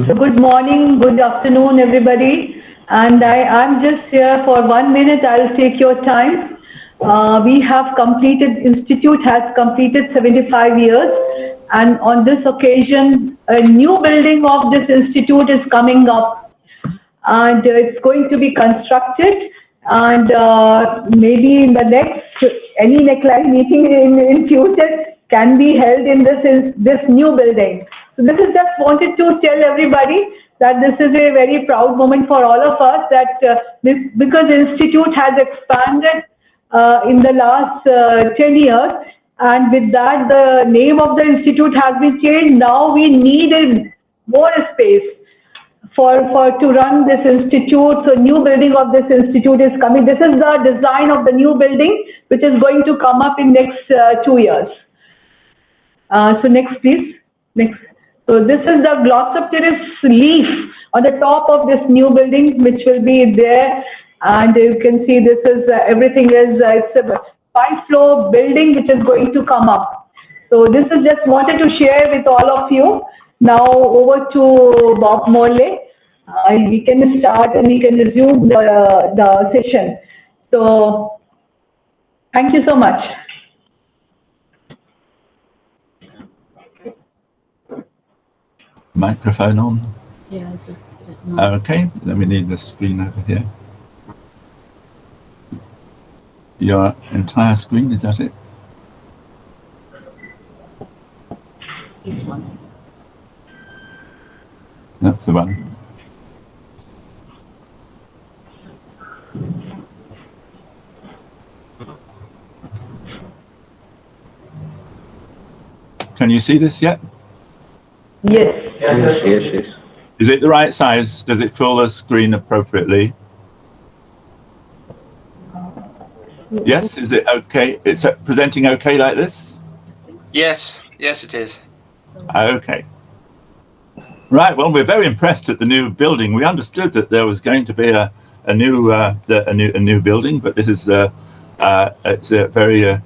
So good morning, good afternoon, everybody. And I'm just here for 1 minute. I'll take your time. Institute has completed 75 years. And on this occasion, a new building of this institute is coming up. And it's going to be constructed. And maybe in the next, any NECLIME meeting in future can be held in this new building. So this is just wanted to tell everybody that this is a very proud moment for all of us, that because the institute has expanded in the last 10 years, and with that the name of the institute has been changed. Now we need more space to run this institute. So new building of this institute is coming. This is the design of the new building, which is going to come up in next 2 years. So next, please. Next. So this is the Glossopteris leaf on the top of this new building, which will be there. And you can see this is everything is it's a 5-floor building which is going to come up. So this is just wanted to share with all of you. Now over to Bob Morley. We can start and we can resume the session. So thank you so much. Microphone on? Yeah, just no. Okay, then we need the screen over here. Your entire screen, is that it? This one. That's the one. Can you see this yet? Yes. Yes. Is it the right size? Does it fill the screen appropriately? Yes, is it okay? It's presenting okay like this? Yes, it is. Okay. Right, well, we're very impressed at the new building. We understood that there was going to be a new building, but this is it's very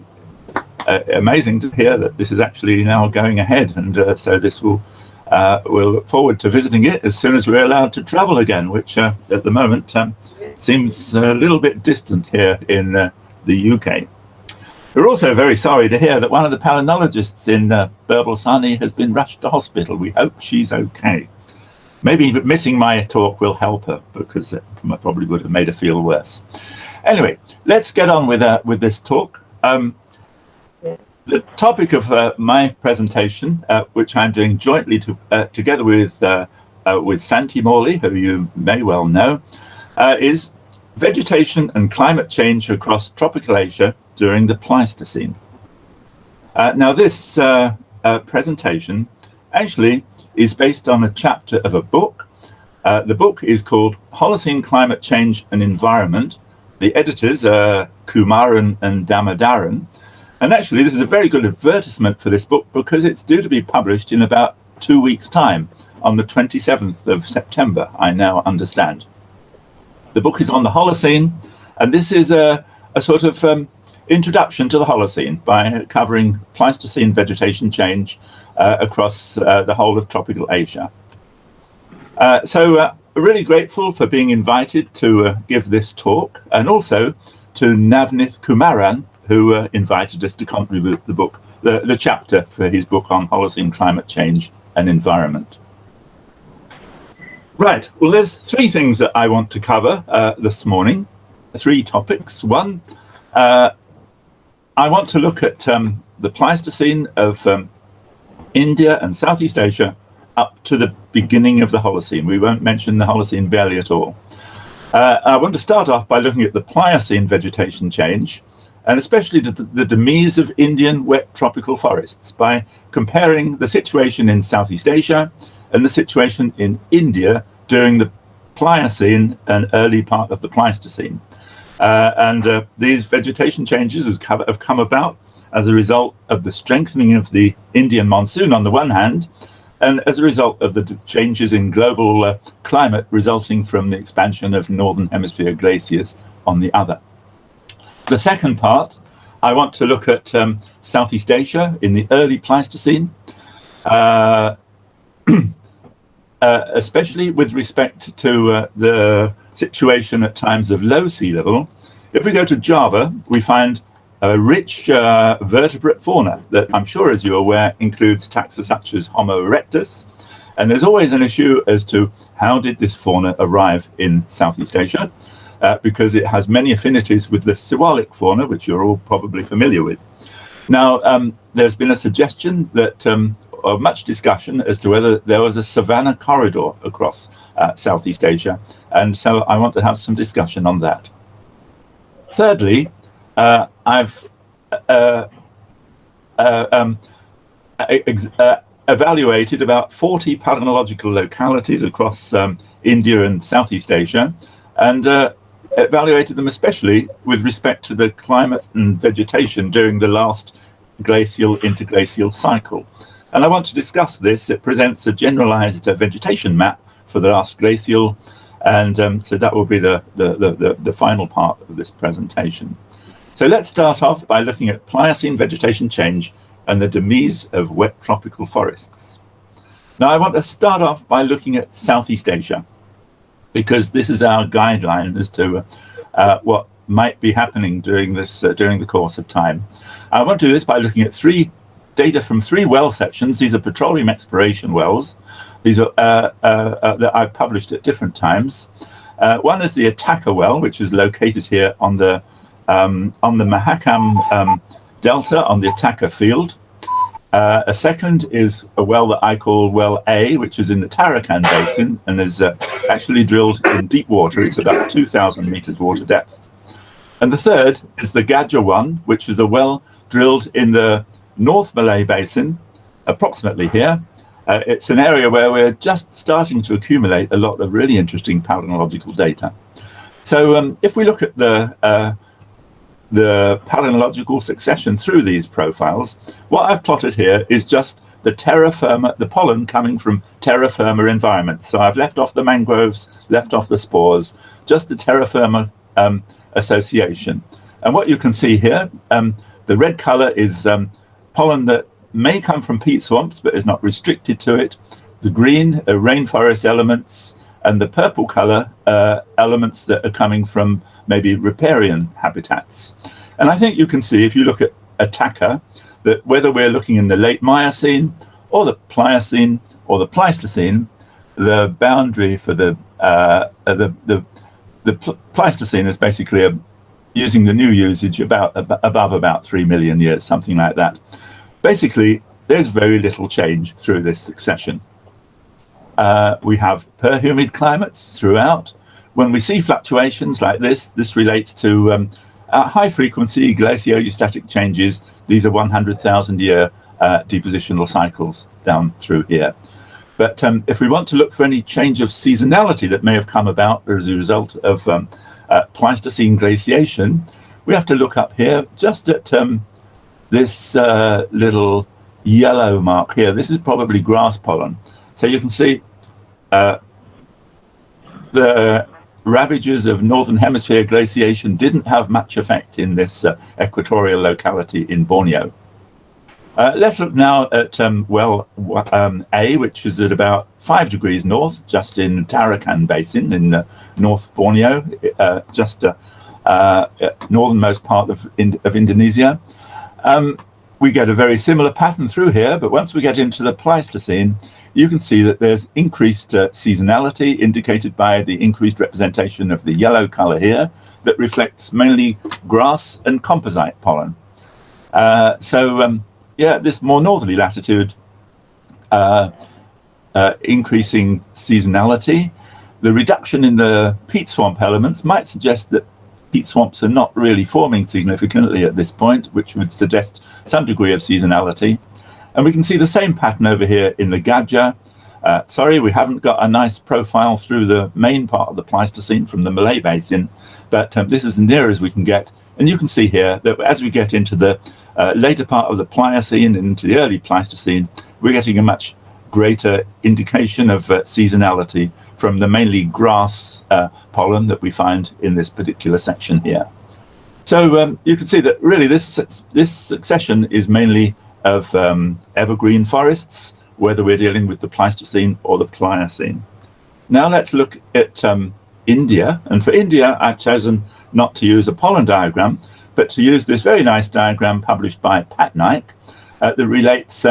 amazing to hear that this is actually now going ahead, and so this will we'll look forward to visiting it as soon as we're allowed to travel again, which at the moment seems a little bit distant here in the UK. We're also very sorry to hear that one of the palinologists in Burblesani has been rushed to hospital. We hope she's okay. Maybe missing my talk will help her, because it probably would have made her feel worse. Anyway, let's get on with this talk. The topic of my presentation, which I'm doing jointly together with Santi Morley, who you may well know, is vegetation and climate change across tropical Asia during the Pleistocene. Now, this presentation actually is based on a chapter of a book. The book is called Holocene Climate Change and Environment. The editors are Kumaran and Damodaran. And actually, this is a very good advertisement for this book, because it's due to be published in about 2 weeks' time, on the 27th of September, I now understand. The book is on the Holocene, and this is a sort of introduction to the Holocene by covering Pleistocene vegetation change across the whole of tropical Asia. So really grateful for being invited to give this talk, and also to Navnith Kumaran, who invited us to contribute the chapter for his book on Holocene climate change and environment. Right, well, there's 3 things that I want to cover this morning, 3 topics. One, I want to look at the Pleistocene of India and Southeast Asia up to the beginning of the Holocene. We won't mention the Holocene barely at all. I want to start off by looking at the Pliocene vegetation change, and especially the demise of Indian wet tropical forests, by comparing the situation in Southeast Asia and the situation in India during the Pliocene and early part of the Pleistocene. These vegetation changes have come about as a result of the strengthening of the Indian monsoon on the one hand, and as a result of the changes in global climate resulting from the expansion of Northern Hemisphere glaciers on the other. The second part, I want to look at Southeast Asia in the early Pleistocene. especially with respect to the situation at times of low sea level. If we go to Java, we find a rich vertebrate fauna that I'm sure, as you're aware, includes taxa such as Homo erectus. And there's always an issue as to how did this fauna arrive in Southeast Asia, because it has many affinities with the Siwalik fauna, which you're all probably familiar with. Now, there's been a suggestion that, or much discussion as to whether there was a savanna corridor across Southeast Asia. And so I want to have some discussion on that. Thirdly, I've evaluated about 40 paleontological localities across India and Southeast Asia, and evaluated them especially with respect to the climate and vegetation during the last glacial interglacial cycle. And I want to discuss this. It presents a generalized vegetation map for the last glacial, and so that will be the final part of this presentation. So let's start off by looking at Pliocene vegetation change and the demise of wet tropical forests. Now, I want to start off by looking at Southeast Asia, because this is our guideline as to what might be happening during this during the course of time. I want to do this by looking at data from three well sections. These are petroleum exploration wells. These are that I've published at different times. One is the Ataka well, which is located here on the Mahakam Delta on the Ataka field. A second is a well that I call Well A, which is in the Tarakan Basin and is actually drilled in deep water. It's about 2,000 meters water depth. And the third is the Gadja one, which is a well drilled in the North Malay Basin, approximately here. It's an area where we're just starting to accumulate a lot of really interesting paleontological data. So if we look at the paleontological succession through these profiles, what I've plotted here is just the terra firma, the pollen coming from terra firma environments. So I've left off the mangroves, left off the spores, just the terra firma association. And what you can see here, the red color is pollen that may come from peat swamps, but is not restricted to it. The green are rainforest elements, and the purple color elements that are coming from maybe riparian habitats. And I think you can see, if you look at Ataka, that whether we're looking in the late Miocene or the Pliocene or the Pleistocene, the boundary for the Pleistocene is basically using the new usage above about 3 million years, something like that. Basically, there's very little change through this succession. We have perhumid climates throughout. When we see fluctuations like this relates to high frequency glaciostatic changes. These are 100,000 year depositional cycles down through here. But if we want to look for any change of seasonality that may have come about as a result of Pleistocene glaciation, we have to look up here just at this little yellow mark here. This is probably grass pollen. So you can see the ravages of Northern Hemisphere glaciation didn't have much effect in this equatorial locality in Borneo. Let's look now at well A, which is at about 5 degrees north, just in Tarakan Basin in North Borneo, just northernmost part of Indonesia. We get a very similar pattern through here, but once we get into the Pleistocene, you can see that there's increased seasonality indicated by the increased representation of the yellow color here that reflects mainly grass and composite pollen. Yeah, this more northerly latitude, increasing seasonality. The reduction in the peat swamp elements might suggest that peat swamps are not really forming significantly at this point, which would suggest some degree of seasonality. And we can see the same pattern over here in the Gadja. Sorry, we haven't got a nice profile through the main part of the Pleistocene from the Malay Basin, but this is as near as we can get. And you can see here that as we get into the later part of the Pliocene and into the early Pleistocene, we're getting a much greater indication of seasonality from the mainly grass pollen that we find in this particular section here. So you can see that really this succession is mainly of evergreen forests, whether we're dealing with the Pleistocene or the Pliocene. Now let's look at India. And for India, I've chosen not to use a pollen diagram, but to use this very nice diagram published by Patnaik that relates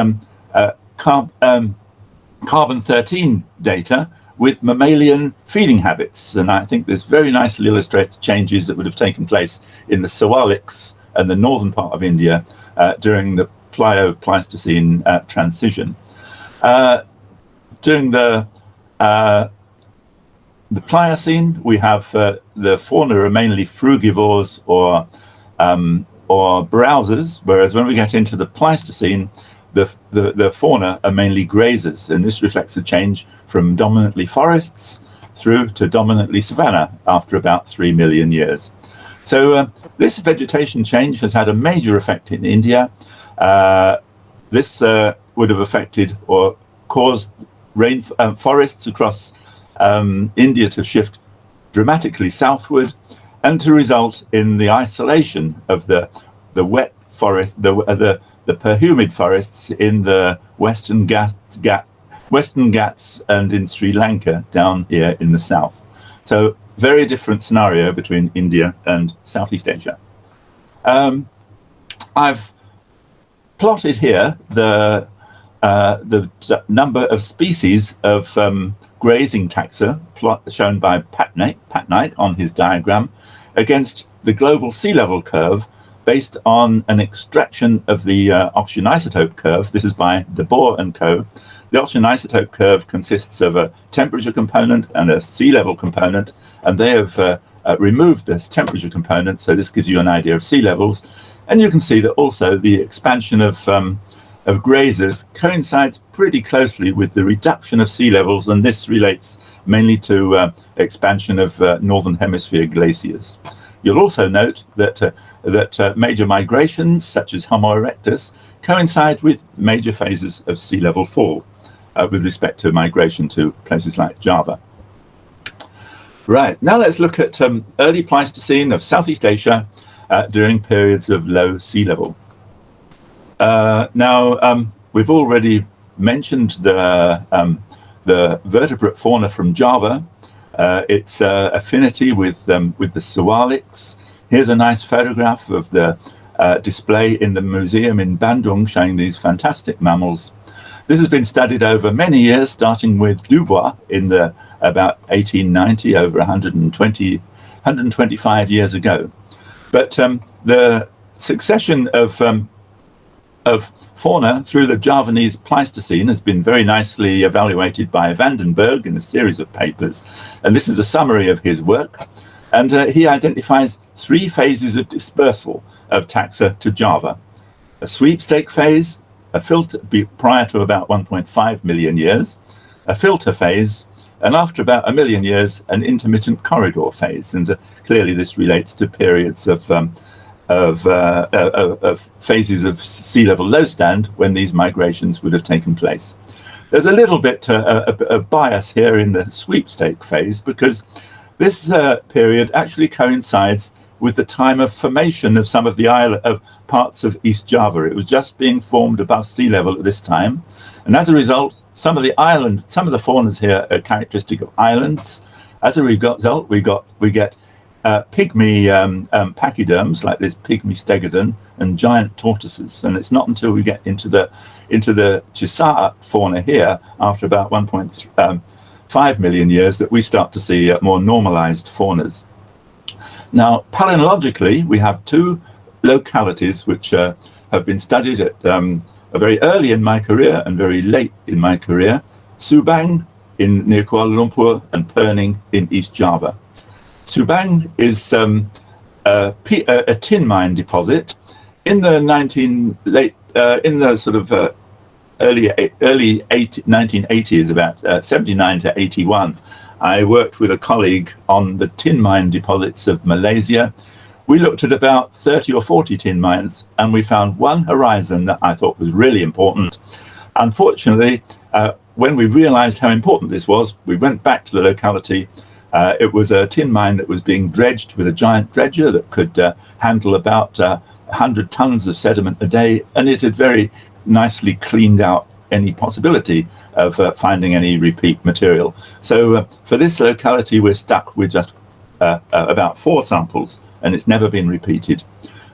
carbon-13 data with mammalian feeding habits. And I think this very nicely illustrates changes that would have taken place in the Sewaliks and the northern part of India during the Plio-Pleistocene transition. During the Pliocene, we have the fauna are mainly frugivores or browsers, whereas when we get into the Pleistocene, the fauna are mainly grazers, and this reflects a change from dominantly forests through to dominantly savanna after about 3 million years. So this vegetation change has had a major effect in India. This would have affected or caused forests across India to shift dramatically southward and to result in the isolation of the wet forest, the perhumid forests in the Western Ghats and in Sri Lanka down here in the south. So very different scenario between India and Southeast Asia. I've plotted here the number of species of grazing taxa shown by Patnaik on his diagram against the global sea level curve based on an extraction of the oxygen isotope curve. This is by De Boer and co. The oxygen isotope curve consists of a temperature component and a sea level component, and they have removed this temperature component, so this gives you an idea of sea levels. And you can see that also the expansion of grazers coincides pretty closely with the reduction of sea levels, and this relates mainly to expansion of northern hemisphere glaciers. You'll also note that major migrations, such as Homo erectus, coincide with major phases of sea level fall with respect to migration to places like Java. Right, now let's look at early Pleistocene of Southeast Asia during periods of low sea level. We've already mentioned the vertebrate fauna from Java, its affinity with the Sewaliks. Here's a nice photograph of the display in the museum in Bandung showing these fantastic mammals. This has been studied over many years, starting with Dubois in about 1890, over 125 years ago. But the succession of fauna through the Javanese Pleistocene has been very nicely evaluated by Vandenberg in a series of papers. And this is a summary of his work. And he identifies 3 phases of dispersal of taxa to Java: a sweepstake phase, a filter prior to about 1.5 million years, a filter phase, and after about 1 million years, an intermittent corridor phase. And clearly this relates to periods of phases of sea level low stand when these migrations would have taken place. There's a little bit of bias here in the sweepstake phase, because this period actually coincides with the time of formation of some of the parts of East Java. It was just being formed above sea level at this time, and as a result, some of the faunas here are characteristic of islands. As a result, we get pygmy pachyderms like this pygmy stegodon and giant tortoises, and it's not until we get into the Chisa'a fauna here after about 1.5 million years that we start to see more normalized faunas. Now, paleontologically, we have 2 localities which have been studied at very early in my career and very late in my career: Subang near Kuala Lumpur and Perning in East Java. Subang is a tin mine deposit. In the early 1980s, about 79 to 81, I worked with a colleague on the tin mine deposits of Malaysia. We looked at about 30 or 40 tin mines, and we found one horizon that I thought was really important. Unfortunately, when we realized how important this was, we went back to the locality. It was a tin mine that was being dredged with a giant dredger that could handle about 100 tons of sediment a day, and it had very nicely cleaned out any possibility of finding any repeat material. So for this locality, we're stuck with just about 4 samples, and it's never been repeated.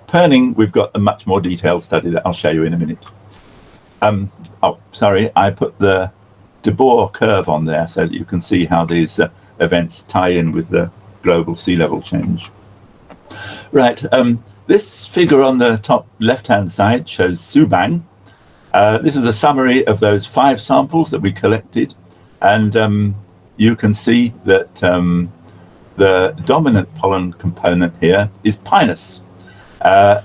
Perning, we've got a much more detailed study that I'll show you in a minute. Oh, sorry, I put the de Boer curve on there so that you can see how these events tie in with the global sea level change. Right, this figure on the top left-hand side shows Subang. This is a summary of those 5 samples that we collected, and you can see that the dominant pollen component here is Pinus.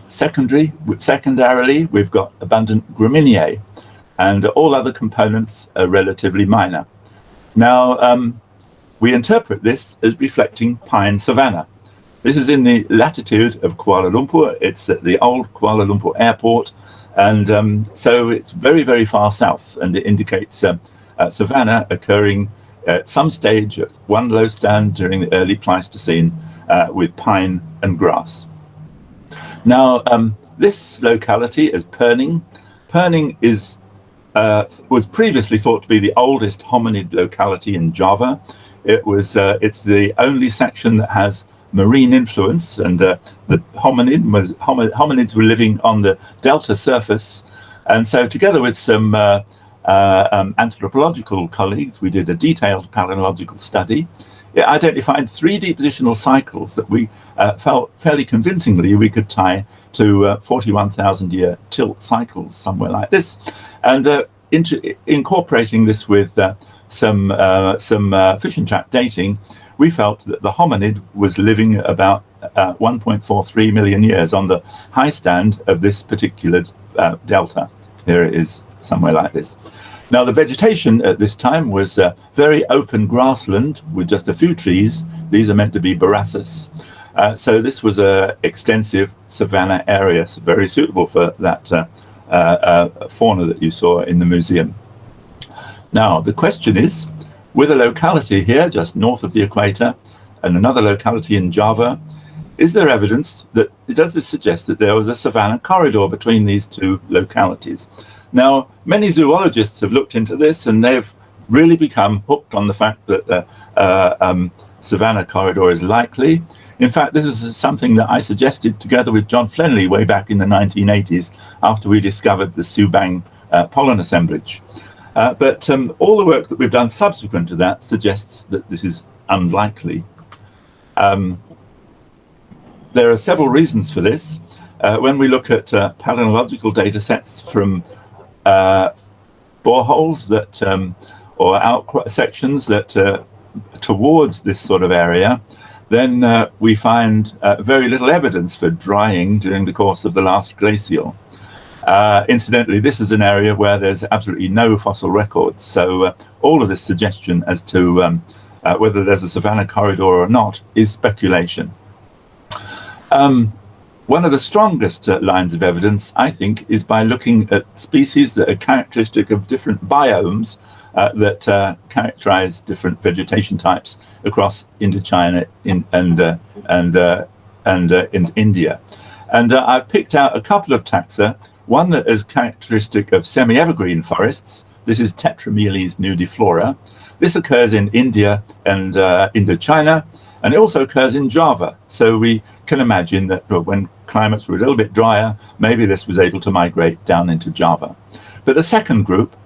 Secondarily, we've got abundant Gramineae, and all other components are relatively minor. Now, we interpret this as reflecting pine savanna. This is in the latitude of Kuala Lumpur. It's at the old Kuala Lumpur airport, and so it's very, very far south, and it indicates savanna occurring at some stage at one low stand during the early Pleistocene with pine and grass. Now, this locality is Perning. Perning is was previously thought to be the oldest hominid locality in Java. It's the only section that has marine influence, and the hominids were living on the delta surface, and so together with some anthropological colleagues, we did a detailed paleontological study. It identified 3 depositional cycles that we felt fairly convincingly we could tie to 41,000 year tilt cycles, somewhere like this, and incorporating this with some fission trap dating, we felt that the hominid was living about 1.43 million years on the high stand of this particular delta. Here it is, somewhere like this. Now, the vegetation at this time was very open grassland with just a few trees. These are meant to be borassus. So this was an extensive savanna area, so very suitable for that fauna that you saw in the museum. Now, the question is, with a locality here just north of the equator and another locality in Java, is there evidence that, does this suggest that there was a savanna corridor between these 2 localities? Now, many zoologists have looked into this, and they've really become hooked on the fact that savanna corridor is likely. In fact, this is something that I suggested together with John Flenley way back in the 1980s after we discovered the Subang pollen assemblage. But all the work that we've done subsequent to that suggests that this is unlikely. There are several reasons for this. When we look at paleontological data sets from boreholes that or out sections that towards this sort of area, then we find very little evidence for drying during the course of the last glacial. Incidentally, this is an area where there's absolutely no fossil records, so all of this suggestion as to whether there's a savanna corridor or not is speculation. One of the strongest lines of evidence, I think, is by looking at species that are characteristic of different biomes that characterize different vegetation types across Indochina and in India. And I've picked out a couple of taxa, one that is characteristic of semi-evergreen forests. This is Tetramerely's Nudiflora. This occurs in India and Indochina, and it also occurs in Java. So we can imagine that when climates were a little bit drier, maybe this was able to migrate down into Java. But the second group,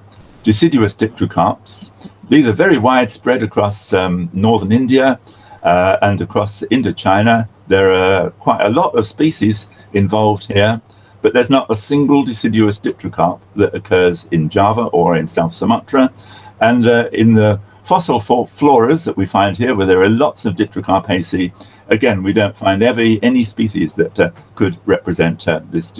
deciduous dictrocarps, these are very widespread across northern India and across Indochina. There are quite a lot of species involved here, but there's not a single deciduous dictrocarp that occurs in Java or in South Sumatra. And in the fossil floras that we find here, where there are lots of Dictrocarpaceae, again, we don't find any species that could represent these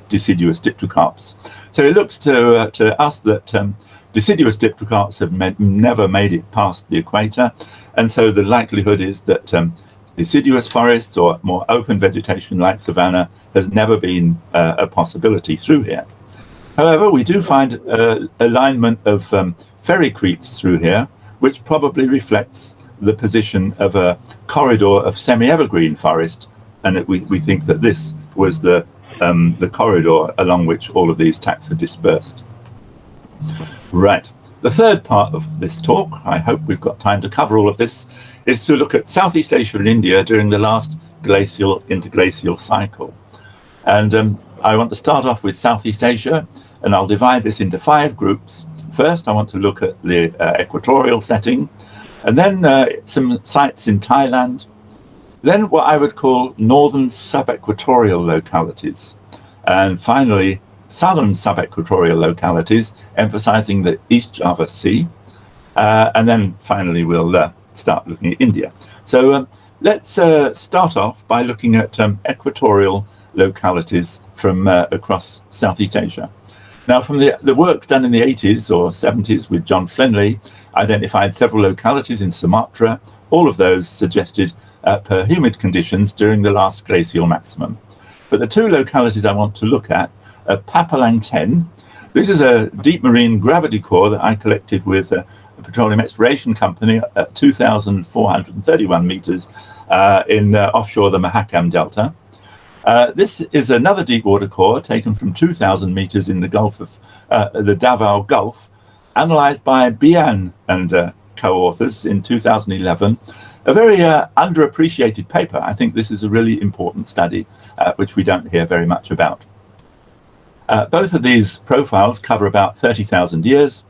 deciduous dictrocarps. So it looks to us that deciduous dictrocarps have never made it past the equator, and so the likelihood is that deciduous forests or more open vegetation like savanna has never been a possibility through here. However, we do find alignment of ferricretes through here, which probably reflects the position of a corridor of semi-evergreen forest, and we think that this was the corridor along which all of these taxa dispersed. Right. The third part of this talk, I hope we've got time to cover all of this, is to look at Southeast Asia and India during the last glacial interglacial cycle. And I want to start off with Southeast Asia, and I'll divide this into 5 groups. First, I want to look at the equatorial setting, and then some sites in Thailand, then what I would call northern subequatorial localities, and finally southern subequatorial localities, emphasizing the East Java Sea, and then finally we'll start looking at India. So let's start off by looking at equatorial localities from across Southeast Asia. Now, from the work done in the 80s or 70s with John Flenley, identified several localities in Sumatra. All of those suggested per humid conditions during the last glacial maximum. But the 2 localities I want to look at are Papalang 10. This is a deep marine gravity core that I collected with a petroleum exploration company at 2,431 meters in offshore the Mahakam Delta. This is another deep water core taken from 2,000 meters in the Gulf of the Davao Gulf, analyzed by Bian and co-authors in 2011. A very underappreciated paper. I think this is a really important study, which we don't hear very much about. Both of these profiles cover about 30,000 years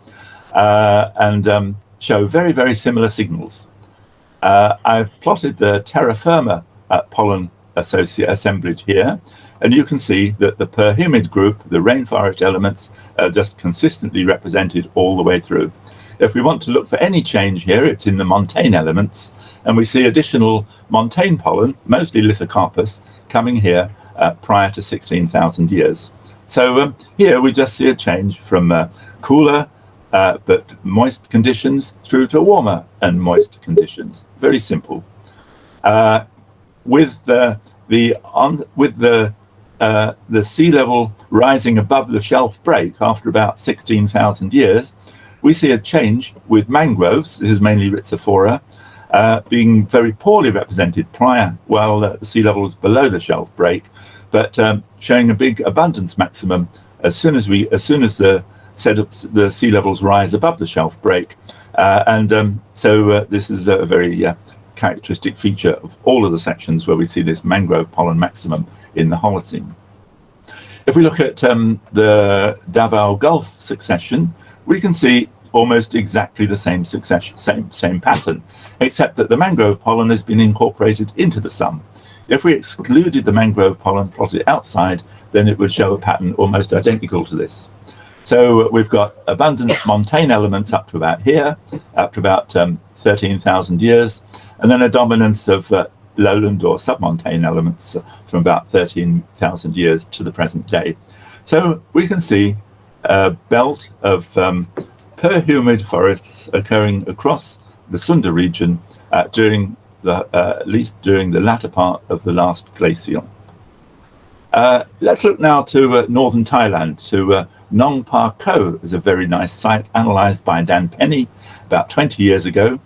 and show very, very similar signals. I've plotted the terra firma pollen assemblage here, and you can see that the per humid group, the rainforest elements, are just consistently represented all the way through. If we want to look for any change here, it's in the montane elements, and we see additional montane pollen, mostly lithocarpus, coming here prior to 16,000 years. So here we just see a change from cooler but moist conditions through to warmer and moist conditions. Very simple. With the sea level rising above the shelf break after about 16,000 years, we see a change with mangroves. This is mainly Rhizophora, being very poorly represented prior while the sea level was below the shelf break, but showing a big abundance maximum as soon as the sea levels rise above the shelf break. So this is a very characteristic feature of all of the sections where we see this mangrove pollen maximum in the Holocene. If we look at the Davao Gulf succession, we can see almost exactly the same succession, same pattern, except that the mangrove pollen has been incorporated into the sun. If we excluded the mangrove pollen plotted outside, then it would show a pattern almost identical to this. So we've got abundant montane elements up to about here, up to about 13,000 years, and then a dominance of lowland or submontane elements from about 13,000 years to the present day. So we can see a belt of per humid forests occurring across the Sunda region during at least during the latter part of the last glacial. Let's look now to northern Thailand, to Nong Pa Ko is a very nice site analysed by Dan Penny about 20 years ago.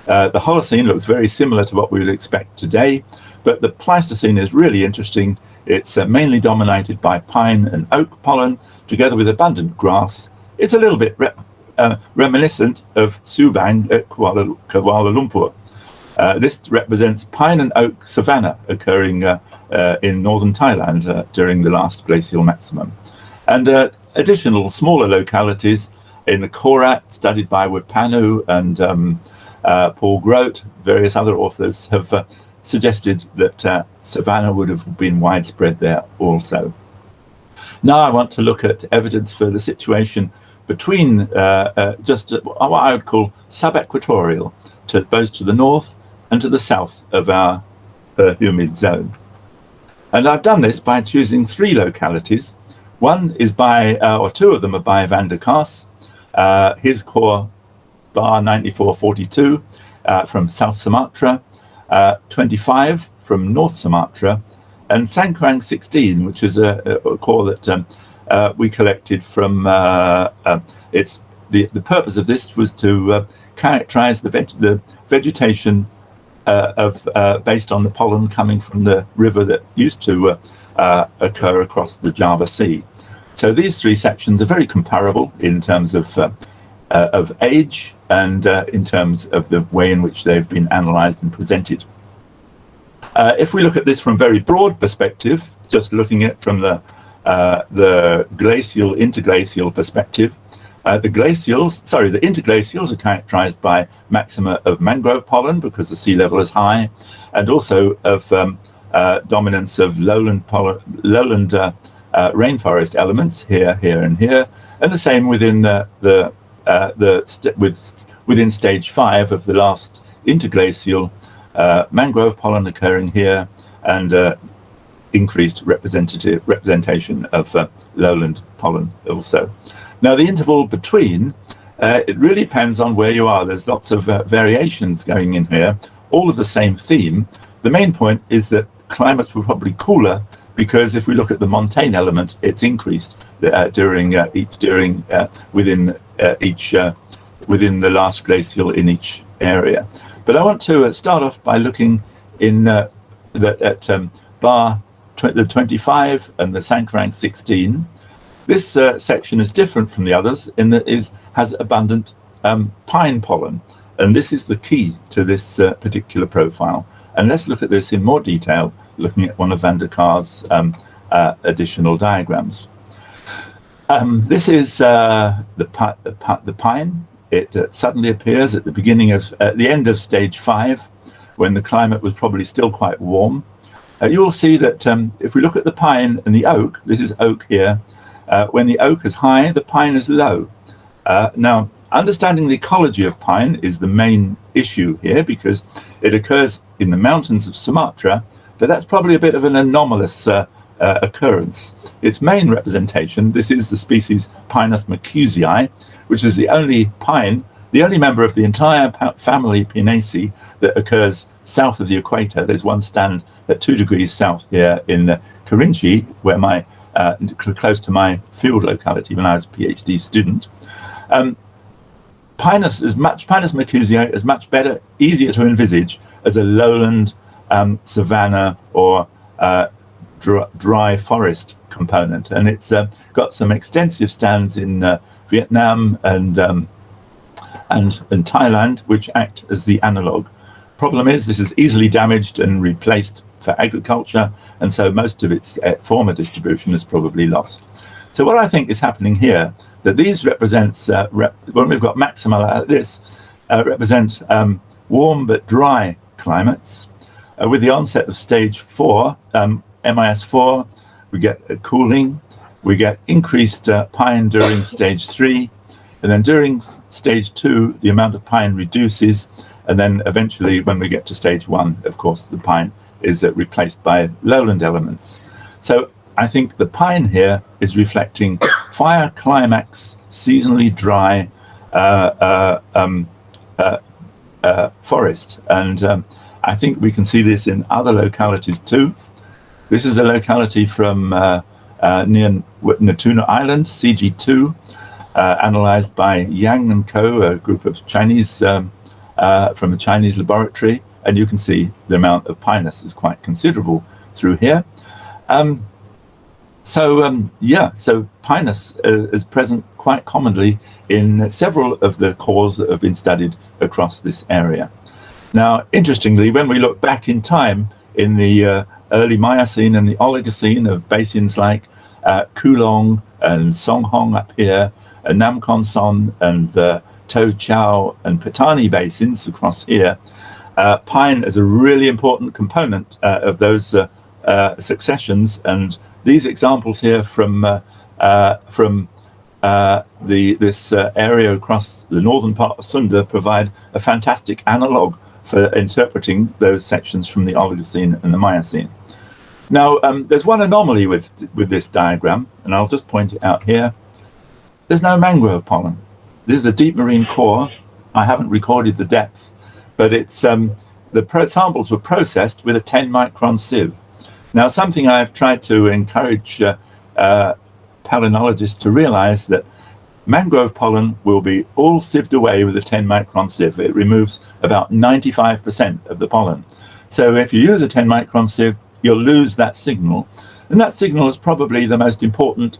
The Holocene looks very similar to what we would expect today, but the Pleistocene is really interesting. It's mainly dominated by pine and oak pollen, together with abundant grass. It's a little bit reminiscent of Subang at Kuala Lumpur. This represents pine and oak savanna occurring in northern Thailand during the last glacial maximum. And additional smaller localities in the Korat, studied by Wipanu and Paul Grote, various other authors have suggested that savanna would have been widespread there also. Now I want to look at evidence for the situation between just what I would call subequatorial, both to the north and to the south of our humid zone. And I've done this by choosing 3 localities. One is by, or 2 of them are by Van der Kaas, his core bar 9442 from South Sumatra, 25 from North Sumatra, and Sangkrang 16, which is a core that we collected from, the purpose of this was to characterize the vegetation based on the pollen coming from the river that used to occur across the Java Sea. So these three sections are very comparable in terms of age and in terms of the way in which they've been analysed and presented. If we look at this from a very broad perspective, just looking at it from the glacial interglacial perspective, the interglacials are characterized by maxima of mangrove pollen because the sea level is high, and also of dominance of lowland rainforest elements here, and here, and the same within within stage 5 of the last interglacial, mangrove pollen occurring here, and increased representation of lowland pollen also. Now, the interval between, it really depends on where you are. There's lots of variations going in here, all of the same theme. The main point is that climates were probably cooler because if we look at the montane element, it's increased within the last glacial in each area. But I want to start off by looking in at bar the 25 and the Sankarang 16. This section is different from the others in that it has abundant pine pollen, and this is the key to this particular profile. And let's look at this in more detail, looking at one of Van der Kaar's additional diagrams. This is the pine. It suddenly appears at the end of stage 5, when the climate was probably still quite warm. You will see that if we look at the pine and the oak, this is oak here. When the oak is high, the pine is low. Now, understanding the ecology of pine is the main issue here because it occurs in the mountains of Sumatra, but that's probably a bit of an anomalous occurrence. Its main representation, this is the species Pinus mercusii, which is the only member of the entire family Pinaceae that occurs south of the equator. There's one stand at 2 degrees south here in Kerinci, where close to my field locality when I was a PhD student. Pinus mercusii is much better, easier to envisage as a lowland savanna or dry forest component, and it's got some extensive stands in Vietnam and Thailand, which act as the analog. Problem is, this is easily damaged and replaced for agriculture, and so most of its former distribution is probably lost. So what I think is happening here, that these represents, when we've got maxima like this, represent warm but dry climates. With the onset of stage 4, MIS4, we get cooling, we get increased pine during stage 3, and then during stage 2, the amount of pine reduces, and then eventually when we get to stage 1, of course, the pine is replaced by lowland elements. So I think the pine here is reflecting fire climax, seasonally dry forest. And I think we can see this in other localities too. This is a locality from near Natuna Island, CG2, analyzed by Yang and Co., a group of Chinese from a Chinese laboratory. And you can see the amount of pinus is quite considerable through here. So pinus is present quite commonly in several of the cores that have been studied across this area. Now, interestingly, when we look back in time in the early Miocene and the Oligocene of basins like Kulong and Songhong up here, and Namkhon Son and the To Chau and Patani basins across here, pine is a really important component of those successions, and these examples here from this area across the northern part of Sunda provide a fantastic analog for interpreting those sections from the Oligocene and the Miocene. Now, there's one anomaly with this diagram, and I'll just point it out here. There's no mangrove pollen. This is the deep marine core. I haven't recorded the depth, but it's the samples were processed with a 10 micron sieve. Now, something I've tried to encourage palynologists to realize that mangrove pollen will be all sieved away with a 10 micron sieve. It removes about 95% of the pollen. So if you use a 10 micron sieve, you'll lose that signal. And that signal is probably the most important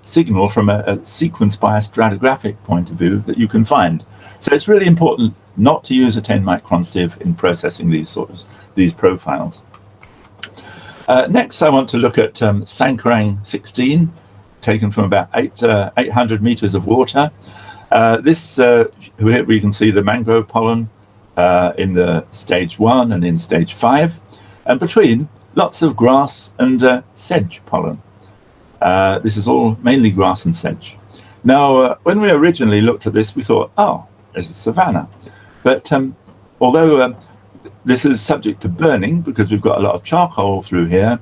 signal from a sequence by a stratigraphic point of view that you can find. So it's really important not to use a 10 micron sieve in processing these profiles. Next, I want to look at Sankarang 16, taken from about 800 meters of water. Here we can see the mangrove pollen in the stage 1 and in stage 5, and between lots of grass and sedge pollen. This is all mainly grass and sedge. Now, when we originally looked at this, we thought, oh, this is savanna. But although this is subject to burning because we've got a lot of charcoal through here,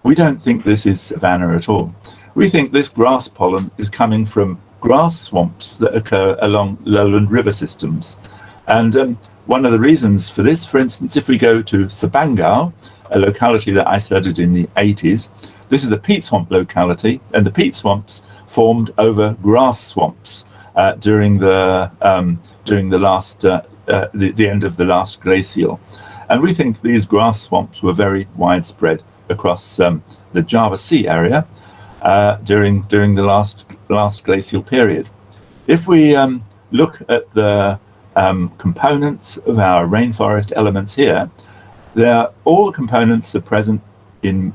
we don't think this is savanna at all. We think this grass pollen is coming from grass swamps that occur along lowland river systems. And one of the reasons for this, for instance, if we go to Sabangau, a locality that I studied in the 80s, this is a peat swamp locality, and the peat swamps formed over grass swamps during the end of the last glacial. And we think these grass swamps were very widespread across the Java Sea area during the last glacial period. If we look at the components of our rainforest elements here, all the components are present in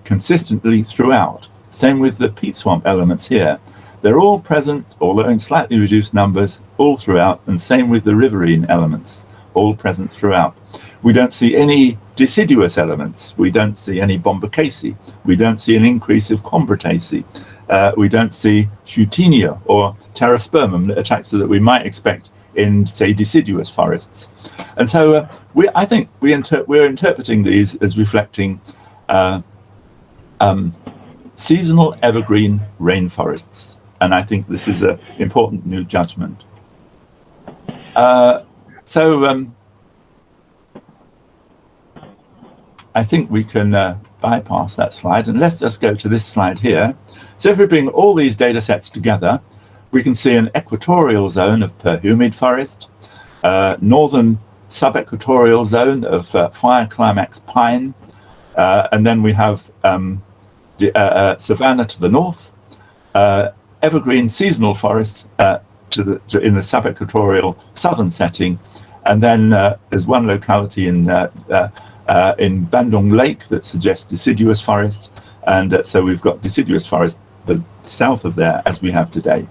consistently throughout. Same with the peat swamp elements here. They're all present, although in slightly reduced numbers, all throughout, and same with the riverine elements, all present throughout. We don't see any deciduous elements. We don't see any Bombycaceae. We don't see an increase of Combretaceae. We don't see Schuttenia or Pterospermum, the taxa that we might expect in, say, deciduous forests. And so I think we're interpreting these as reflecting seasonal evergreen rainforests. And I think this is an important new judgment. I think we can bypass that slide, and let's just go to this slide here. So if we bring all these data sets together, we can see an equatorial zone of perhumid forest, northern subequatorial zone of fire climax pine, and then we have savanna to the north, evergreen seasonal forests in the subequatorial southern setting, and then there's one locality in Bandung Lake that suggests deciduous forest, and so we've got deciduous forest south of there as we have today.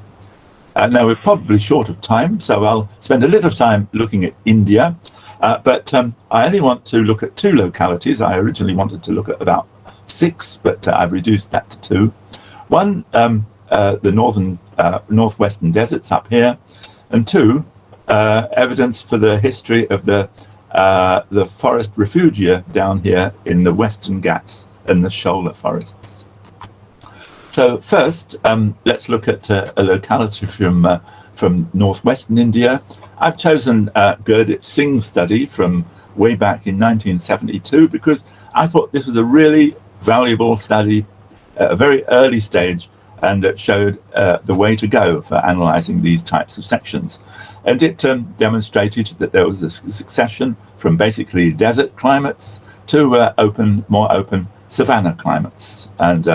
Now we're probably short of time, so I'll spend a little time looking at India, but I only want to look at 2 localities. I originally wanted to look at about 6, but I've reduced that to 2. One, the northwestern deserts up here, and 2, evidence for the history of the forest refugia down here in the Western Ghats and the shoulder forests. So first, let's look at a locality from northwestern India. I've chosen Gurdip Singh's study from way back in 1972 because I thought this was a really valuable study at a very early stage, and it showed the way to go for analyzing these types of sections. And it demonstrated that there was a succession from basically desert climates to more open savanna climates. And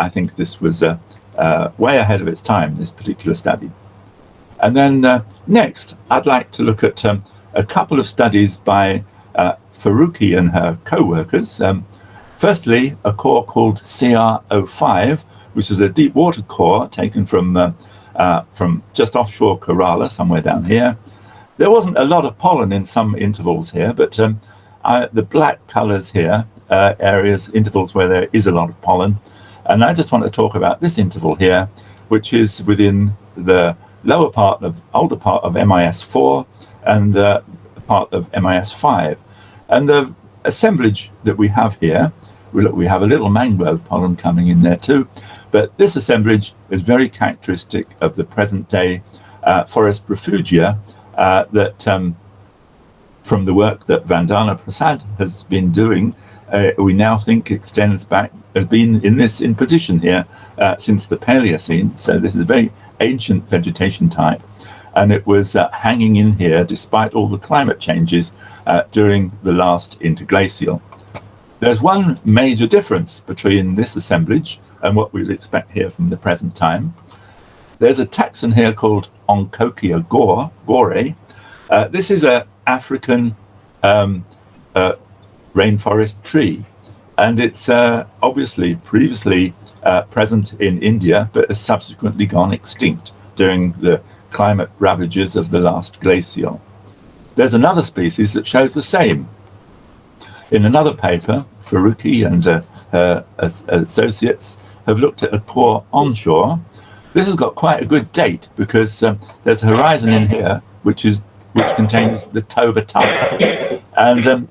I think this was way ahead of its time, this particular study. And then next, I'd like to look at a couple of studies by Faruqi and her co-workers. Firstly, a core called CR05, which is a deep water core taken from just offshore Kerala, somewhere down here. There wasn't a lot of pollen in some intervals here, but the black colors here, intervals where there is a lot of pollen. And I just want to talk about this interval here, which is within the older part of MIS4 and part of MIS5. And the assemblage that we have here, we have a little mangrove pollen coming in there too, but this assemblage is very characteristic of the present day forest refugia that from the work that Vandana Prasad has been doing, we now think extends back, has been in position here since the Paleocene. So this is a very ancient vegetation type, and it was hanging in here despite all the climate changes during the last interglacial. There's one major difference between this assemblage and what we'd expect here from the present time. There's a taxon here called Onchokia gore. This is an African rainforest tree, and it's obviously previously present in India, but has subsequently gone extinct during the climate ravages of the last glacial. There's another species that shows the same. In another paper, Faruqi and her associates have looked at a core onshore. This has got quite a good date because there's a horizon in here which contains the Toba tuff, and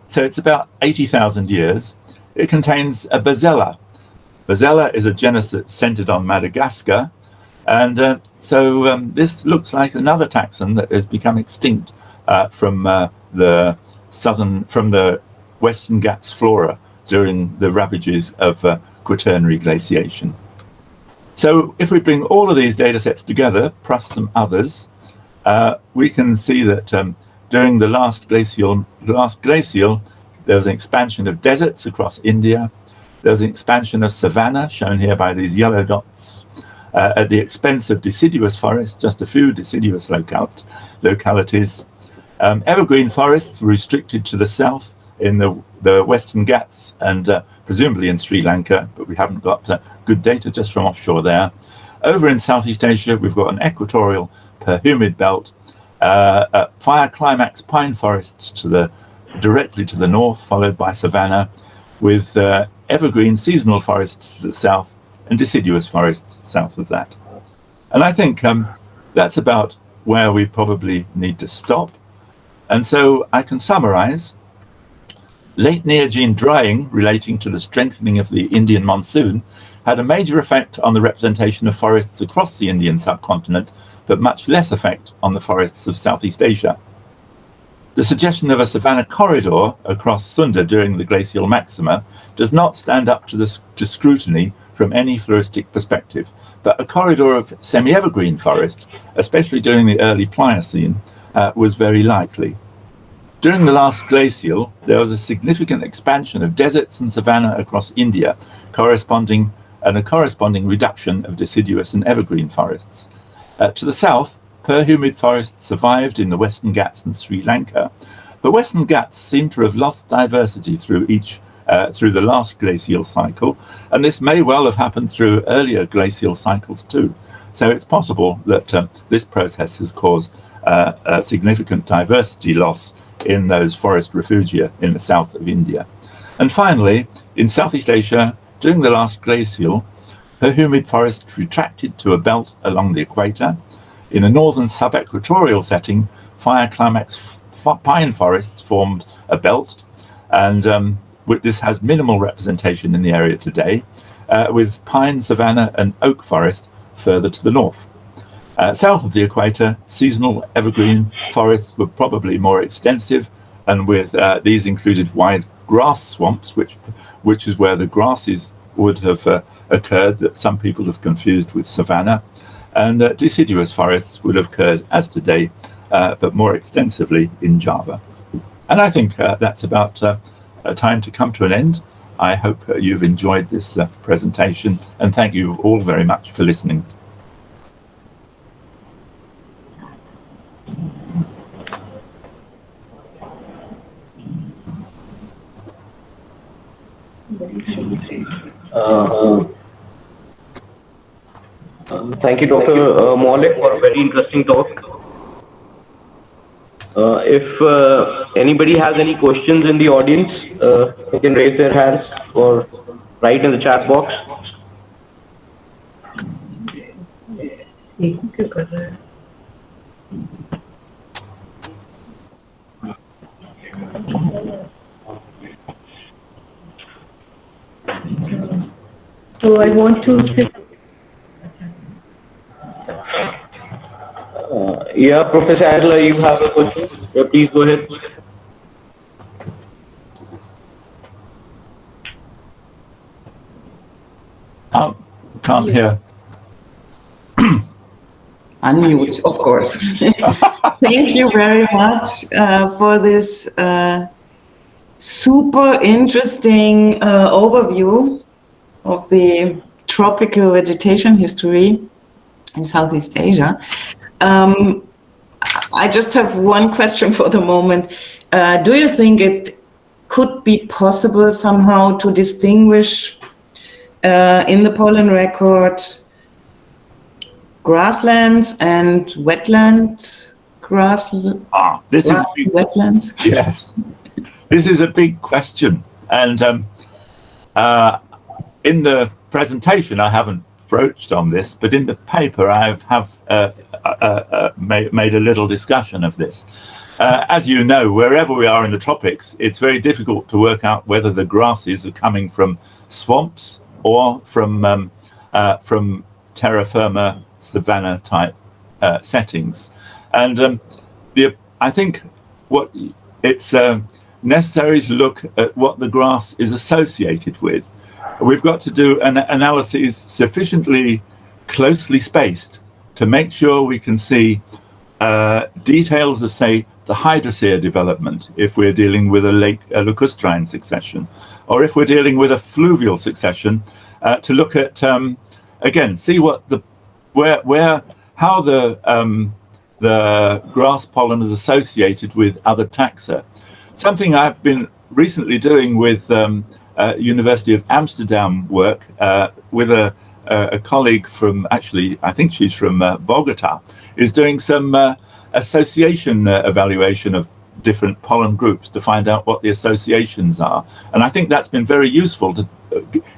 so it's about 80,000 years. It contains a Bazella. Bazella is a genus that's centered on Madagascar, and so this looks like another taxon that has become extinct from the Western Ghats flora during the ravages of Quaternary glaciation. So if we bring all of these data sets together, plus some others, we can see that during the last glacial, there was an expansion of deserts across India. There was an expansion of savanna, shown here by these yellow dots, at the expense of deciduous forests, just a few deciduous localities. Evergreen forests were restricted to the south in the Western Ghats and presumably in Sri Lanka, but we haven't got good data just from offshore there. Over in Southeast Asia, we've got an equatorial perhumid belt, fire climax pine forests directly to the north, followed by savanna, with evergreen seasonal forests to the south and deciduous forests south of that. And I think that's about where we probably need to stop. And so I can summarize. Late Neogene drying relating to the strengthening of the Indian monsoon had a major effect on the representation of forests across the Indian subcontinent, but much less effect on the forests of Southeast Asia. The suggestion of a savanna corridor across Sunda during the glacial maxima does not stand up to scrutiny from any floristic perspective, but a corridor of semi-evergreen forest, especially during the early Pliocene, was very likely. During the last glacial, there was a significant expansion of deserts and savanna across India, corresponding reduction of deciduous and evergreen forests. To the south, perhumid forests survived in the Western Ghats and Sri Lanka, but Western Ghats seem to have lost diversity through the last glacial cycle, and this may well have happened through earlier glacial cycles too. So it's possible that this process has caused a significant diversity loss in those forest refugia in the south of India. And finally, in Southeast Asia, during the last glacial, perhumid forests retracted to a belt along the equator. In a northern subequatorial setting, fire climax pine forests formed a belt, and this has minimal representation in the area today, with pine, savanna, and oak forest further to the north. South of the equator, seasonal evergreen forests were probably more extensive, and with these included wide grass swamps, which is where the grasses would have occurred that some people have confused with savanna, and deciduous forests would have occurred as today, but more extensively in Java. And I think that's about time to come to an end. I hope you've enjoyed this presentation, and thank you all very much for listening. Thank you, Dr. Maulik, for a very interesting talk. If anybody has any questions in the audience, they can raise their hands or write in the chat box. So I want to... Yeah, Professor Adler, you have a question? Yeah, please go ahead. Can't hear. Unmute, of course. Thank you very much for this super interesting overview of the tropical vegetation history in Southeast Asia. I just have one question for the moment. Do you think it could be possible somehow to distinguish in the pollen record grasslands and wetland wetlands? Yes, this is a big question, and in the presentation I haven't broached on this, but in the paper I have made a little discussion of this. As you know, wherever we are in the tropics, it's very difficult to work out whether the grasses are coming from swamps or from terra firma savanna type settings. And I think what it's necessary to look at what the grass is associated with. We've got to do an analysis sufficiently closely spaced to make sure we can see details of, say, the hydrosphere development, if we're dealing with a lacustrine succession, or if we're dealing with a fluvial succession, to look at again, see what how the grass pollen is associated with other taxa. Something I've been recently doing with University of Amsterdam work with a colleague from, actually, I think she's from Bogota, is doing some association evaluation of different pollen groups to find out what the associations are. And I think that's been very useful to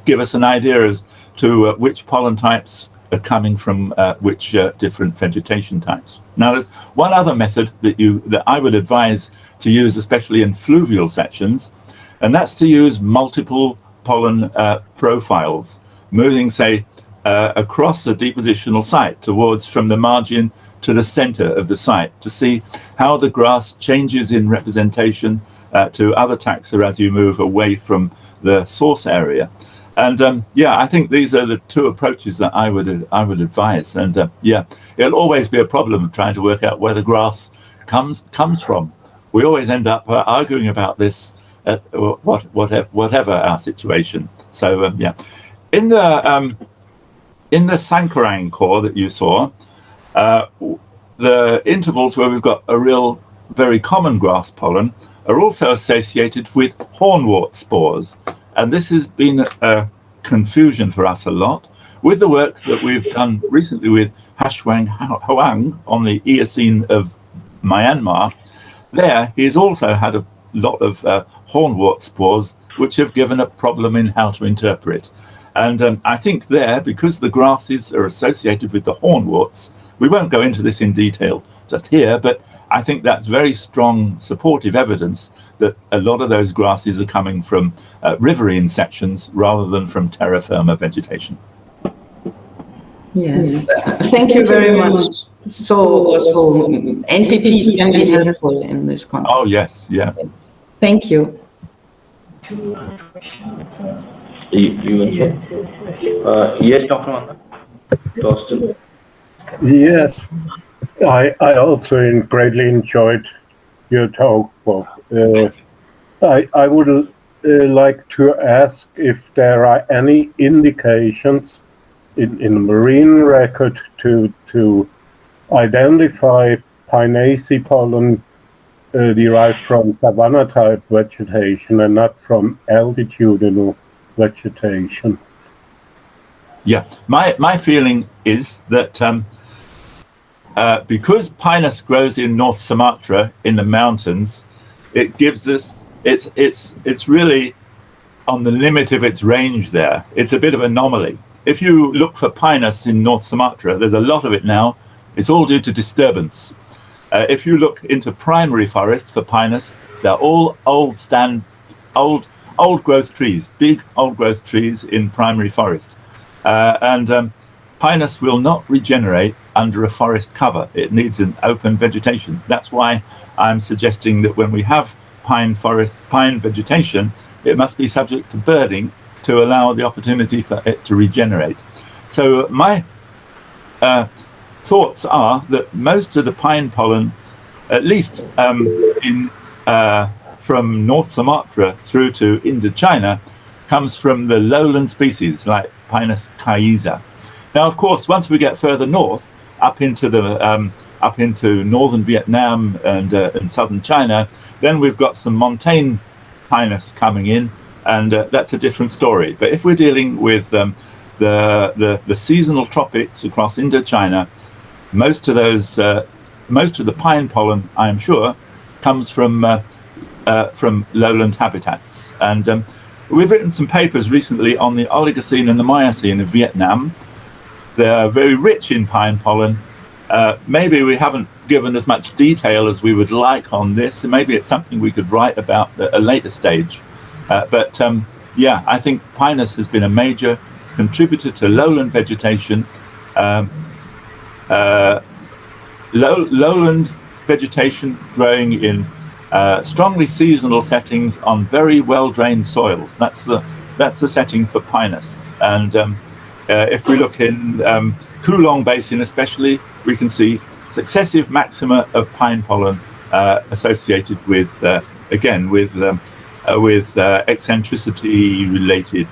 give us an idea as to which pollen types are coming from which different vegetation types. Now, there's one other method that I would advise to use, especially in fluvial sections, and that's to use multiple pollen profiles, moving, say, across a depositional site towards from the margin to the center of the site, to see how the grass changes in representation to other taxa as you move away from the source area. And yeah, I think these are the two approaches that I would advise. And yeah, it'll always be a problem of trying to work out where the grass comes from. We always end up arguing about this at whatever our situation. So yeah, in the Sankarang core that you saw, the intervals where we've got a real very common grass pollen are also associated with hornwort spores. And this has been a confusion for us a lot. With the work that we've done recently with Hashwang Hoang on the Eocene of Myanmar, there he's also had a lot of hornwort spores, which have given a problem in how to interpret. And I think there, because the grasses are associated with the hornworts, we won't go into this in detail just here, but I think that's very strong supportive evidence that a lot of those grasses are coming from riverine sections rather than from terra firma vegetation. Yes, thank you very much. So NPPs can be helpful in this context. Oh, yes, yeah. Thank you. Yes, Dr. Manda. Torsten. Yes, I also greatly enjoyed your talk, Bob. I would like to ask if there are any indications in the marine record to identify Pinaceae pollen derived from savanna type vegetation and not from altitudinal vegetation. Yeah, my feeling is that because Pinus grows in North Sumatra in the mountains, it gives us it's really on the limit of its range there. It's a bit of an anomaly. If you look for Pinus in North Sumatra, there's a lot of it now. It's all due to disturbance. If you look into primary forest for Pinus, they're all old growth trees, big old growth trees in primary forest. And Pinus will not regenerate under a forest cover. It needs an open vegetation. That's why I'm suggesting that when we have pine vegetation, it must be subject to birding to allow the opportunity for it to regenerate. So my thoughts are that most of the pine pollen, at least from North Sumatra through to Indochina, comes from the lowland species like Pinus caiza. Now, of course, once we get further north, up into northern Vietnam and southern China, then we've got some montane Pinus coming in, and that's a different story. But if we're dealing with the seasonal tropics across Indochina, most of the pine pollen, I am sure, comes from lowland habitats. And we've written some papers recently on the Oligocene and the Miocene of Vietnam. They're very rich in pine pollen. Maybe we haven't given as much detail as we would like on this, and maybe it's something we could write about at a later stage. But yeah, I think Pinus has been a major contributor to lowland vegetation. Lowland vegetation growing in strongly seasonal settings on very well-drained soils. That's the setting for Pinus. And if we look in Kulong Basin especially, we can see successive maxima of pine pollen associated with, again, with eccentricity-related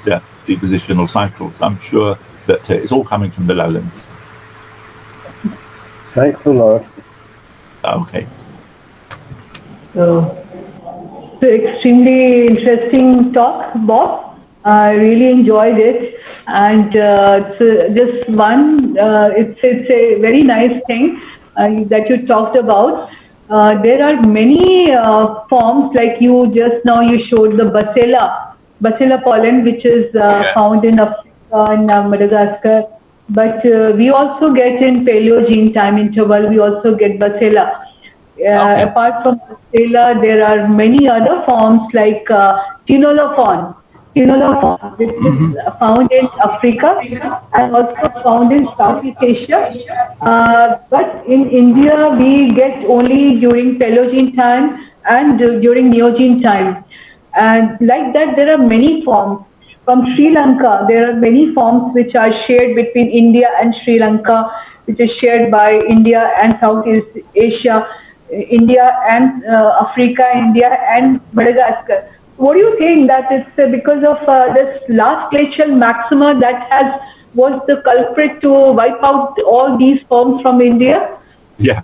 depositional cycles. I'm sure that it's all coming from the lowlands. Thanks a lot. Okay. So extremely interesting talk, Bob. I really enjoyed it, and just one, it's a very nice thing that you talked about. There are many forms, like you showed the Bacilla pollen, which is found in Africa and Madagascar. But we also get in Paleogene time interval, we also get Bacilla. Okay. Apart from Bacilla, there are many other forms like Tinolophon, which is found in Africa and also found in Southeast Asia. But in India, we get only during Paleogene time and during Neogene time. And like that, there are many forms. From Sri Lanka, there are many forms which are shared between India and Sri Lanka, which is shared by India and Southeast Asia, India and Africa, India and Madagascar. What do you think that it's because of this last glacial maxima that was the culprit to wipe out all these forms from India? Yeah.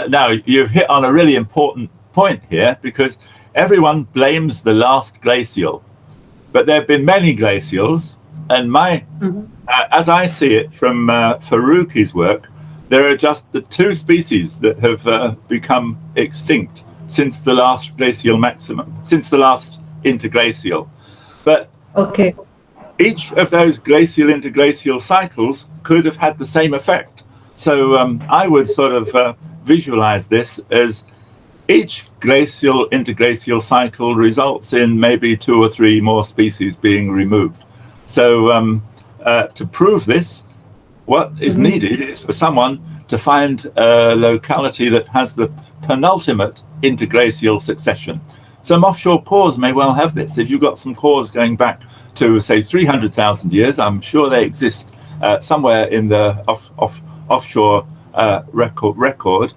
Now, you've hit on a really important point here, because everyone blames the last glacial. But there have been many glacials, and as I see it from Faruqi's work, there are just the two species that have become extinct since the last glacial maximum, since the last interglacial. But each of those glacial interglacial cycles could have had the same effect. So I would sort of visualize this as each glacial interglacial cycle results in maybe 2 or 3 more species being removed. So to prove this, what is needed is for someone to find a locality that has the penultimate interglacial succession. Some offshore cores may well have this. If you've got some cores going back to, say, 300,000 years, I'm sure they exist somewhere in the offshore record,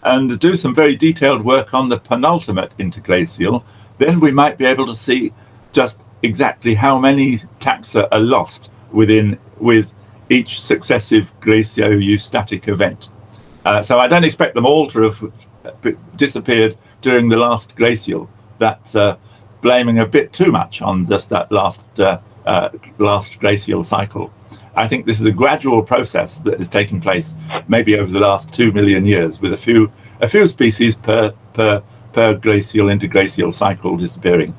and do some very detailed work on the penultimate interglacial, then we might be able to see just exactly how many taxa are lost with each successive glaciostatic event. So I don't expect them all to have disappeared during the last glacial. That's blaming a bit too much on just that last glacial cycle. I think this is a gradual process that has taken place maybe over the last 2 million years, with a few species per glacial interglacial cycle disappearing.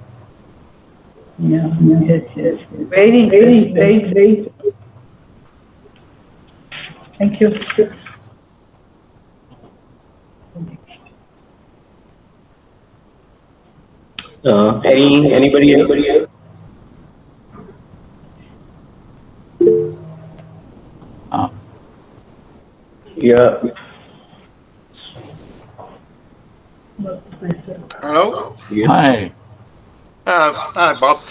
Yeah, yes. Very, very, very, very. Thank you. Anybody else? Yeah. Hello? Hi. Hi, Bob.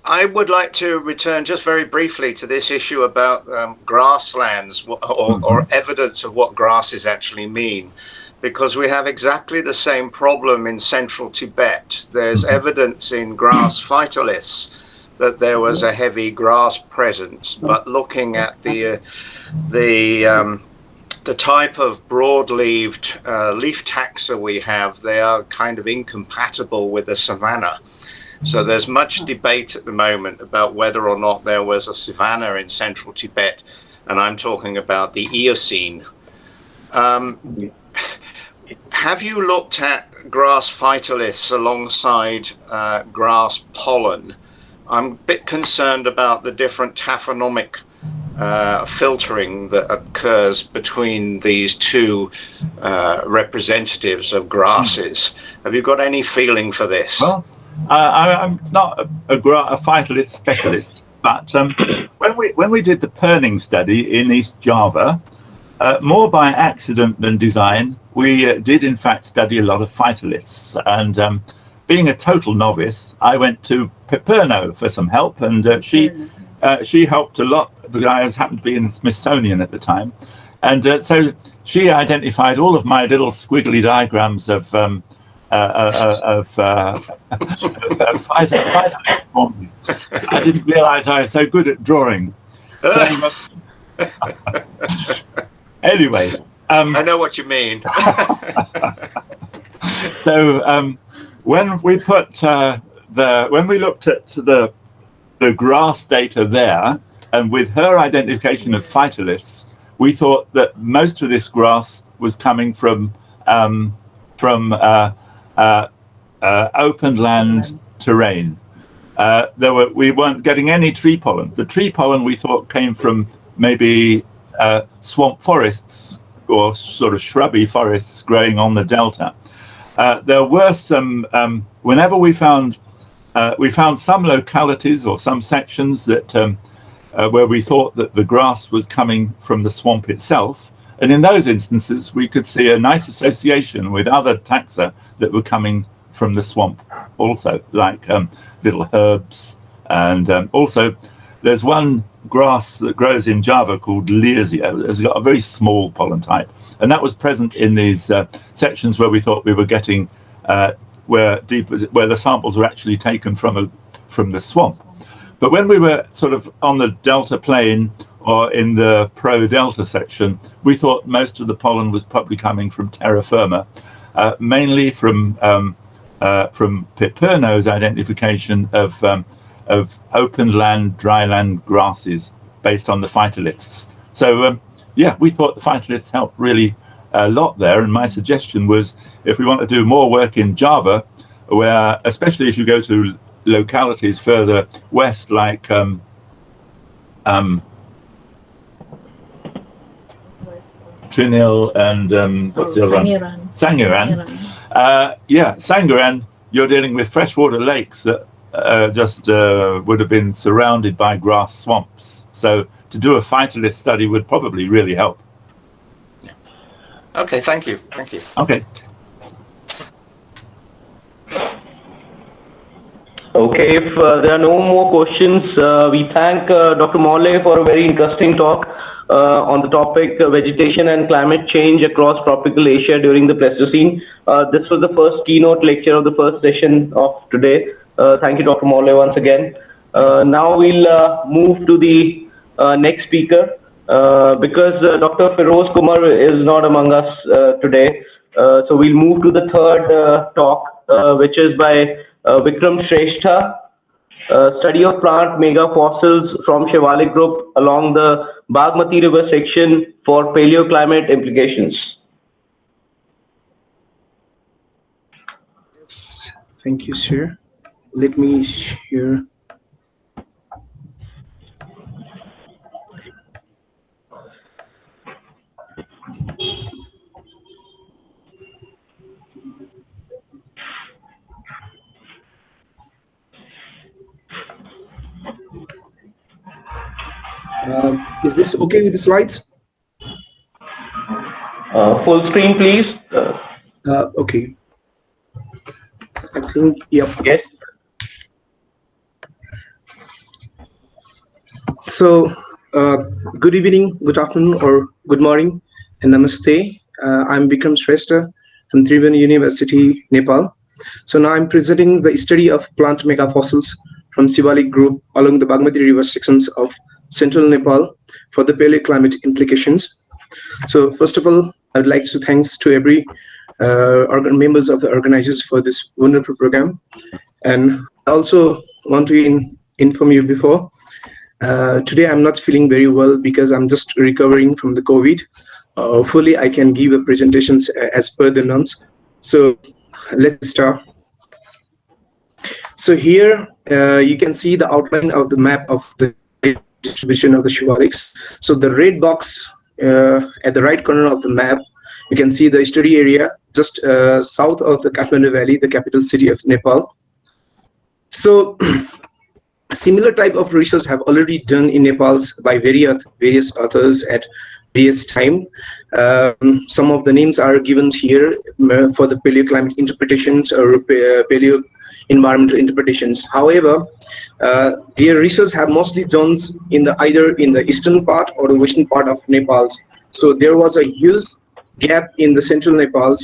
I would like to return just very briefly to this issue about grasslands or evidence of what grasses actually mean. because we have exactly the same problem in central Tibet. There's evidence in grass phytoliths that there was a heavy grass presence, but looking at the type of broad-leaved leaf taxa we have, they are kind of incompatible with the savanna. So there's much debate at the moment about whether or not there was a savanna in central Tibet, and I'm talking about the Eocene. Have you looked at grass phytoliths alongside grass pollen? I'm a bit concerned about the different taphonomic filtering that occurs between these two representatives of grasses. Have you got any feeling for this? Well, I'm not a phytolith specialist, but when we did the perning study in East Java, more by accident than design, we did in fact study a lot of phytoliths. And being a total novice, I went to Peperno for some help, and she helped a lot. The guys happened to be in the Smithsonian at the time, and so she identified all of my little squiggly diagrams of phytolith. I didn't realise I was so good at drawing. So, anyway, I know what you mean. So when we put when we looked at the grass data there, and with her identification of phytoliths, we thought that most of this grass was coming from open land terrain. We weren't getting any tree pollen. The tree pollen we thought came from maybe swamp forests or sort of shrubby forests growing on the delta. There were some, whenever we found some localities or some sections that where we thought that the grass was coming from the swamp itself, and in those instances we could see a nice association with other taxa that were coming from the swamp also, like little herbs, and also there's one grass that grows in Java called Leersio. It's got a very small pollen type, and that was present in these sections where we thought we were getting where the samples were actually taken from the swamp. But when we were sort of on the delta plain or in the pro-delta section, we thought most of the pollen was probably coming from terra firma, mainly from Peperno's identification of open land, dry land grasses based on the phytoliths. So yeah, we thought the phytoliths helped really a lot there. And my suggestion was, if we want to do more work in Java, where especially if you go to localities further west, like Trinil and what's the other one? Sangiran. Yeah, Sangiran, you're dealing with freshwater lakes that just would have been surrounded by grass swamps. So to do a phytolith study would probably really help. Okay, thank you. Thank you. Okay. Okay, if there are no more questions, we thank Dr. Morley for a very interesting talk on the topic vegetation and climate change across tropical Asia during the Pleistocene. This was the first keynote lecture of the first session of today. Thank you, Dr. Morley, once again. Now we'll move to the next speaker because Dr. Feroz Kumar is not among us today. So we'll move to the third talk, which is by Vikram Shrestha, study of plant megafossils from Shivalik group along the Bagmati River section for paleoclimate implications. Yes, thank you, sir. Let me share. Is this okay with the slides? Full screen, please. Okay. I think, yep. Yes. So, good evening, good afternoon, or good morning, and namaste. I'm Vikram Shrestha from Tribhuvan University, Nepal. So now I'm presenting the study of plant megafossils from Shivalik group along the Bagmati river sections of central Nepal for the paleoclimate implications. So first of all, I would like to thanks to every members of the organizers for this wonderful program. And I also want to inform you before, today I'm not feeling very well because I'm just recovering from the COVID. Hopefully I can give a presentations as per the norms. So let's start. So here you can see the outline of the map of the distribution of the Shivaliks. So the red box at the right corner of the map, you can see the study area just south of the Kathmandu Valley, the capital city of Nepal. So similar type of research have already done in Nepal by various authors at various time. Some of the names are given here for the paleoclimate interpretations or paleo environmental interpretations. However, their research have mostly done in either in the eastern part or the western part of Nepal. So there was a huge gap in the central Nepal.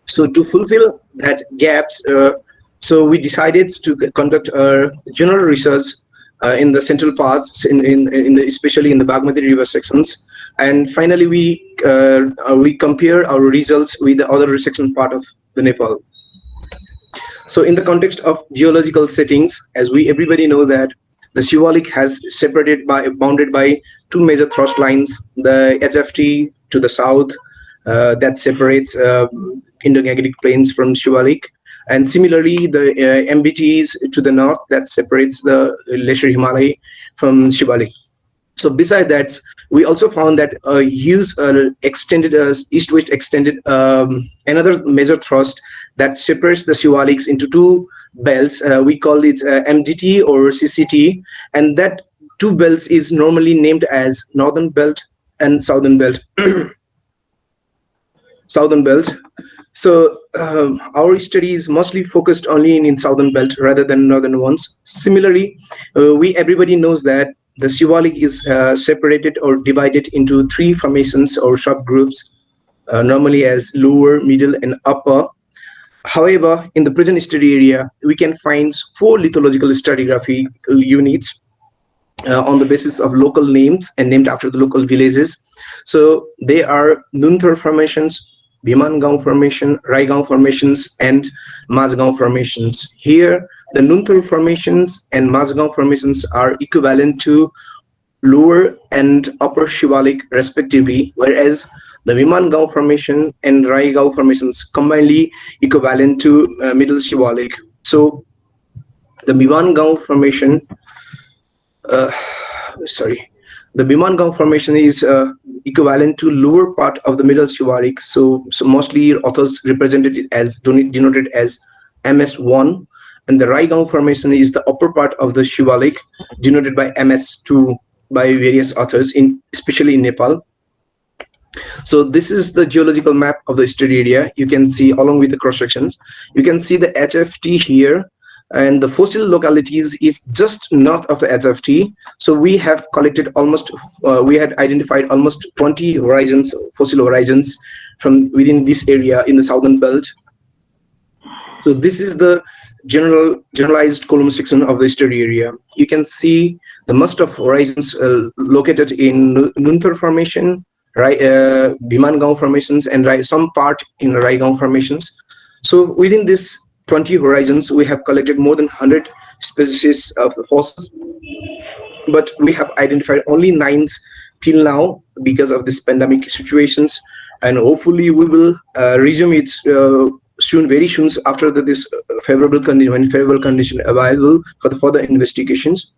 So to fulfill that gaps, so we decided to conduct general research in the central parts, especially in the Bagmati river sections, and finally we compare our results with the other section part of the Nepal. So in the context of geological settings, as everybody know that the Shivalik has bounded by two major thrust lines, the HFT to the south that separates Indo-Gangetic plains from Shivalik, and similarly the MBTs to the north that separates the Lesser Himalaya from Shivalik. So beside that, we also found that a huge extended east-west extended another major thrust that separates the Shivaliks into two belts. We call it MDT or CCT, and that two belts is normally named as northern belt and southern belt. Southern belt. So our study is mostly focused only in southern belt rather than northern ones. Similarly, everybody knows that the Shivalik is separated or divided into three formations or subgroups, normally as lower, middle, and upper. However, in the present study area, we can find 4 lithological stratigraphy units on the basis of local names and named after the local villages. So they are Nunthar formations, Bhimangaon formation, Raigaon formations, and Mazgaon formations. Here, the Nunthar formations and Mazgaon formations are equivalent to lower and upper Shivalik respectively, whereas the Bhimangaon formation and Raigaon formations combinedly equivalent to middle Shivalik. So the Bhimangaon formation, the Bhimangaon formation is equivalent to lower part of the middle Shivalik. So mostly authors represented it as denoted as MS1, and the Raigaon formation is the upper part of the Shivalik, denoted by MS2 by various authors, especially in Nepal. So this is the geological map of the study area. You can see along with the cross sections. You can see the HFT here, and the fossil localities is just north of the HFT. So we have collected we had identified almost 20 horizons, fossil horizons from within this area in the southern belt. So this is the generalized column section of the study area. You can see the most of horizons located in Nunthar formation, Bhimangaon formations, and some part in Raigaon formations. So within this 20 horizons, we have collected more than 100 species of the fossils, but we have identified only 9 till now because of this pandemic situations, and hopefully we will resume it very soon after this favorable condition available for the further investigations.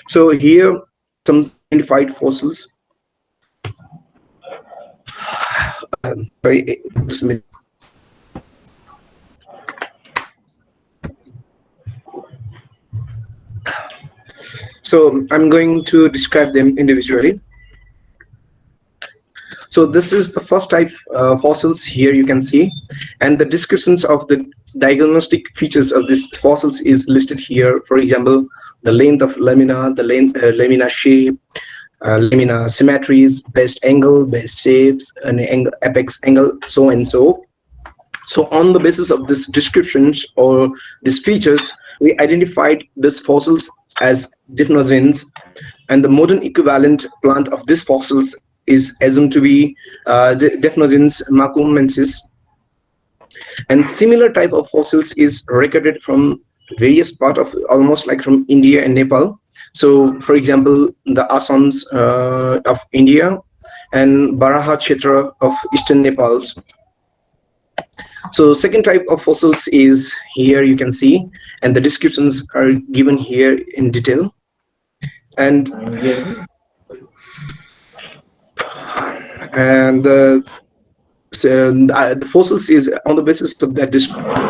So here some identified fossils. Sorry, just a minute. So I'm going to describe them individually. So this is the first type fossils here you can see, and the descriptions of the diagnostic features of these fossils is listed here. For example, the length of lamina, the lamina shape, lamina symmetries, best angle, best shapes, and angle, apex angle, so and so. So on the basis of these descriptions or these features, we identified these fossils as Dipnogenes, and the modern equivalent plant of these fossils is assumed to be Dipnogenes macumensis. And similar type of fossils is recorded from various parts of, almost like from India and Nepal. So for example, the Assams of India and Baraha Kshetra of eastern Nepal. So second type of fossils is here, you can see, and the descriptions are given here in detail. And the fossils is on the basis of that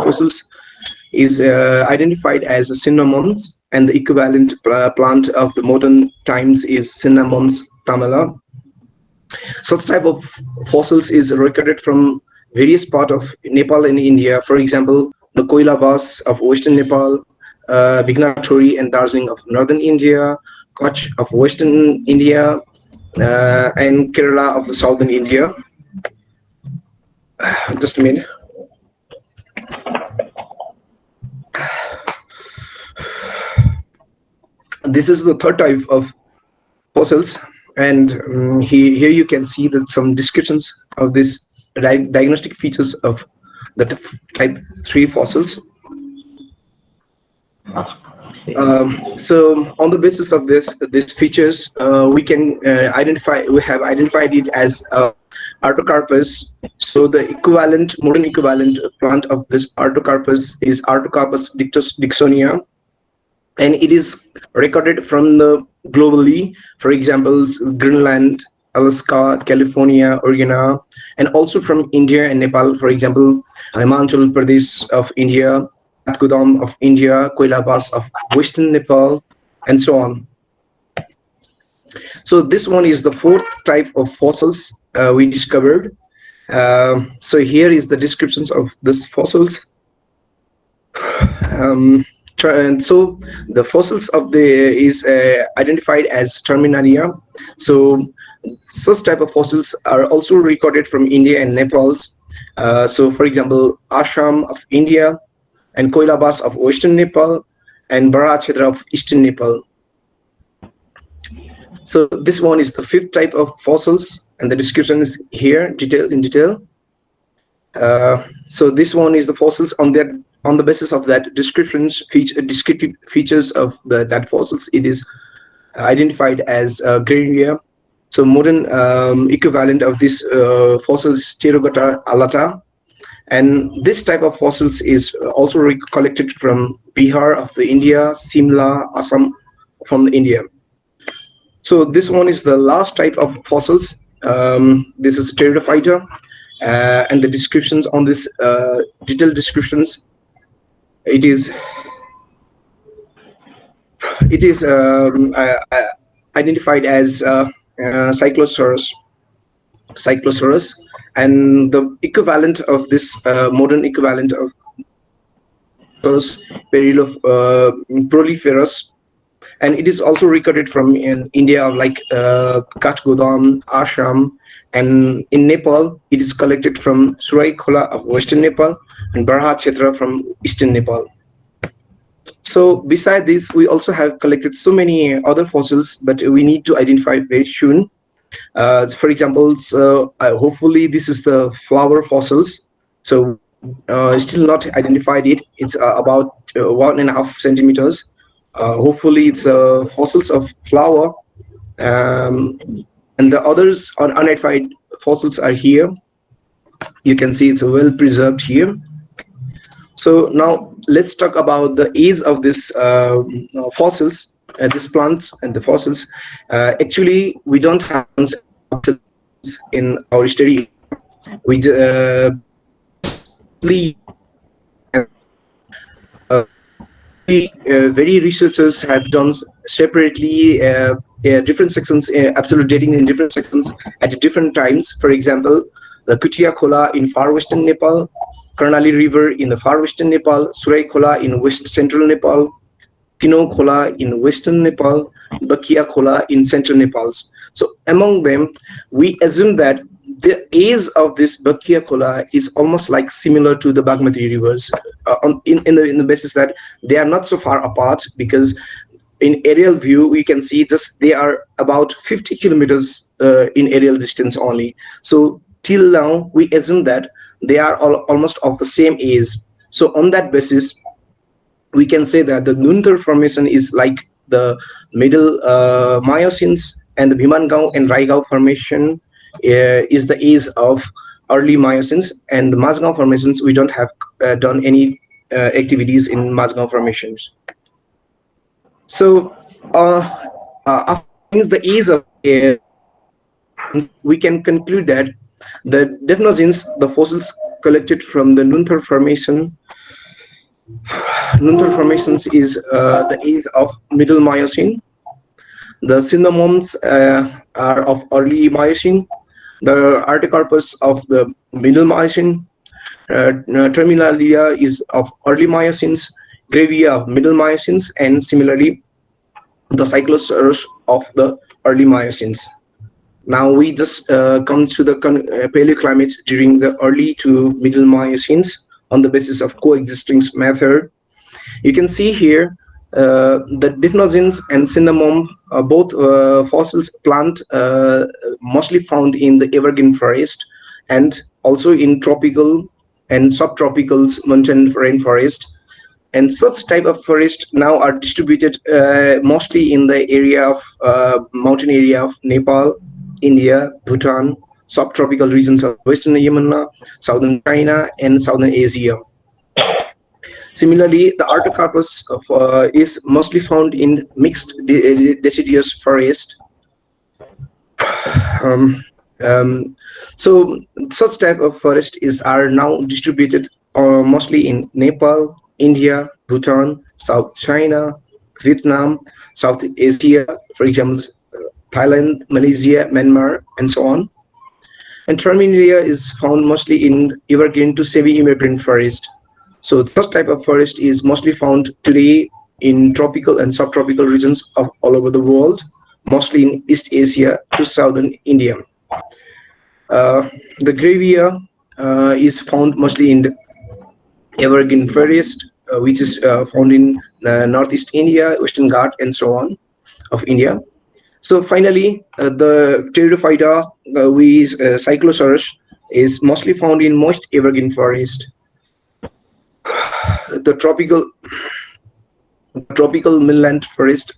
fossils is identified as cinnamons, and the equivalent plant of the modern times is Cinnamons tamala. Such type of fossils is recorded from various parts of Nepal and India. For example, the Koilabas of western Nepal, Bignathori and Darjeeling of northern India, Kutch of western India, and Kerala of the southern India. Just a minute. This is the third type of fossils, and here you can see that some descriptions of this diagnostic features of the type 3 fossils. So on the basis of these features, we can we have identified it as Artocarpus. So the modern equivalent plant of this Artocarpus is Artocarpus dixonia, and it is recorded from the globally, for example, Greenland, Alaska, California, Oregon, and also from India and Nepal, for example, Himachal Pradesh of India, Katgodam of India, Koilabas of western Nepal, and so on. So this one is the fourth type of fossils we discovered. So here is the descriptions of these fossils. And so the fossils of is identified as Terminalia. So such type of fossils are also recorded from India and Nepal. So for example, Assam of India, and Koilabas of western Nepal, and Baraha of eastern Nepal. So this one is the fifth type of fossils, and the description is here in detail. So this one is the fossils on the basis of that descriptive features of that fossils. It is identified as Grania. So modern equivalent of this fossil is Pterogota alata, and this type of fossils is also collected from Bihar of the India, Simla, Assam from the India. So this one is the last type of fossils. This is Pteridophyta, and the descriptions on this detailed descriptions. It is identified as Cyclosaurus, and the equivalent of this modern equivalent of Proliferus, and it is also recorded from in India, like Katgodam, Assam, and in Nepal it is collected from Suraikhola of western Nepal and Baraha Kshetra from eastern Nepal. So beside this, we also have collected so many other fossils, but we need to identify very soon. For example, hopefully this is the flower fossils. So still not identified it. It's about 1.5 centimeters. Hopefully it's fossils of flower, and the others are unidentified fossils are here. You can see it's well preserved here. So now let's talk about the age of this fossils, these plants and the fossils. Actually, we don't have in our study. We very researchers have done separately different sections, absolute dating in different sections at different times. For example, the Kutia Khola in far western Nepal, Karnali River in the far western Nepal, Surai Khola in west central Nepal, Tino Khola in western Nepal, Bakia Khola in central Nepal. So among them, we assume that the age of this Bakia Khola is almost like similar to the Bagmati rivers, in the basis that they are not so far apart, because in aerial view we can see just they are about 50 kilometers in aerial distance only. So till now we assume that they are almost of the same age. So on that basis we can say that the Nunthar formation is like the middle Miocene, and the Bhimangao and Raigao formation is the age of early Miocene, and the Mazgao formations we don't have done any activities in Mazgao formations. So after the age of we can conclude that the Dephnogenes, the fossils collected from the Nunthar formation, Nunthar formations is the age of middle Miocene. The Cinnamoms are of early Miocene. The Artocarpus of the middle Miocene. Terminalia is of early Miocenes. Gravia of middle Miocenes, and similarly the Cyclosaurus of the early Miocenes. Now we just come to the paleoclimate during the early to middle Miocenes on the basis of coexisting method. You can see here the Dephnogenes and Cinnamom, both fossils plant mostly found in the evergreen forest, and also in tropical and subtropical mountain rainforest. And such type of forest now are distributed mostly in the area of mountain area of Nepal, India, Bhutan, subtropical regions of Western Yamuna, Southern China, and Southern Asia. Similarly, the Artocarpus is mostly found in mixed deciduous forest. So such type of forest are now distributed mostly in Nepal, India, Bhutan, South China, Vietnam, South Asia, for example, Thailand, Malaysia, Myanmar, and so on. And Terminalia is found mostly in evergreen to semi-evergreen forest. So such type of forest is mostly found today in tropical and subtropical regions of all over the world, mostly in East Asia to Southern India. The Gravia is found mostly in the evergreen forest, which is found in Northeast India, Western Ghat, and so on of India. So finally, the Pteridophyta, Cyclosaurus, is mostly found in moist evergreen forest. The tropical midland forest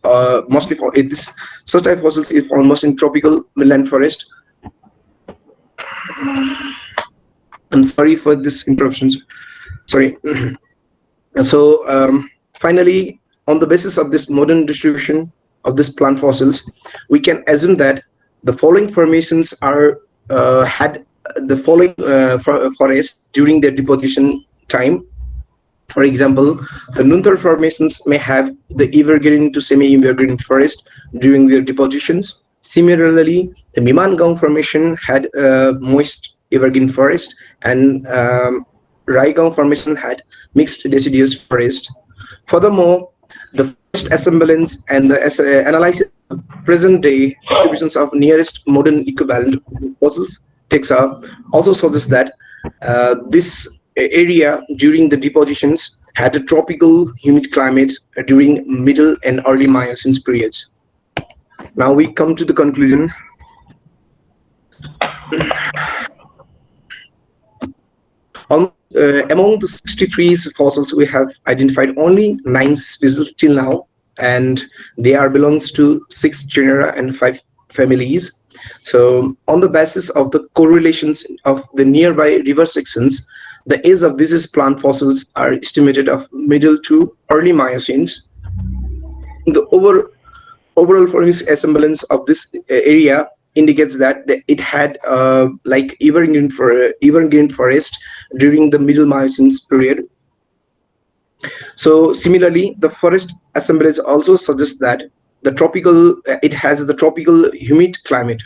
mostly found this such type of fossils is found most in tropical midland forest. I'm sorry for this interruptions. Sorry. So finally, on the basis of this modern distribution of this plant fossils, we can assume that the following formations are had the following forests during their deposition time. For example, the Nunthar formations may have the evergreen to semi-evergreen forest during their depositions. Similarly, the Mimangao formation had moist evergreen forest, and Raigao formation had mixed deciduous forest. Furthermore, the first assemblance and the analysis of present-day distributions of nearest modern equivalent fossils taxa also suggests that this area during the depositions had a tropical humid climate during middle and early Miocene periods. Now we come to the conclusion. Among the 63 fossils, we have identified only 9 species till now, and they are belongs to 6 genera and 5 families. So on the basis of the correlations of the nearby river sections, the age of these plant fossils are estimated of middle to early Miocenes. The overall forest assemblance of this area indicates that it had like evergreen forest during the middle Miocene period. So similarly, the forest assemblage also suggests that it has the tropical humid climate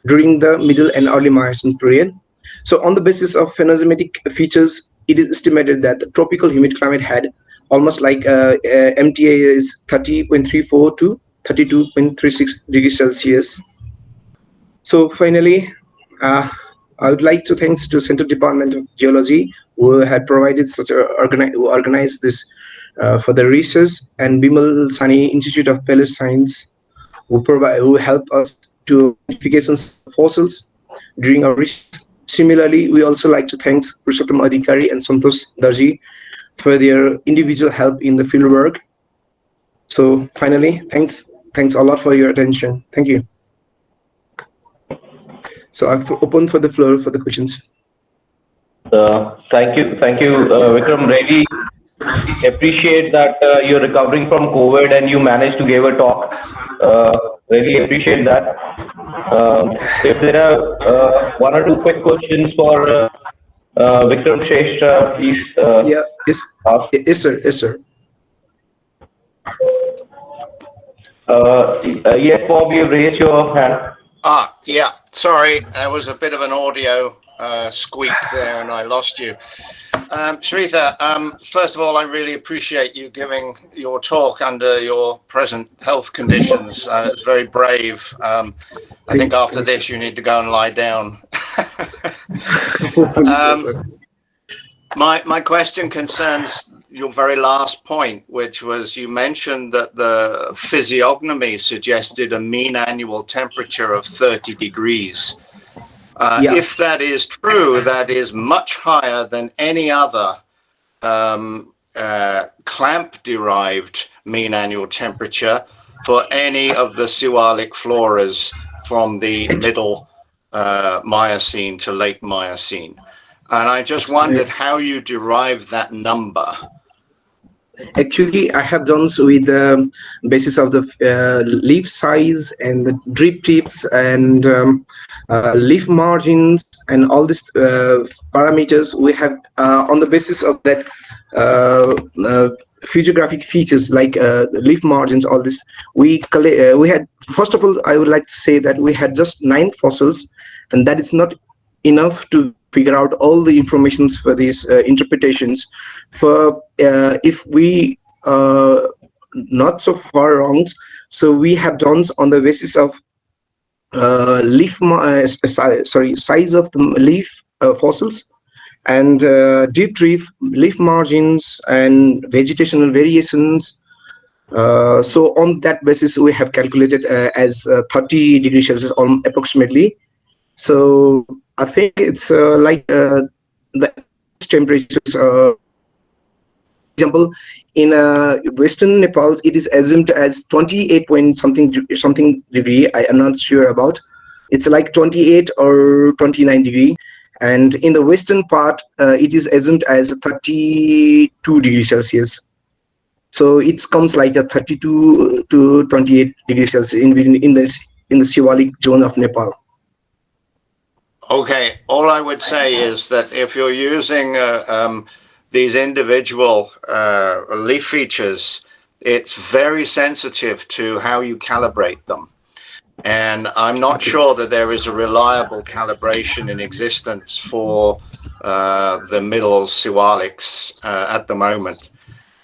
during the middle and early Miocene period. So on the basis of phylogenetic features, it is estimated that the tropical humid climate had almost like MTA is 30.34 to 32.36 degrees Celsius. So finally, I would like to thanks to Central Department of Geology who had provided such a who organized this for the research, and Bimal Sani Institute of Paleoscience who help us to identifications of fossils during our research. Similarly, we also like to thank Purushottam Adhikari and Santosh Darji for their individual help in the fieldwork. So finally, thanks a lot for your attention. Thank you. So I've opened for the floor for the questions. Thank you, Vikram. Really appreciate that you're recovering from COVID and you managed to give a talk. Really appreciate that. If there are one or two quick questions for Vikram Shrestha, please. Yeah, yes, ask. Yes, sir. Yes, sir. Yes, Bob, you've raised your hand. Yeah. Sorry, there was a bit of an audio squeak there, and I lost you. Shreetha, first of all, I really appreciate you giving your talk under your present health conditions. It's very brave. I think after this, you need to go and lie down. My question concerns your very last point, which was you mentioned that the physiognomy suggested a mean annual temperature of 30 degrees. If that is true, that is much higher than any other clamp-derived mean annual temperature for any of the Siwalik floras from the middle Miocene to late Miocene. And I just wondered how you derived that number. Actually, I have done so with the basis of the leaf size and the drip tips and leaf margins and all these parameters. We have on the basis of that physiographic features like leaf margins, all this. We had, first of all, I would like to say that we had just 9 fossils, and that is not enough to figure out all the informations for these interpretations. For if we not so far wrong, so we have done on the basis of size of the leaf fossils and deep leaf margins and vegetational variations. So on that basis, we have calculated as 30 degrees Celsius approximately. So I think it's like the temperatures. For example, in Western Nepal, it is assumed as 28 point something degree. I am not sure about. It's like 28 or 29 degree. And in the western part, it is assumed as 32 degrees Celsius. So it comes like a 32 to 28 degrees Celsius in the Siwalik zone of Nepal. Okay, all I would say is that if you're using these individual leaf features, it's very sensitive to how you calibrate them. And I'm not sure that there is a reliable calibration in existence for the middle Siwaliks at the moment.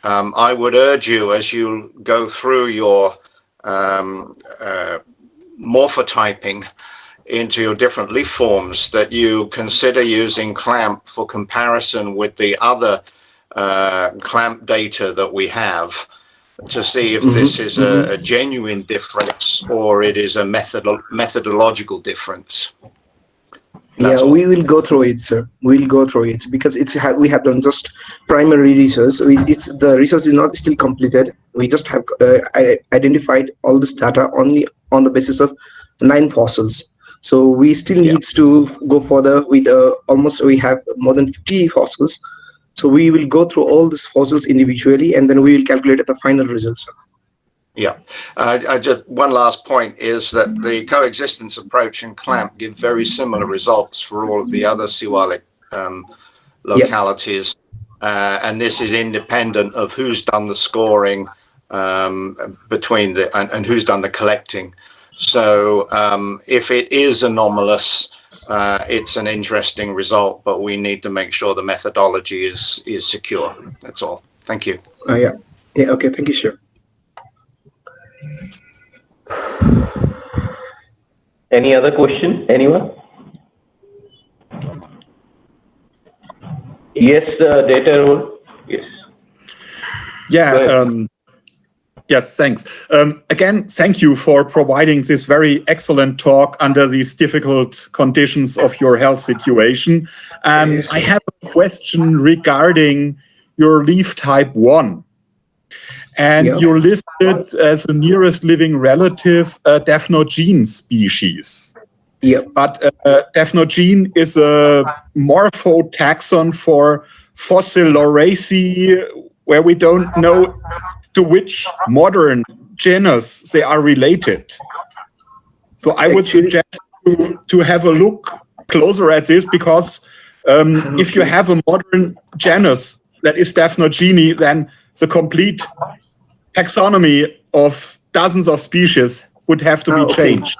I would urge you, as you go through your morphotyping into your different leaf forms, that you consider using clamp for comparison with the other clamp data that we have to see if this is a genuine difference or it is a methodological difference. That's we will go through it, sir. We'll go through it because we have done just primary research. The research is not still completed. We just have identified all this data only on the basis of 9 fossils. So we still need to go further with almost we have more than 50 fossils. So we will go through all these fossils individually, and then we will calculate the final results. Yeah, just one last point is that the coexistence approach and clamp give very similar results for all of the other Siwalik localities, and this is independent of who's done the scoring between and who's done the collecting. So if it is anomalous, it's an interesting result, but we need to make sure the methodology is secure. That's all. Thank you. Yeah. Yeah. Okay. Thank you, sir. Any other question? Anyone? Yes, data role. Yes. Yeah. Go ahead. Yes, thanks. Again, thank you for providing this very excellent talk under these difficult conditions of your health situation. Yes, I sir. have a question regarding your leaf type 1. And Yeah. you're listed as the nearest living relative Daphnogene species. Yep. But Daphnogene is a morphotaxon for Fossiloracea, where we don't know to which modern genus they are related. So I would Actually, suggest to have a look closer at this, because if you okay. have a modern genus that is Daphnogene, then the complete taxonomy of dozens of species would have to be Okay. changed.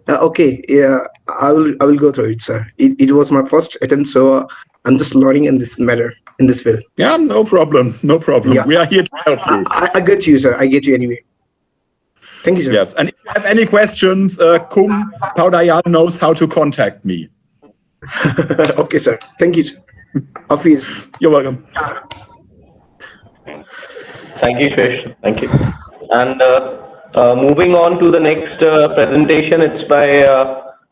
Okay. Yeah. I will go through it, sir. It was my first attempt, so I'm just learning in this matter, in this field. Yeah, no problem. No problem. Yeah. We are here to help you. I get you, sir. I get you anyway. Thank you, sir. Yes. And if you have any questions, Kum Paudayal knows how to contact me. Okay, sir. Thank you, sir. Obviously. You're welcome. Thank you, Shesh. Thank you. And moving on to the next presentation, it's by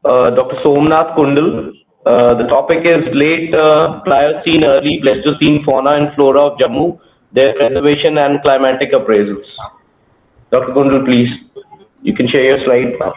Dr. Somnath Kundal. The topic is late Pliocene, early Pleistocene fauna and flora of Jammu, their preservation and climatic appraisals. Dr. Kundal, please. You can share your slide now.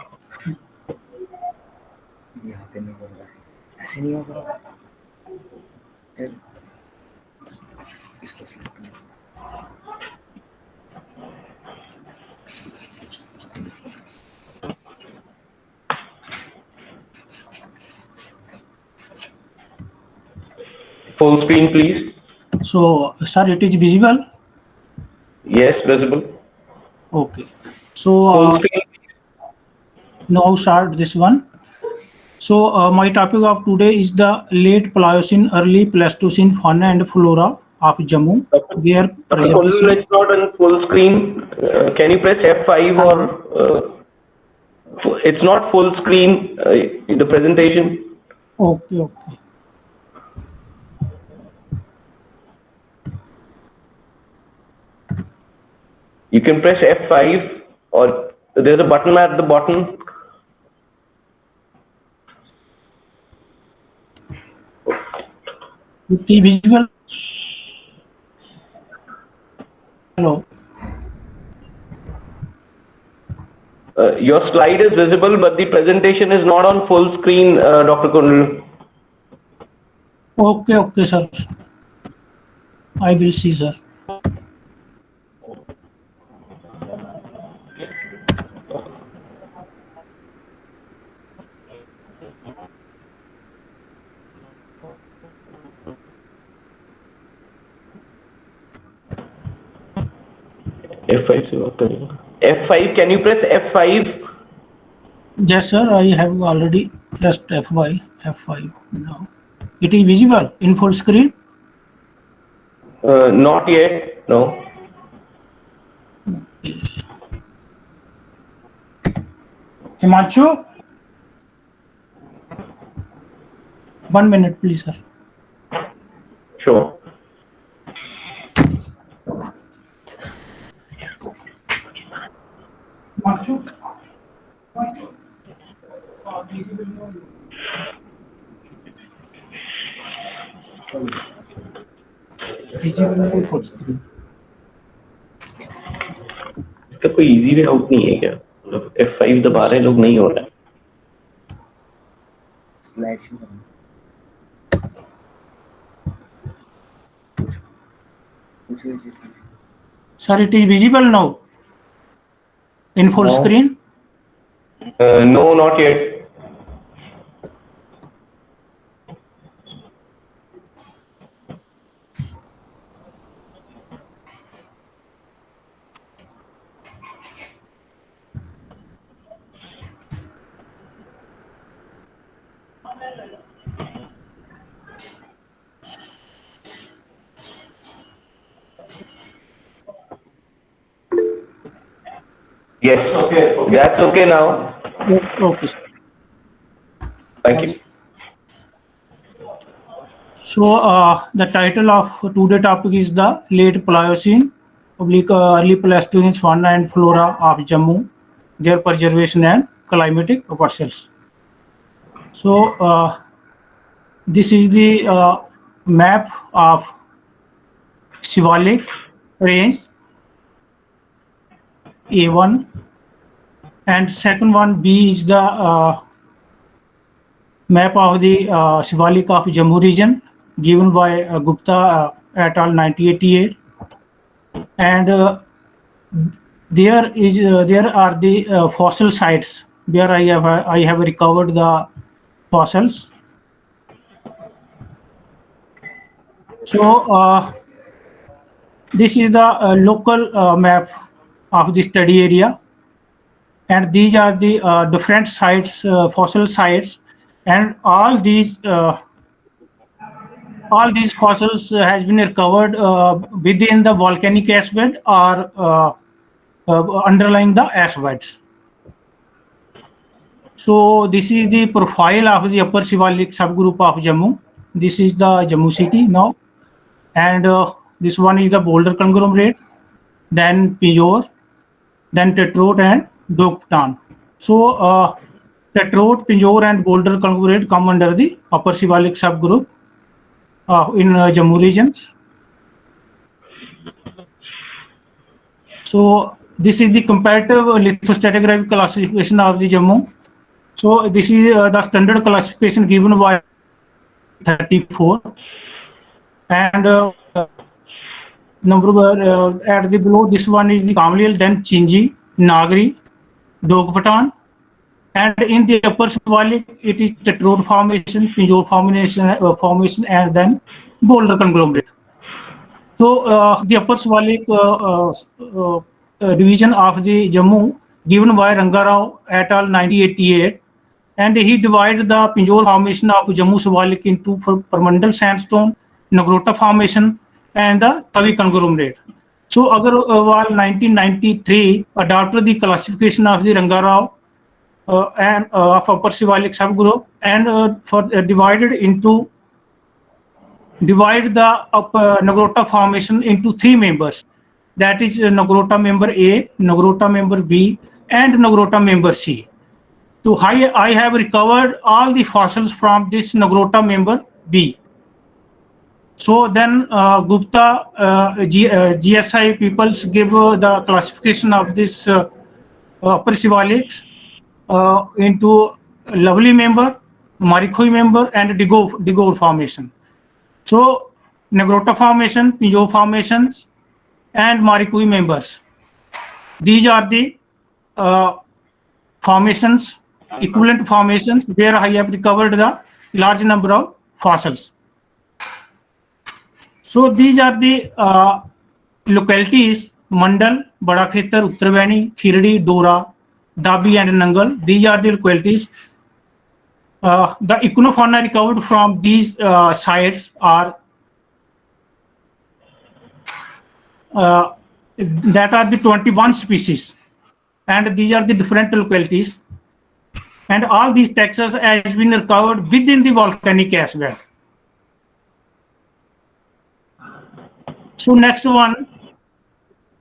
Full screen, please. So, sir, it is visible? Yes, visible. Okay. Full So, screen. now start this one. So, my topic of today is the late Pliocene, early Pleistocene fauna and flora of Jammu. Their Dr. Kundal, preservation. it's not on full screen. Can you press F5 or it's not full screen in the presentation? Okay, okay. You can press F5 or there's a button at the bottom. It is visible. Hello. Your slide is visible, but the presentation is not on full screen, Dr. Kundal. Okay, okay, sir. I will see, sir. F5, can you press F5? Yes, sir. I have already pressed F5 now. It is visible in full screen. Not yet, no. Himanshu? 1 minute, please, sir. Sure. Himanshu? Visible in full screen. इसका कोई easy way out नहीं है क्या? मतलब F5 दबा रहे लोग नहीं हो रहा है. Sir, it is visible now in full No. screen. No, not yet. Yes. Okay. That's okay now. Okay. Thank you. So the title of today's topic is the late Pliocene, early Pleistocene fauna and flora of Jammu, their preservation and climatic proportions. So this is the map of Shivalik range A1, and second one B is the map of the Shivalik of Jammu region given by Gupta et al. 1988, and there are the fossil sites where I have recovered the fossils. So this is the local map of the study area, and these are the different sites, fossil sites, and all these fossils has been recovered within the volcanic ash bed or underlying the ash beds. So this is the profile of the upper Shivalik subgroup of Jammu. This is the Jammu city now, and this one is the boulder conglomerate, then Pinjore, then Tetrot and Dokpatan. So Tetrot, Pinjore and boulder conglomerate come under the upper Shivalik subgroup in Jammu regions. So this is the comparative lithostratigraphic classification of the Jammu. So this is the standard classification given by 34, and number at the below this one is the Kamlial, then Chinji, Nagri, Dokpatan, and in the upper Shivalik it is Tetrot formation, Pinjore formation, and then boulder conglomerate. So the upper Shivalik division of the Jammu given by Rangarao et al. 1988, and he divided the Pinjore formation of Jammu Shivalik into permanent sandstone, Nagrota formation, and the Tavi conglomerate. So Agarwal 1993 adopted the classification of the Rangarao and of upper Shivalik subgroup, and divide the Nagrota formation into three members. That is Nagrota member A, Nagrota member B, and Nagrota member C. So I have recovered all the fossils from this Nagrota member B. So then Gupta GSI peoples give the classification of this upper Shivaliks into Lovely member, Marikhui member, and Digor formation. So Nagrota formation, Pinjore formations, and Marikhui members. These are the formations, equivalent formations where I have recovered the large number of fossils. So these are the localities: Mandal, Bada Khetar, Uttarvani, Khirdi, Dora, Dabi, and Nangal. These are the localities. The ichnofauna recovered from these sites are that are the 21 species, and these are the different localities, and all these taxa has been recovered within the volcanic ash bed. So next one,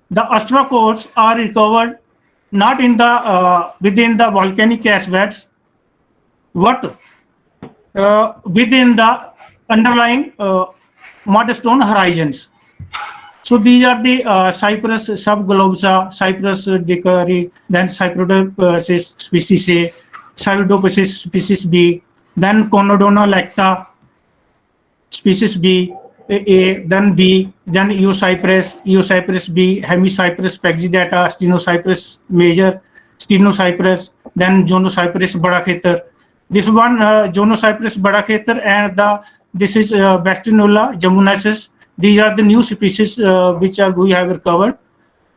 the ostracods are recovered not in the within the volcanic ash beds, but within the underlying mudstone horizons. So these are the Cypress Subglobs, Cypress decari, then Cypress species A, Cypress species B, then Conodona lacta species B, A, then B, then Eocypress B, Hemicypress pexidata, Stenocypress major, Stenocypress, then Jonocypress Bada Khetar. This one Jonocypress Bada Khetar, and this is Bastinula jamunensis. These are the new species which we have recovered,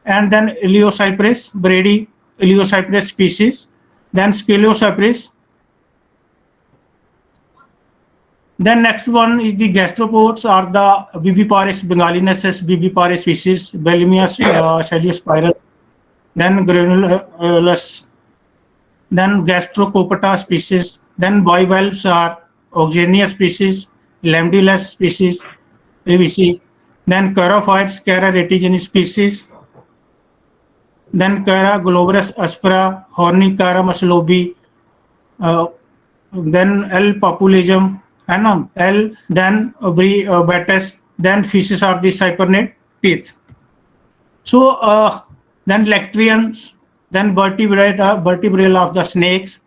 and then Eliocypress, Brady, Eliocypress species, then Scaleocypress. Then next one is the gastropods, or the Viviparous bengalinensis, Viviparous species, Bellemias celiospiral, then granulus, then gastrocopata species, then bivalves are Oxenia species, Lambdulus species, PVC, then Charophytes, Chara retigeni species, then Chara globerus aspera, horny Chara maslobi, then L populism, and L, then Batus, then fishes are the cypernate teeth. So then lectrians, then vertebrate of the snakes,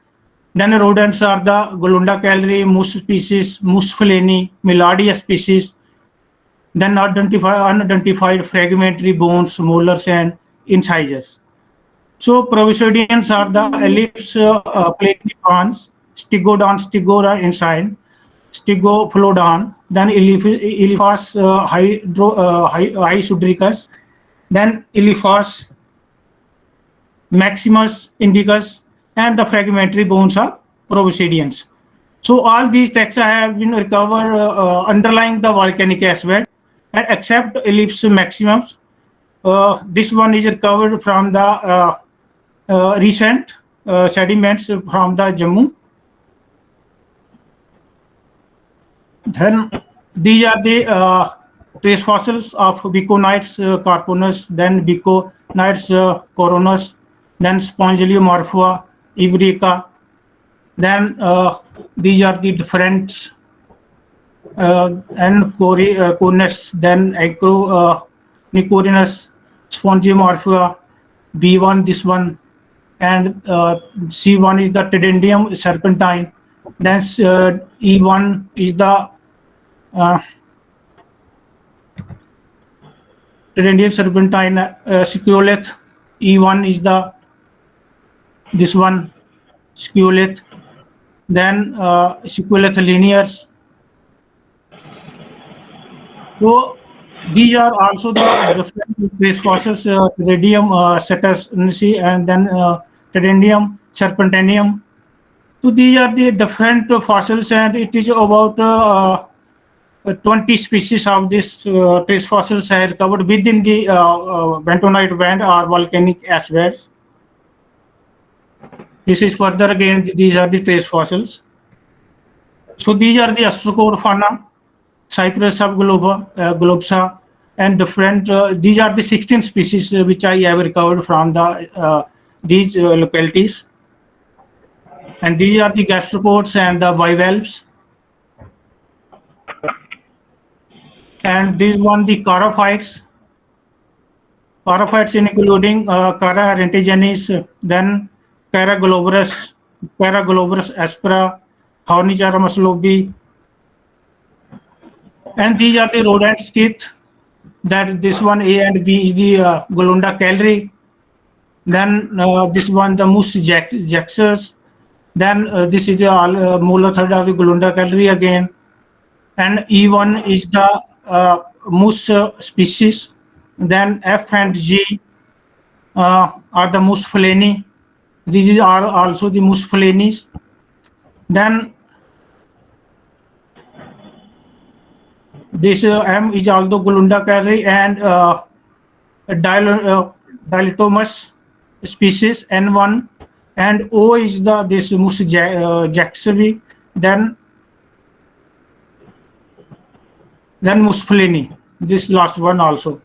then rodents are the Golundacalri, moose species, moose felini, Milardia species, then unidentified fragmentary bones, molars and incisors. So proboscideans are the ellipse platypons, Stegodon, Stegora inside, Stegophlodon, then Elephas Isodricus, then Elephas Maximus Indicus, and the fragmentary bones of proboscideans. So all these taxa have been recovered underlying the volcanic ash bed, and except Ellipse maximus. This one is recovered from the recent sediments from the Jammu. Then these are the trace fossils of Biconites carponus, then Biconites coronus, then Spongioliomorpha, Ivrica. Then these are the different and Conus, then Nicorinus, Spongiomorpha, B1, this one, and C1 is the Tedendium serpentine. Then E1 is the Tedendium serpentine sciolith. E1 is the this one sciolith. Then sciolith linears. So these are also the different trace fossils, Tedendium cetusnici, and then Tedendium serpentinum. So these are the different fossils, and it is about 20 species of this trace fossils are recovered within the bentonite band or volcanic ash beds. This is further again, these are the trace fossils. So these are the astrocore fauna, Cypress Subglobsa, and different. These are the 16 species which I have recovered from the these localities. And these are the gastropods and the bivalves. And this one, the Charophytes. Charophytes including Chara rentigenis, then Chara globerus aspera, Horny Chara maslobi. And these are the rodents' teeth. That this one A and B is the Golundacalri. Then this one the moose jaxers. Then this is the molar third of the Golundacalri again. And E1 is the moose species. Then F and G are the moose felini. These are also the moose felinis. Then this M is also Golundacalri and Dilotomus species N1, and O is the this moose jaxeri. Then moose felini, this last one also.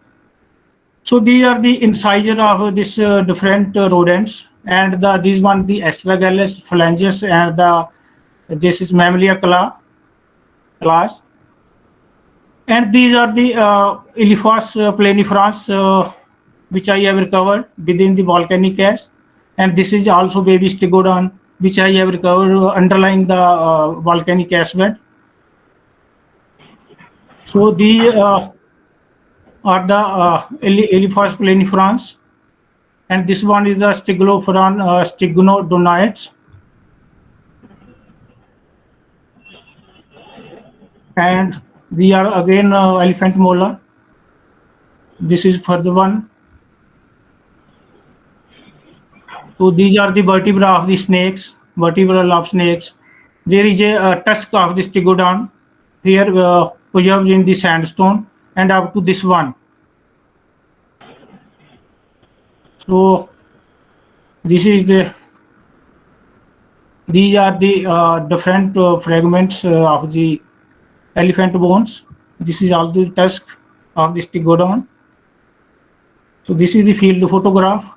So these are the incisor of this different rodents, and these one the astragalus phalanges, and this is Mammalia class. And these are the Elephas planifrons which I have recovered within the volcanic ash, and this is also baby Stegodon which I have recovered underlying the volcanic ash bed. So these are the Elephas planifrons, and this one is the Stegodonites. And we are again elephant molar. This is further one. So these are the vertebra of the snakes, vertebral of snakes. There is a tusk of the Stegodon here preserved in the sandstone, and up to this one. So These are the different fragments of the elephant bones. This is all the tusk of the stegodon. So this is the field photograph.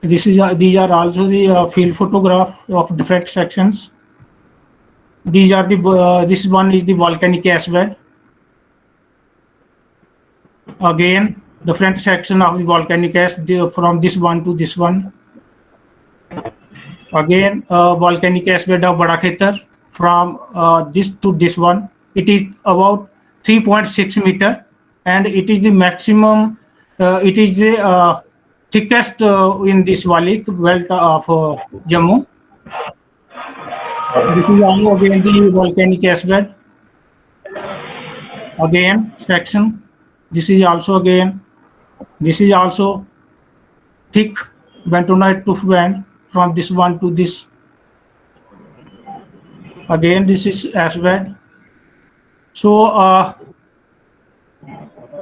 These are also the field photograph of different sections. These are the this one is the volcanic ash bed. Again, different section of the volcanic ash from this one to this one. Again, volcanic ash bed of Badakhetar from this to this one. It is about 3.6 meter, and it is the maximum. It is the thickest in this valley belt of Jammu. This is also again the volcanic ash bed. Again, section. This is also again. This is also thick bentonite tuff band from this one to this. Again, this is ash bed. So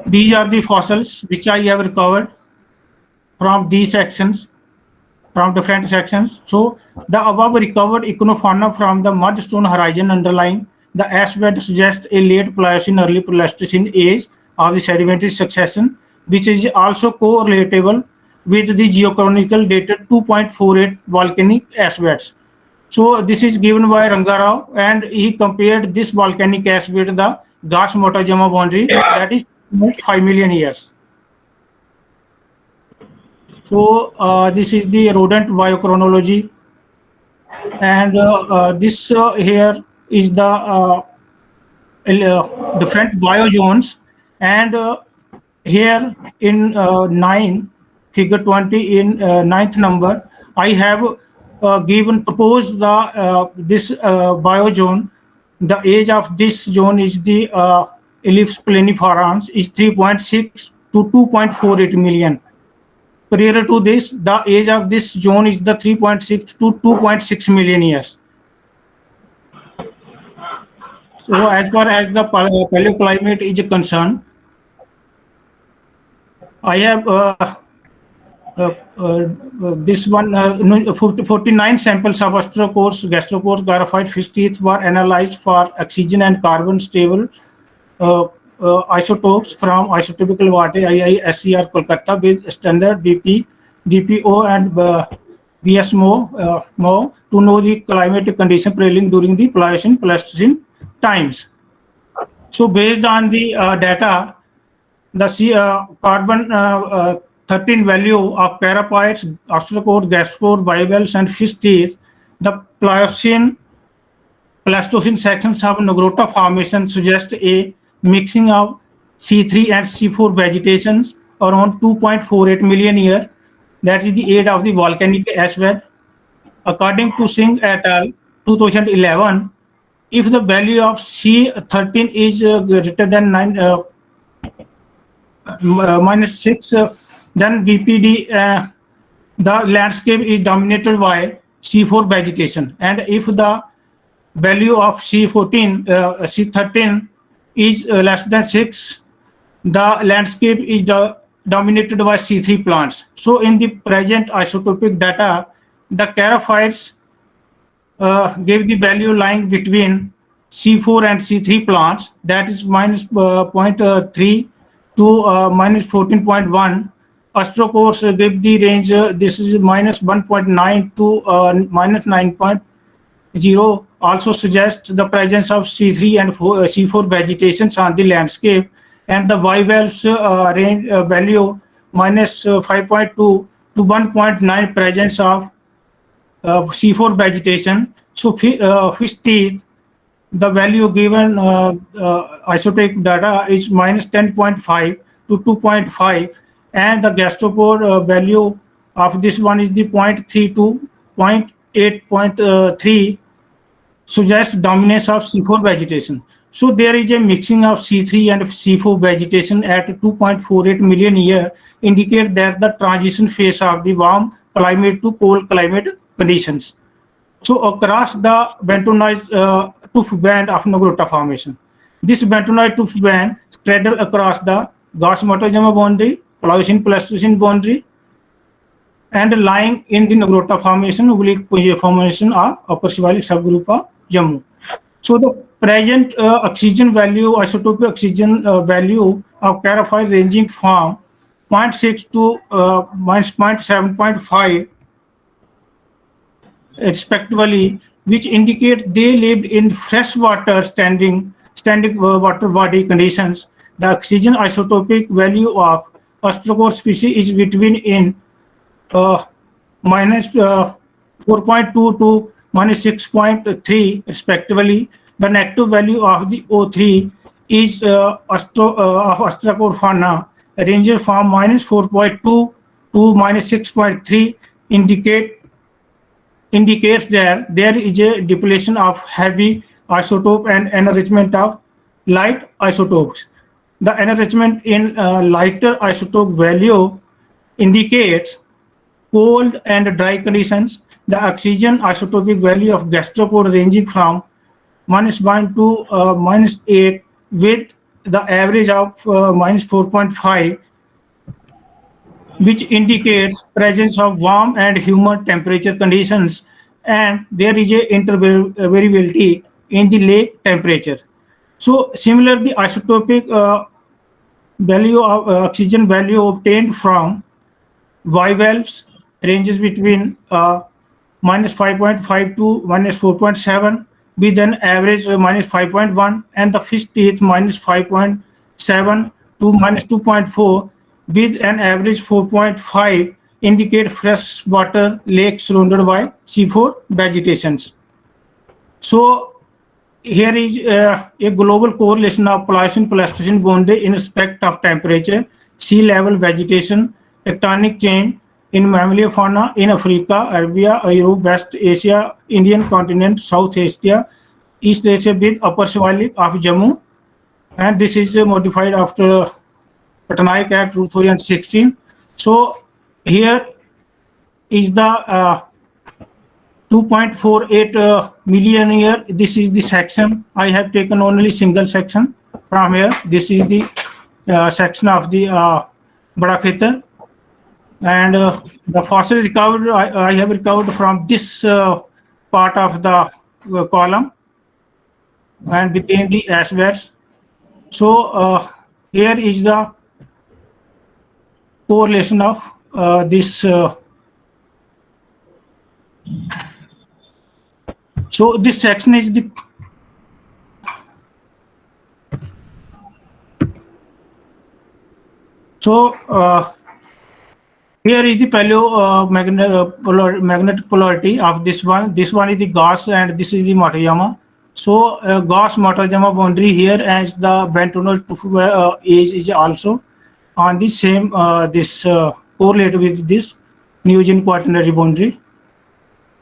these are the fossils which I have recovered from these sections, from different sections. So the above recovered ichnofauna from the mudstone horizon underlying the ash bed suggests a late Pliocene, early Pleistocene age of the sedimentary succession, which is also correlatable with the geochronicle dated 2.48 volcanic ash beds. So this is given by Rangarao, and he compared this volcanic ash with the Gas-Mota-Jama boundary, that is 5 million years. So this is the rodent biochronology, and this here is the different biozones, and here in figure 20 in 9th number, I have proposed the this biozone. The age of this zone is the ellipse planiforans is 3.6 to 2.48 million. Prior to this, the age of this zone is the 3.6 to 2.6 million years. So as far as the paleoclimate is concerned, I have this one 49 samples of astrocoarse, gastrocoarse, graphite fish teeth were analyzed for oxygen and carbon stable isotopes from Isotopical Vate IISCR Kolkata with standard BP, DPO and BSMO to know the climatic condition prevailing during the Pliocene Pleistocene times. So based on the data, the carbon 13 value of carapoids, astrocoarse, gastrocoarse, bivalves and fish teeth, the Pliocene Pleistocene sections of Nogrota formation suggest a mixing of C3 and C4 vegetations around 2.48 million year. That is the age of the volcanic ash bed. According to Singh et al. 2011, if the value of C13 is greater than -6, then BPD, the landscape is dominated by C4 vegetation. And if the value of C13 is less than 6, the landscape is dominated by C3 plants. So in the present isotopic data, the Caraphytes gave the value lying between C4 and C3 plants, that is -0.3 to -14.1. Astrocoarse gave the range, this is -1.9 to -9.0, also suggests the presence of C3 and C4 vegetations on the landscape, and the bivalves range value -5.2 to 1.9 presence of C4 vegetation. So fish teeth, the value given isotopic data is -10.5 to 2.5, and the gastrocoarse value of this one is the 0.3 to 0.8.3, suggests dominance of C4 vegetation. So there is a mixing of C3 and C4 vegetation at 2.48 million year, indicate that the transition phase of the warm climate to cold climate conditions. So across the bentonite tuff band of Nogrota formation, this bentonite tuff band straddle across the Gas-Mota-Jama boundary, Pliocene Pleistocene boundary, and lying in the Nagrota Formation, oblique Punjab Formation, or upper Shivalik subgroup of Jammu. So the present oxygen value, isotopic oxygen value of charophyte ranging from 0.6 to -0.7.5 respectively, which indicate they lived in freshwater standing water body conditions. The oxygen isotopic value of ostracod species is between in -4.2 to -6.3 respectively. The negative value of the O3 is of ostracod fauna ranges from -4.2 to -6.3 indicates that there is a depletion of heavy isotope and enrichment of light isotopes. The enrichment in lighter isotope value indicates cold and dry conditions. The oxygen isotopic value of gastropod ranging from -1 to -8 with the average of -4.5, which indicates presence of warm and humid temperature conditions, and there is a variability in the lake temperature. So similarly, the isotopic value of oxygen value obtained from bivalves ranges between -5.5 to -4.7 with an average -5.1, and the fish teeth -5.7 to -2.4 with an average 4.5 indicate freshwater lakes surrounded by C4 vegetations. So here is a global correlation of Pliocene-Pleistocene boundary in respect of temperature, sea level, vegetation, tectonic change in mammal fauna in Africa, Arabia, Europe, West Asia, Indian continent, South Asia, East Asia with upper Shivalik of Jammu, and this is modified after Patnaik Act 2016. So here is the 2.48 million year. This is the section. I have taken only single section from here. This is the section of the Bada, and the fossil recovered. I have recovered from this part of the column and between the ash beds. So here is the correlation of this. So this section is the here is the magnetic polarity of this one. This one is the Gauss and this is the Motoyama. So Gauss Motoyama boundary here as the Bentonal is also on the same this correlate with this Neogen quaternary boundary.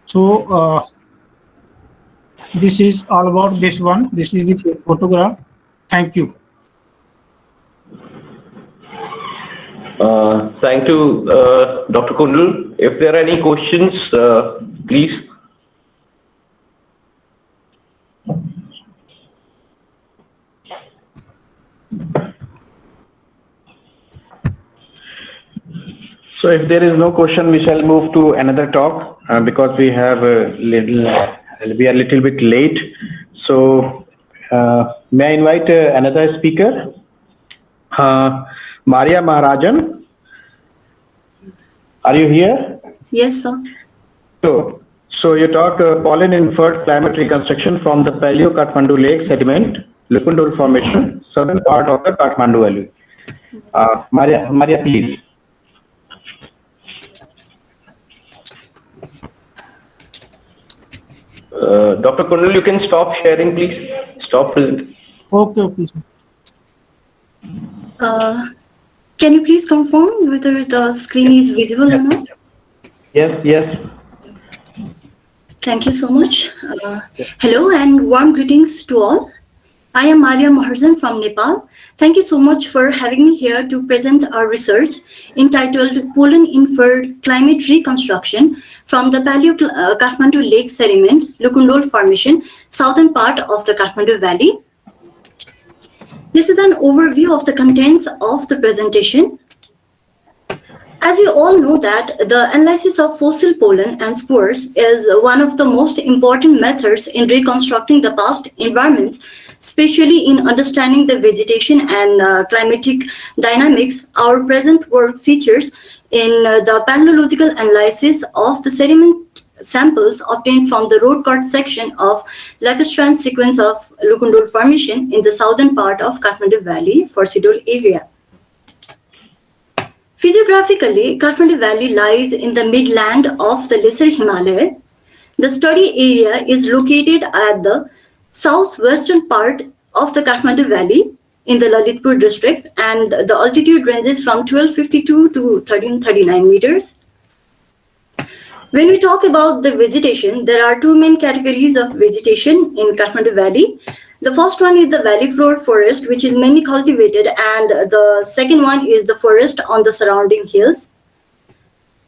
So this is all about this one. This is the photograph. Thank you. Thank you, Dr. Kundal. If there are any questions, please. So if there is no question, we shall move to another talk because we have we are a little bit late. So may I invite another speaker, Maria Maharajan? Are you here? Yes, sir. So you talk pollen inferred climate reconstruction from the Paleo Kathmandu Lake sediment, Leukodura formation, southern part of the Kathmandu Valley. Maria, please. Dr. Kundal, you can stop sharing, please. Stop presenting. Okay. Can you please confirm whether the screen is visible or not? Yes. Thank you so much. Hello and warm greetings to all. I am Maria Maharajan from Nepal. Thank you so much for having me here to present our research entitled Pollen Inferred Climate Reconstruction from the Paleo Kathmandu Lake Sediment, Leukodura Formation, southern part of the Kathmandu Valley. This is an overview of the contents of the presentation. As you all know that the analysis of fossil pollen and spores is one of the most important methods in reconstructing the past environments, especially in understanding the vegetation and climatic dynamics. Our present work features in the paleontological analysis of the sediment samples obtained from the road cut section of Lacustrine sequence of Leukodura Formation in the southern part of Kathmandu Valley for Sidol area. Physiographically, Kathmandu Valley lies in the midland of the Lesser Himalaya. The study area is located at the southwestern part of the Kathmandu Valley in the Lalitpur district, and the altitude ranges from 1252 to 1339 meters. When we talk about the vegetation, there are two main categories of vegetation in Kathmandu Valley. The first one is the valley floor forest, which is mainly cultivated, and the second one is the forest on the surrounding hills.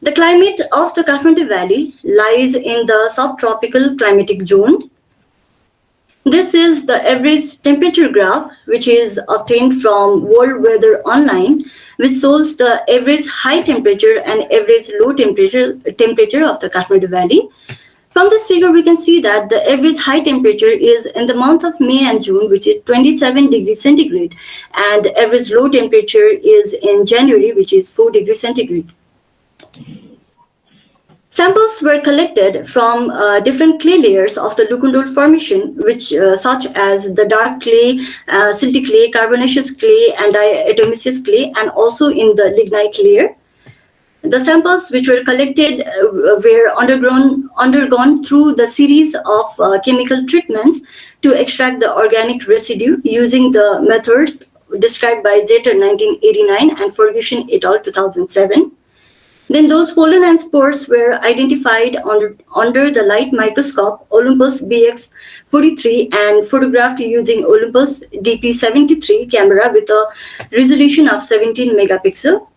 The climate of the Kathmandu Valley lies in the subtropical climatic zone. This is the average temperature graph, which is obtained from World Weather Online, which shows the average high temperature and average low temperature of the Kathmandu Valley. From this figure, we can see that the average high temperature is in the month of May and June, which is 27 degrees centigrade, and average low temperature is in January, which is 4 degrees centigrade. Samples were collected from different clay layers of the Leukodura Formation, which such as the dark clay, silty clay, carbonaceous clay, and diatomaceous clay, and also in the lignite layer. The samples which were collected were undergone through the series of chemical treatments to extract the organic residue using the methods described by Zetter 1989 and Ferguson et al. 2007. Then those pollen and spores were identified under the light microscope Olympus BX43 and photographed using Olympus DP73 camera with a resolution of 17 megapixel.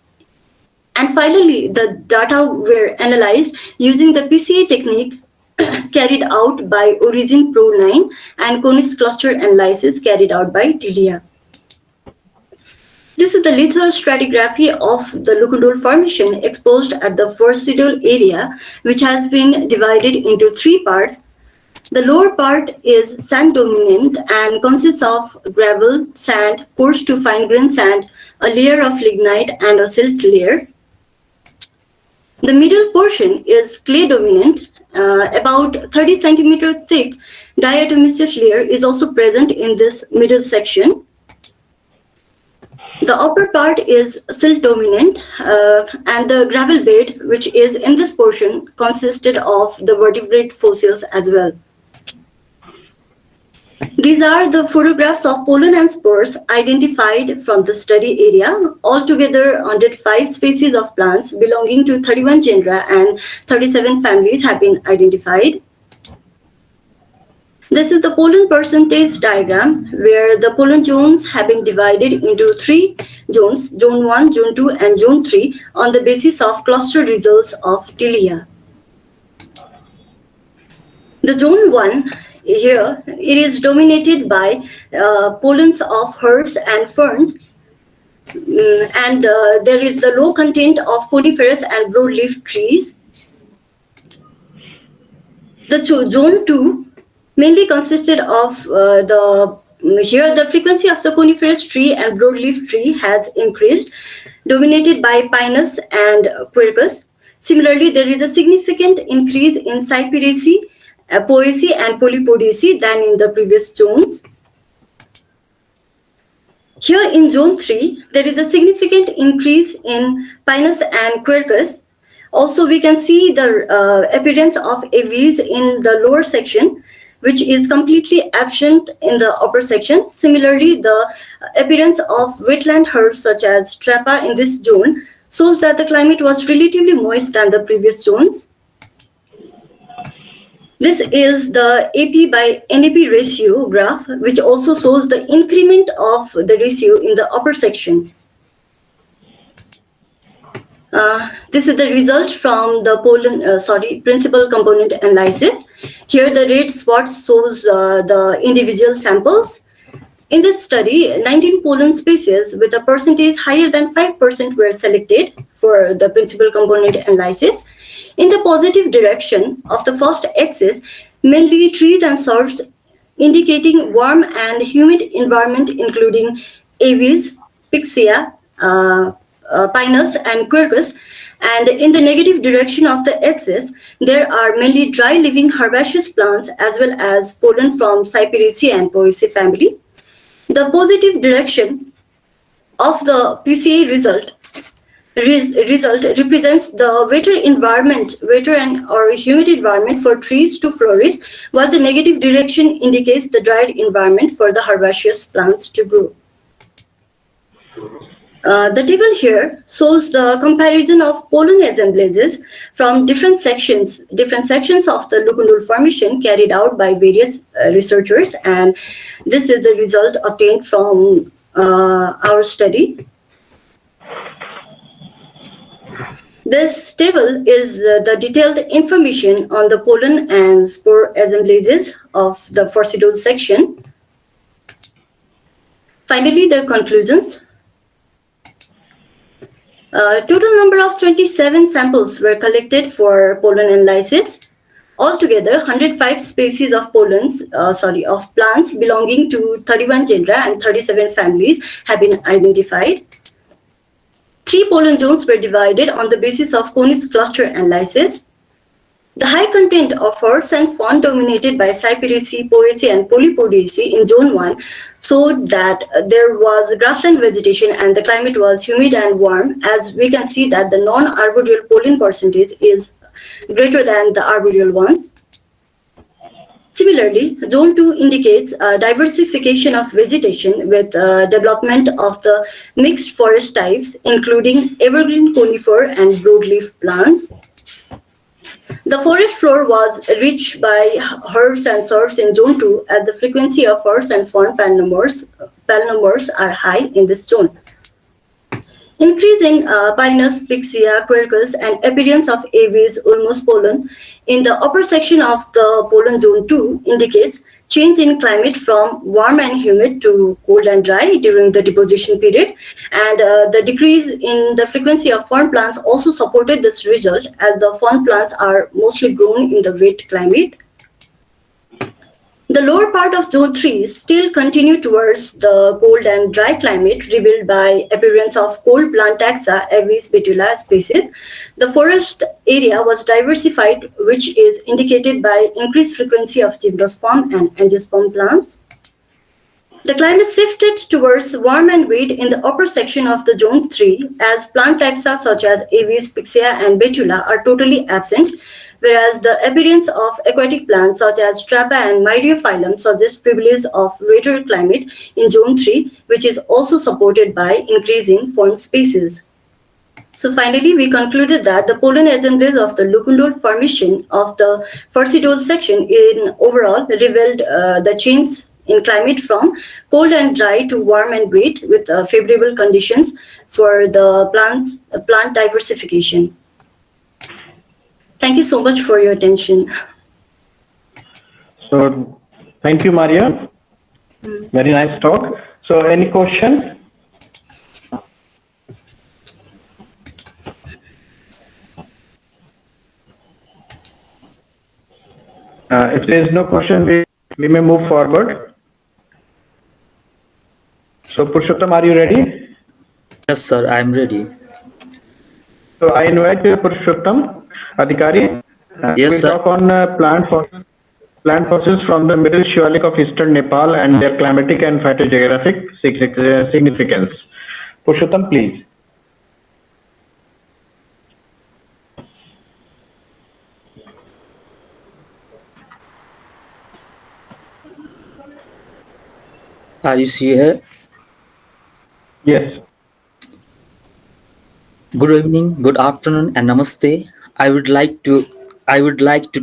And finally, the data were analyzed using the PCA technique carried out by Origin Pro 9 and Conis cluster analysis carried out by Tilia. This is the lethal stratigraphy of the Leukodura Formation exposed at the Forcidal area, which has been divided into three parts. The lower part is sand dominant and consists of gravel, sand, coarse to fine grained sand, a layer of lignite, and a silt layer. The middle portion is clay dominant. About 30 centimeter thick diatomaceous layer is also present in this middle section. The upper part is silt dominant, and the gravel bed, which is in this portion, consisted of the vertebrate fossils as well. These are the photographs of pollen and spores identified from the study area. Altogether, 105 species of plants belonging to 31 genera and 37 families have been identified. This is the pollen percentage diagram, where the pollen zones have been divided into three zones, zone 1, zone 2, and zone 3, on the basis of cluster results of Tilia. The zone 1, here, it is dominated by pollens of herbs and ferns, and there is the low content of coniferous and broadleaf trees. The zone 2 mainly consisted of here the frequency of the coniferous tree and broadleaf tree has increased, dominated by Pinus and Quercus. Similarly, there is a significant increase in Cyperaceae, Poaceae, and Polypodaceae than in the previous zones. Here in zone 3, there is a significant increase in Pinus and Quercus. Also, we can see the appearance of aves in the lower section, which is completely absent in the upper section. Similarly, the appearance of wetland herbs such as Trappa in this zone shows that the climate was relatively moist than the previous zones. This is the AP by NAP ratio graph, which also shows the increment of the ratio in the upper section. This is the result from the principal component analysis. Here the red spot shows the individual samples. In this study, 19 pollen species with a percentage higher than 5% were selected for the principal component analysis. In the positive direction of the first axis, mainly trees and shrubs indicating warm and humid environment including aves, pixia, pinus and quercus, and in the negative direction of the axis, there are mainly dry living herbaceous plants as well as pollen from Cyperaceae and Poaceae family. The positive direction of the PCA result represents the wetter and or humid environment for trees to flourish, while the negative direction indicates the dried environment for the herbaceous plants to grow. The table here shows the comparison of pollen assemblages from different sections of the Leukodura formation carried out by various researchers, and this is the result obtained from our study. This table is the detailed information on the pollen and spore assemblages of the forcidal section. Finally, the conclusions. Total number of 27 samples were collected for pollen analysis. Altogether, 105 species of plants belonging to 31 genera and 37 families have been identified. 3 pollen zones were divided on the basis of Konitz cluster analysis. The high content of herbs and fawn dominated by Cyperaceae, Poaceae and Polypodiaceae in zone 1 showed that there was grassland vegetation and the climate was humid and warm, as we can see that the non-arboreal pollen percentage is greater than the arboreal ones. Similarly, zone 2 indicates diversification of vegetation with development of the mixed forest types, including evergreen conifer and broadleaf plants. The forest floor was rich by herbs and shrubs in zone 2, as the frequency of herbs and fawn palinomers are high in this zone. Increase in Pinus, Pixia, Quercus, and appearance of Aves ulmus pollen in the upper section of the pollen zone 2 indicates change in climate from warm and humid to cold and dry during the deposition period, and the decrease in the frequency of fern plants also supported this result, as the fern plants are mostly grown in the wet climate. The lower part of zone 3 still continued towards the cold and dry climate revealed by appearance of cold plant taxa, Aves betula species. The forest area was diversified, which is indicated by increased frequency of gymnosperm and angiosperm plants. The climate shifted towards warm and wet in the upper section of the zone 3, as plant taxa such as Aves, Pixia and Betula are totally absent, whereas the appearance of aquatic plants such as Strapa and Myriophyllum suggests privilege of wetter climate in zone 3, which is also supported by increasing fern species. So finally, we concluded that the pollen assemblies of the Leukodura formation of the forcidal section in overall revealed the change in climate from cold and dry to warm and wet, with favorable conditions for the plant diversification. Thank you so much for your attention. So, thank you, Maria. Very nice talk. So, any question? If there is no question, we may move forward. So, Purushottam, are you ready? Yes, sir, I am ready. So, I invite Purushottam Adhikari. Yes, we'll sir. talk on plant fossils from the middle Shivalik of eastern Nepal and their climatic and phytogeographic significance. Purushottam, please. Are you here? Yes. Good evening, good afternoon, and namaste. I would like to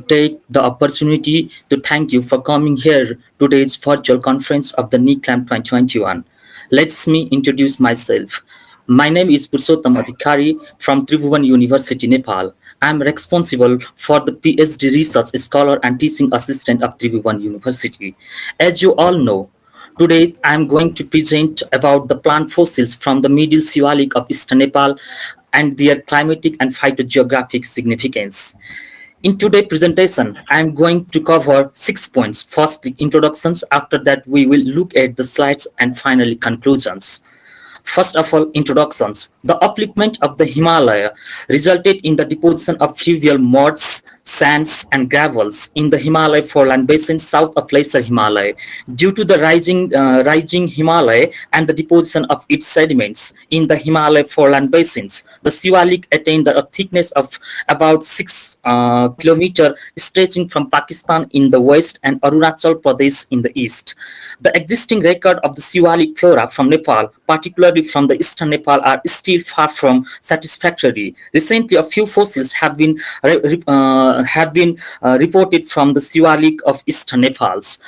take the opportunity to thank you for coming here to today's virtual conference of the NECLIME 2021. Let me introduce myself. My name is Purushottam Adhikari from Tribhuvan University, Nepal. I am responsible for the PhD research scholar and teaching assistant of Tribhuvan University. As you all know, Today, I am going to present about the plant fossils from the Middle Siwalik of Eastern Nepal and their climatic and phytogeographic significance. In today's presentation, I am going to cover 6 points. Firstly, introductions. After that, we will look at the slides and finally conclusions. First of all, introductions. The upliftment of the Himalaya resulted in the deposition of fluvial muds, sands, and gravels in the Himalaya foreland basin south of Lesser Himalaya. Due to the rising Himalaya and the deposition of its sediments in the Himalaya foreland basins, the Siwalik attained a thickness of about 6 kilometers, stretching from Pakistan in the west and Arunachal Pradesh in the east. The existing record of the Siwalik flora from Nepal, particularly from the eastern Nepal, are still far from satisfactory. Recently, a few fossils have been reported from the Siwalik of eastern Nepals.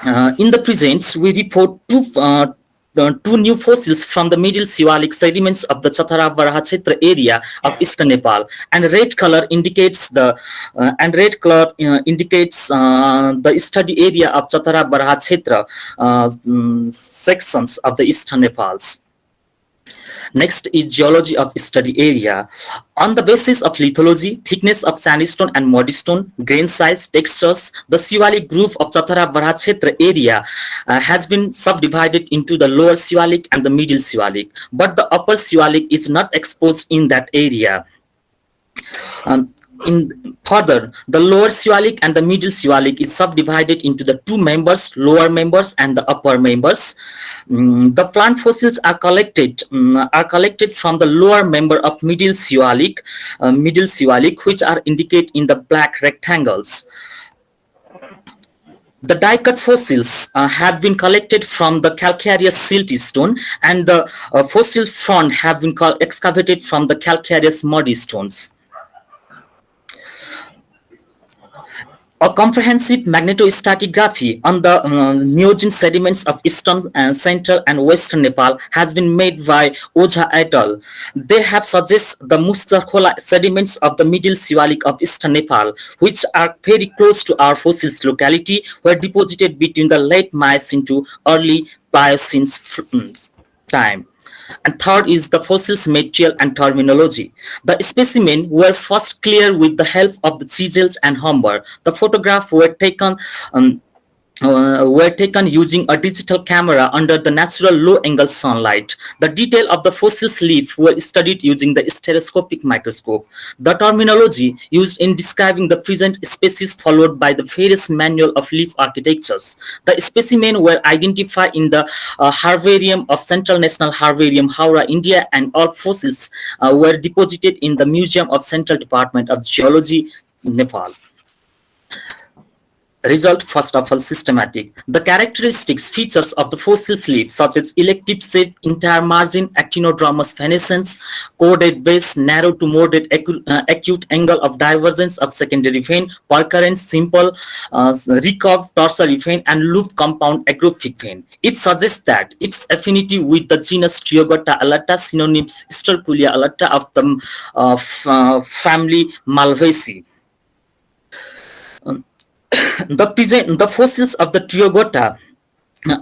In the present, we report two new fossils from the Middle Siwalik sediments of the Chatara Baraha Kshetra area of eastern Nepal, and red color indicates the study area of Chatara Baraha Kshetra sections of the eastern Nepals. Next is geology of study area. On the basis of lithology, thickness of sandstone and mudstone, grain size, textures, the Siwalik group of Chatara Baraha Kshetra area has been subdivided into the lower Siwalik and the middle Siwalik, but the upper Siwalik is not exposed in that area. Further, the lower Siwalik and the middle Siwalik is subdivided into the two members, lower members and the upper members. The plant fossils are collected from the lower member of middle Siwalik, which are indicated in the black rectangles. The die-cut fossils have been collected from the calcareous siltstone, and the fossil front have been excavated from the calcareous muddy stones. A comprehensive magnetostratigraphy on the Neogene sediments of eastern, central and western Nepal has been made by Ojha et al. They have suggested the Mustarkhola sediments of the Middle Siwalik of eastern Nepal, which are very close to our fossils locality, were deposited between the late Miocene to early Pliocene time. And third is the fossils material and terminology. The specimens were first cleared with the help of the chisels and hammer. The photographs were taken using a digital camera under the natural low-angle sunlight. The detail of the fossil's leaf were studied using the stereoscopic microscope. The terminology used in describing the present species followed by the various manual of leaf architectures. The specimens were identified in the Herbarium of Central National Herbarium, Howrah, India, and all fossils were deposited in the Museum of Central Department of Geology, Nepal. Result, first of all, systematic. The characteristics features of the fossil sleeve, such as elective shape, entire margin, actinodromous senescence, corded base, narrow to moderate acute angle of divergence of secondary vein, percurrent, simple, recurved tertiary vein, and loop compound agrophic vein. It suggests that its affinity with the genus Triogota alata, synonyms Sterculia alata of the family Malvaceae. The fossils of the Triogota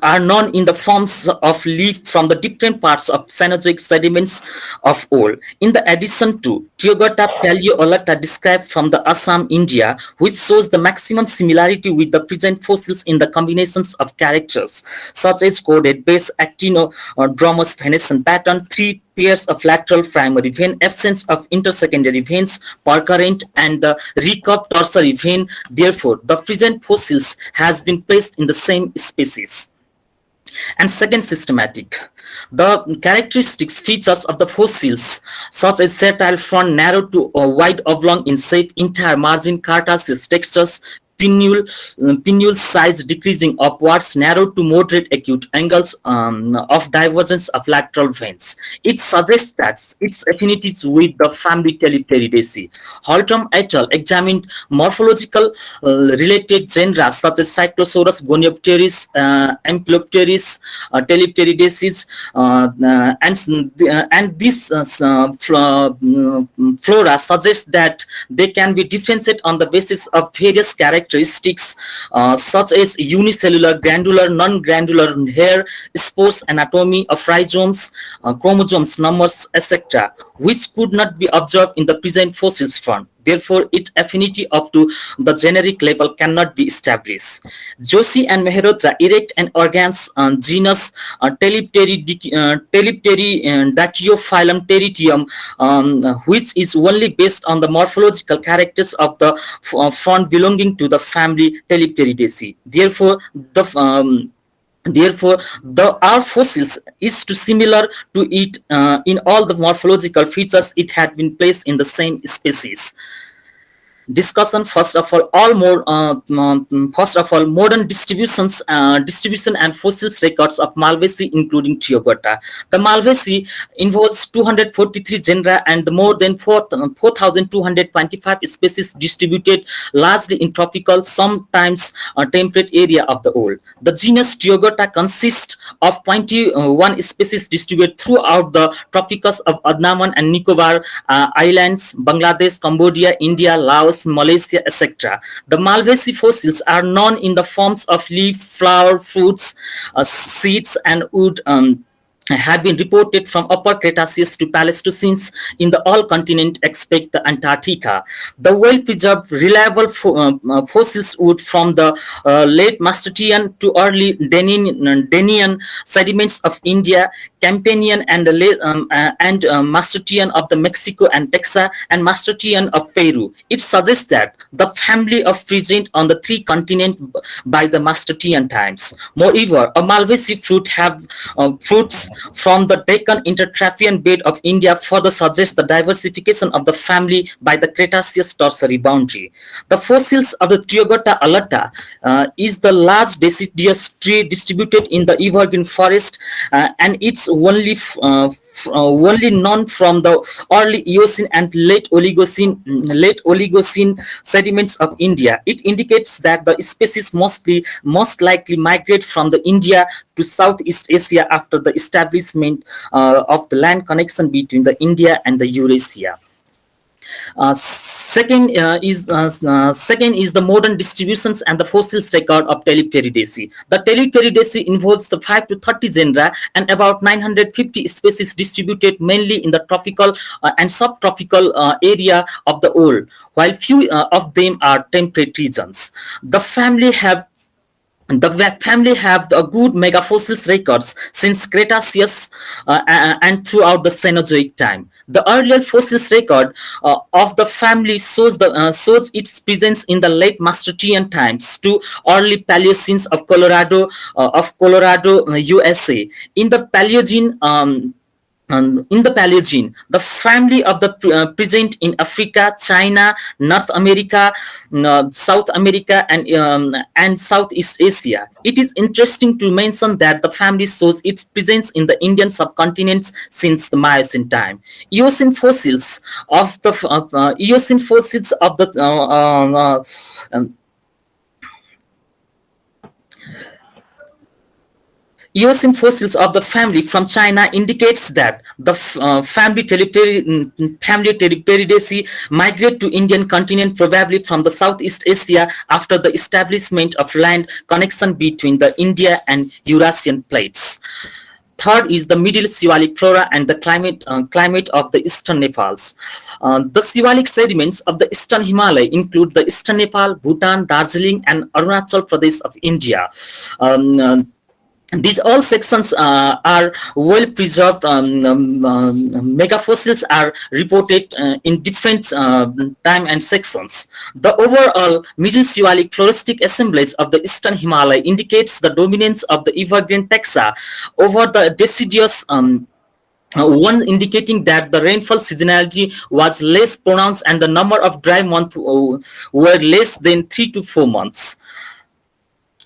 are known in the forms of leaf from the different parts of Cenozoic sediments of old. In the addition to Triogota paleolata described from the Assam, India, which shows the maximum similarity with the present fossils in the combinations of characters, such as corded base, actinodromous venation pattern, 3 pairs of lateral primary vein, absence of intersecondary veins, percurrent, and the recurved tertiary vein. Therefore, the present fossils has been placed in the same species. And second, systematic. The characteristics features of the fossils, such as fertile front, narrow to wide oblong in shape, entire margin, cartaceous textures, pinule size decreasing upwards, narrow to moderate acute angles of divergence of lateral veins. It suggests that its affinities with the family Telepteridaceae. Holtram et al. Examined morphological related genera such as Cyclosaurus, Goniopteris, Ampelopteris, Telepteridaceae, and this flora suggests that they can be differentiated on the basis of various characteristics characteristics such as unicellular, granular, non-granular hair, spores, anatomy of rhizomes, chromosomes, numbers, etc., which could not be observed in the present fossils form. Therefore, its affinity up to the generic level cannot be established. Joshi and Mehrotra erect an organs genus Dactyophyllum teritium, which is only based on the morphological characters of the front belonging to the family Telepteridaceae. Therefore, our fossils is too similar to it in all the morphological features. It had been placed in the same species. Discussion. First of all, modern distribution and fossils records of Malvaceae, including Triogota. The Malvaceae involves 243 genera and more than 4,225 species distributed largely in tropical, sometimes temperate area of the world. The genus Triogota consists of 21 species distributed throughout the tropics of Andaman and Nicobar Islands, Bangladesh, Cambodia, India, Laos, Malaysia, etc. The Malvaceae fossils are known in the forms of leaf, flower, fruits, seeds, and wood. Have been reported from Upper Cretaceous to Pleistocene in the all continent except the Antarctica. The well-preserved, reliable fossils wood from the late Maastrichtian to early Denian sediments of India, Campanian and Maastrichtian of the Mexico and Texas, and Maastrichtian of Peru. It suggests that the family of present on the three continents by the Maastrichtian times. Moreover, a Malvaceae fruit have fruits from the Deccan Intertraphian bed of India further suggests the diversification of the family by the Cretaceous tertiary boundary. The fossils of the Triogota alata is the large deciduous tree distributed in the evergreen forest, and it's only known from the early Eocene and late Oligocene sediments of India. It indicates that the species most likely migrate from the India to Southeast Asia after the establishment of the land connection between the India and the Eurasia. Second is the modern distributions and the fossils record of Telepteridaceae. The Telepteridaceae involves the 5 to 30 genera and about 950 species distributed mainly in the tropical and subtropical area of the world, while few of them are temperate regions. The family have the good megafossils records since Cretaceous and throughout the Cenozoic time. The earlier fossils record of the family shows its presence in the late Maastrichtian times to early Paleocenes of Colorado, USA. In the Paleogene, the family of the present in Africa, China, North America, South America, and Southeast Asia. It is interesting to mention that the family shows its presence in the Indian subcontinent since the Miocene time. Eocene fossils of the Eocene fossils of the family from China indicates that the family Telepteridaceae migrate to Indian continent probably from the Southeast Asia after the establishment of land connection between the India and Eurasian plates. Third is the middle Siwalik flora and the climate of the eastern Nepals. The Siwalik sediments of the eastern Himalaya include the eastern Nepal, Bhutan, Darjeeling, and Arunachal Pradesh of India. These all sections are well preserved. Megafossils are reported in different time and sections. The overall middle Siwalik floristic assemblage of the eastern Himalaya indicates the dominance of the evergreen taxa over the deciduous one, indicating that the rainfall seasonality was less pronounced and the number of dry months were less than 3 to 4 months.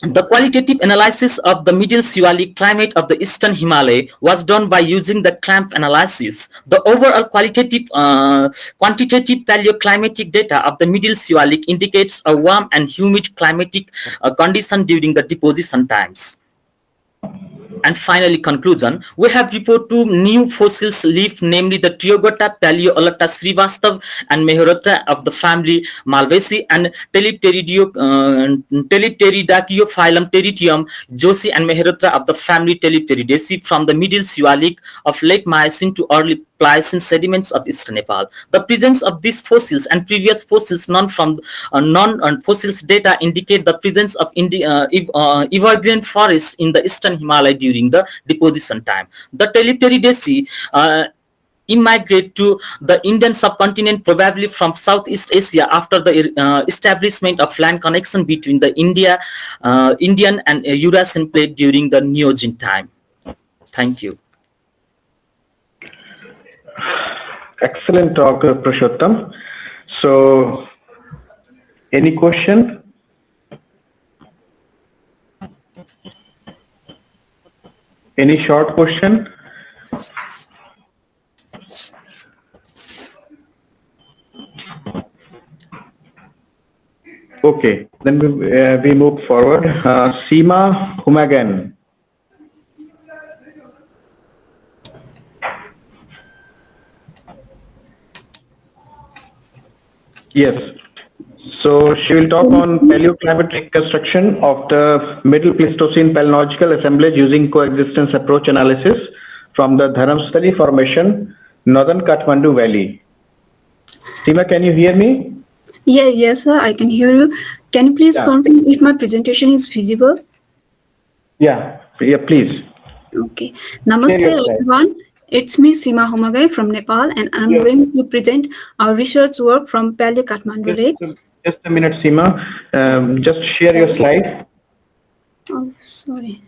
The qualitative analysis of the middle Siwalik climate of the eastern Himalaya was done by using the CLAMP analysis. The overall quantitative paleoclimatic data of the middle Siwalik indicates a warm and humid climatic condition during the deposition times. And finally, conclusion, we have reported two new fossils leaf, namely the Triogota Paleolata Srivastav and Mehorota of the family Malvaceae, and Telepteridaciophylum Teritium Joshi and Mehorota of the family Telepteridaceae from the middle Siwalik of late Miocene to early Pliocene sediments of eastern Nepal. The presence of these fossils and previous fossils non-fossils data indicate the presence of evergreen forests in the eastern Himalaya during the deposition time. The Telepteridaceae immigrate to the Indian subcontinent probably from Southeast Asia after the establishment of land connection between the Indian and Eurasian plate during the Neogene time. Thank you. Excellent talk, Purushottam. So, any question? Any short question? Okay, then we move forward. Seema Humagan. Yes. So she will talk on paleoclimatic reconstruction of the Middle Pleistocene Palinological assemblage using coexistence approach analysis from the Dharamstali Formation, Northern Kathmandu Valley. Seema, can you hear me? Yes, sir, I can hear you. Can you please confirm if my presentation is visible? Yeah, please. Okay. Namaste, everyone. It's me, Seema Humagai from Nepal, and I'm going to present our research work from Paleo Kathmandu Lake. Just a minute, Seema. Just share your slide. Oh, sorry.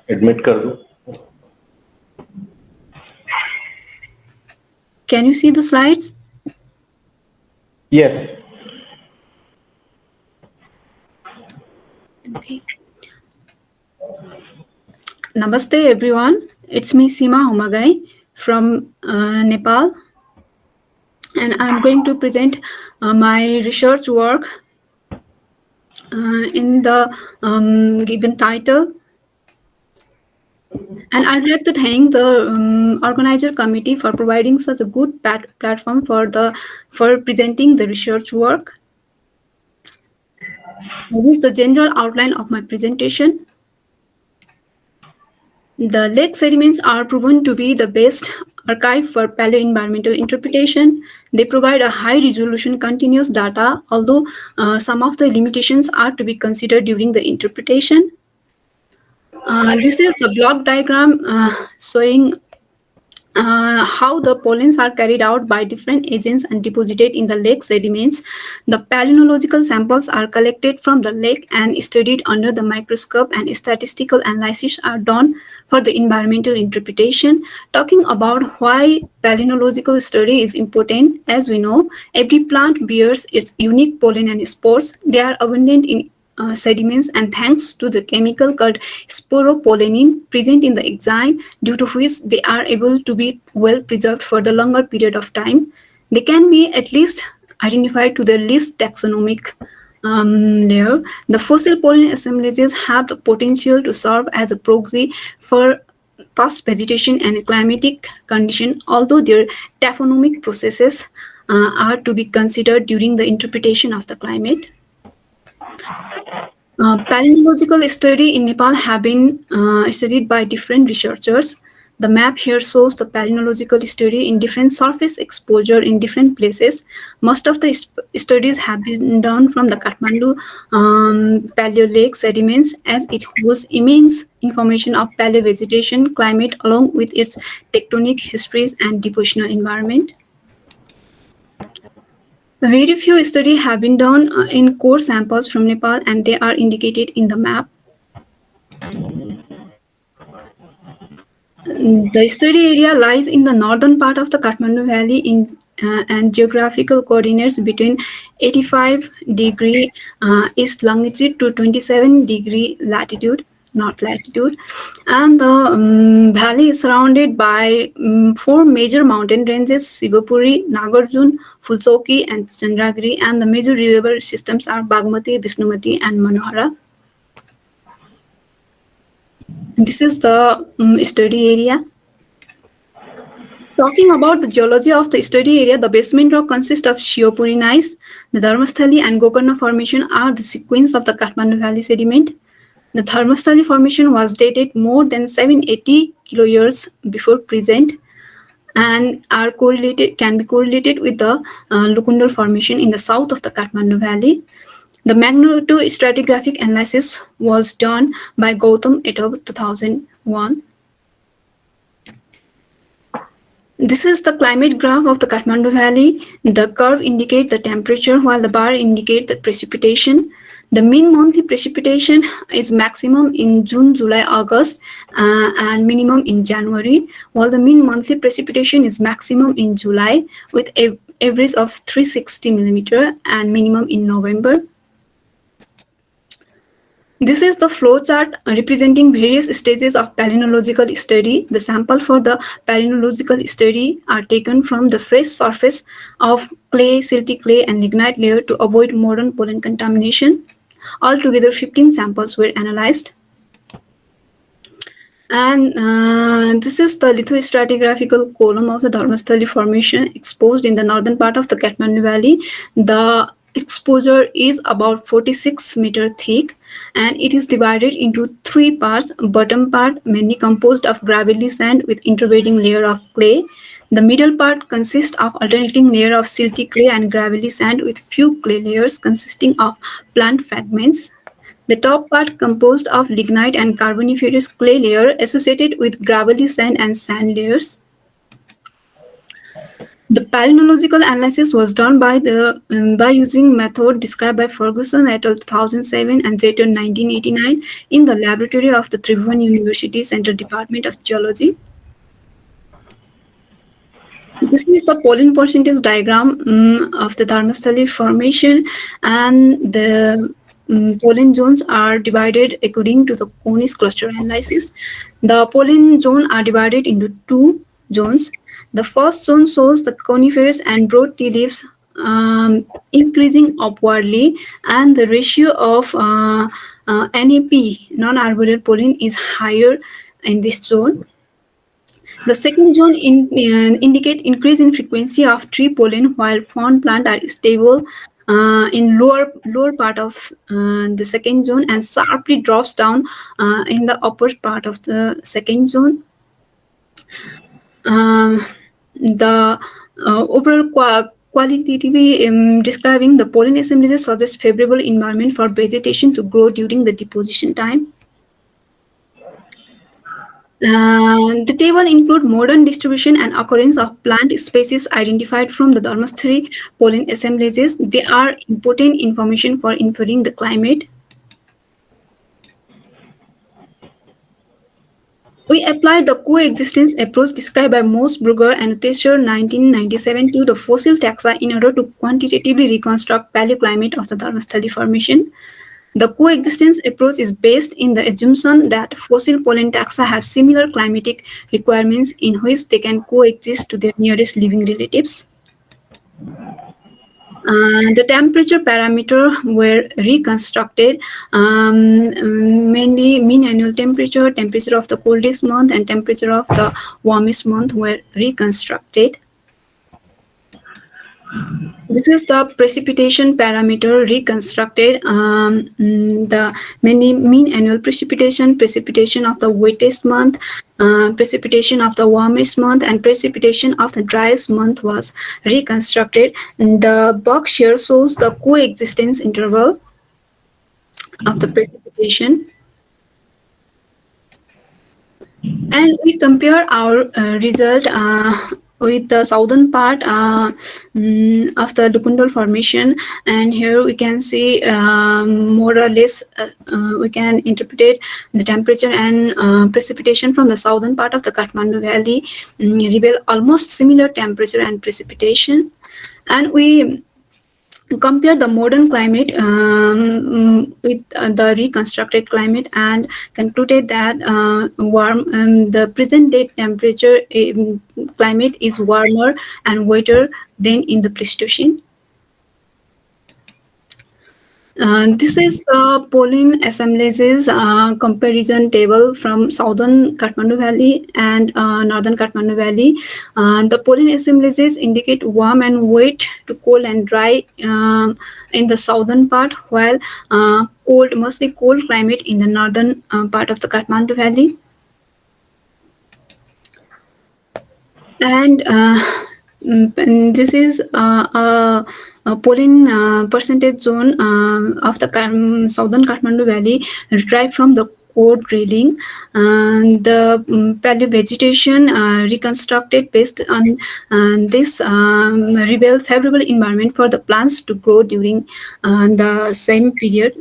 Admit kar do. Can you see the slides? Yes. Okay. Namaste, everyone. It's me, Seema Humagai from Nepal, and I'm going to present my research work in the given title. And I'd like to thank the organizer committee for providing such a good platform for presenting the research work. This is the general outline of my presentation. The lake sediments are proven to be the best archive for paleoenvironmental interpretation. They provide a high-resolution continuous data, although some of the limitations are to be considered during the interpretation. This is the block diagram showing how the pollens are carried out by different agents and deposited in the lake sediments. The palinological samples are collected from the lake and studied under the microscope, and statistical analysis are done for the environmental interpretation. Talking about why palinological study is important, as we know, every plant bears its unique pollen and spores. They are abundant in sediments, and thanks to the chemical called sporopollenin present in the enzyme, due to which they are able to be well preserved for the longer period of time. They can be at least identified to the least taxonomic layer. The fossil pollen assemblages have the potential to serve as a proxy for past vegetation and climatic condition, although their taphonomic processes are to be considered during the interpretation of the climate. Paleontological study in Nepal have been studied by different researchers. The map here shows the paleontological study in different surface exposure in different places. Most of the studies have been done from the Kathmandu paleo lake sediments, as it holds immense information of paleo vegetation, climate, along with its tectonic histories and depositional environment. Very few studies have been done in core samples from Nepal, and they are indicated in the map. The study area lies in the northern part of the Kathmandu Valley and geographical coordinates between 85 degree east longitude to 27 degree latitude. north latitude. And the valley is surrounded by 4 major mountain ranges: Sivapuri, Nagarjun, Fulchoki, and Chandragiri. And the major river systems are Bagmati, Vishnumati, and Manohara. This is the study area. Talking about the geology of the study area, the basement rock consists of Shiopuri gneiss. The Dharmasthali and Gokarna formation are the sequence of the Kathmandu Valley sediment. The Dharmasthali formation was dated more than 780 kiloyears before present and can be correlated with the Leukodura formation in the south of the Kathmandu Valley. The magnetostratigraphic analysis was done by Gautam et al. 2001. This is the climate graph of the Kathmandu Valley. The curve indicates the temperature while the bar indicates the precipitation. The mean monthly precipitation is maximum in June, July, August and minimum in January, while the mean monthly precipitation is maximum in July with an average of 360 millimeter and minimum in November. This is the flow chart representing various stages of paleontological study. The sample for the paleontological study are taken from the fresh surface of clay, silty clay, and lignite layer to avoid modern pollen contamination. Altogether, 15 samples were analyzed. And this is the lithostratigraphical column of the Dharmasthali formation exposed in the northern part of the Kathmandu Valley. The exposure is about 46 meter thick, and it is divided into 3 parts. Bottom part mainly composed of gravelly sand with intervening layer of clay. The middle part consists of alternating layer of silty clay and gravelly sand with few clay layers consisting of plant fragments. The top part composed of lignite and carboniferous clay layer associated with gravelly sand and sand layers. The paleontological analysis was done by using method described by Ferguson et al. 2007 and Jeter 1989 in the laboratory of the Tribhuvan University Central Department of Geology. This is the pollen percentage diagram of the Dharmasthali formation, and the pollen zones are divided according to the Cornish cluster analysis. The pollen zone are divided into 2 zones. The first zone shows the coniferous and broad tea leaves increasing upwardly, and the ratio of NAP, non-arboreal pollen, is higher in this zone. The second zone indicate increase in frequency of tree pollen, while fern plant are stable in lower part of the second zone and sharply drops down in the upper part of the second zone. The overall qualitatively describing the pollen assemblages suggests favorable environment for vegetation to grow during the deposition time. The table includes modern distribution and occurrence of plant species identified from the Dharmasthali pollen assemblages. They are important information for inferring the climate. We applied the coexistence approach described by Moos-Brugger and Tesher 1997 to the fossil taxa in order to quantitatively reconstruct paleoclimate of the Dharmasthali formation. The coexistence approach is based in the assumption that fossil pollen taxa have similar climatic requirements in which they can coexist to their nearest living relatives. The temperature parameter were reconstructed, mainly mean annual temperature, temperature of the coldest month, and temperature of the warmest month were reconstructed. This is the precipitation parameter reconstructed. The mean annual precipitation, precipitation of the wettest month, precipitation of the warmest month, and precipitation of the driest month was reconstructed. The box here shows the coexistence interval of the precipitation. And we compare our result with the southern part of the Leukodura formation, and here we can see more or less we can interpret the temperature and precipitation from the southern part of the Kathmandu Valley reveal almost similar temperature and precipitation. And we compared the modern climate with the reconstructed climate and concluded that the present day temperature climate is warmer and wetter than in the Pleistocene. This is the pollen assemblages comparison table from southern Kathmandu Valley and northern Kathmandu Valley. The pollen assemblages indicate warm and wet to cold and dry in the southern part, while mostly cold climate in the northern part of the Kathmandu Valley. And this is a pollen percentage zone of the southern Kathmandu Valley derived from the core drilling. The paleovegetation reconstructed based on this reveal favorable environment for the plants to grow during the same period,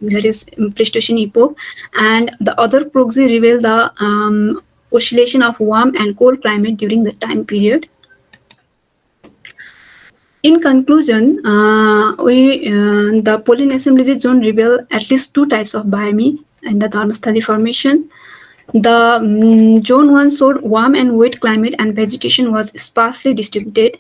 that is Pleistocene epoch, and the other proxy reveal the oscillation of warm and cold climate during the time period. In conclusion, the pollen assembly zone reveal at least two types of biome in the Dharmasthali formation. The zone 1 showed warm and wet climate and vegetation was sparsely distributed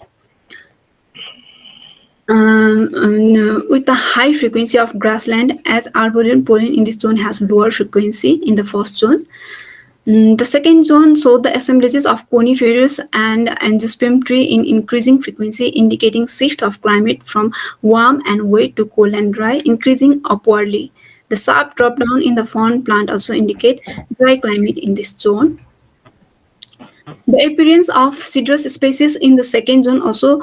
with a high frequency of grassland, as arboreal pollen in this zone has lower frequency in the first zone. The second zone showed the assemblages of coniferous and angiosperm tree in increasing frequency, indicating shift of climate from warm and wet to cold and dry, increasing upwardly. The sharp drop down in the fern plant also indicate dry climate in this zone. The appearance of citrus species in the second zone also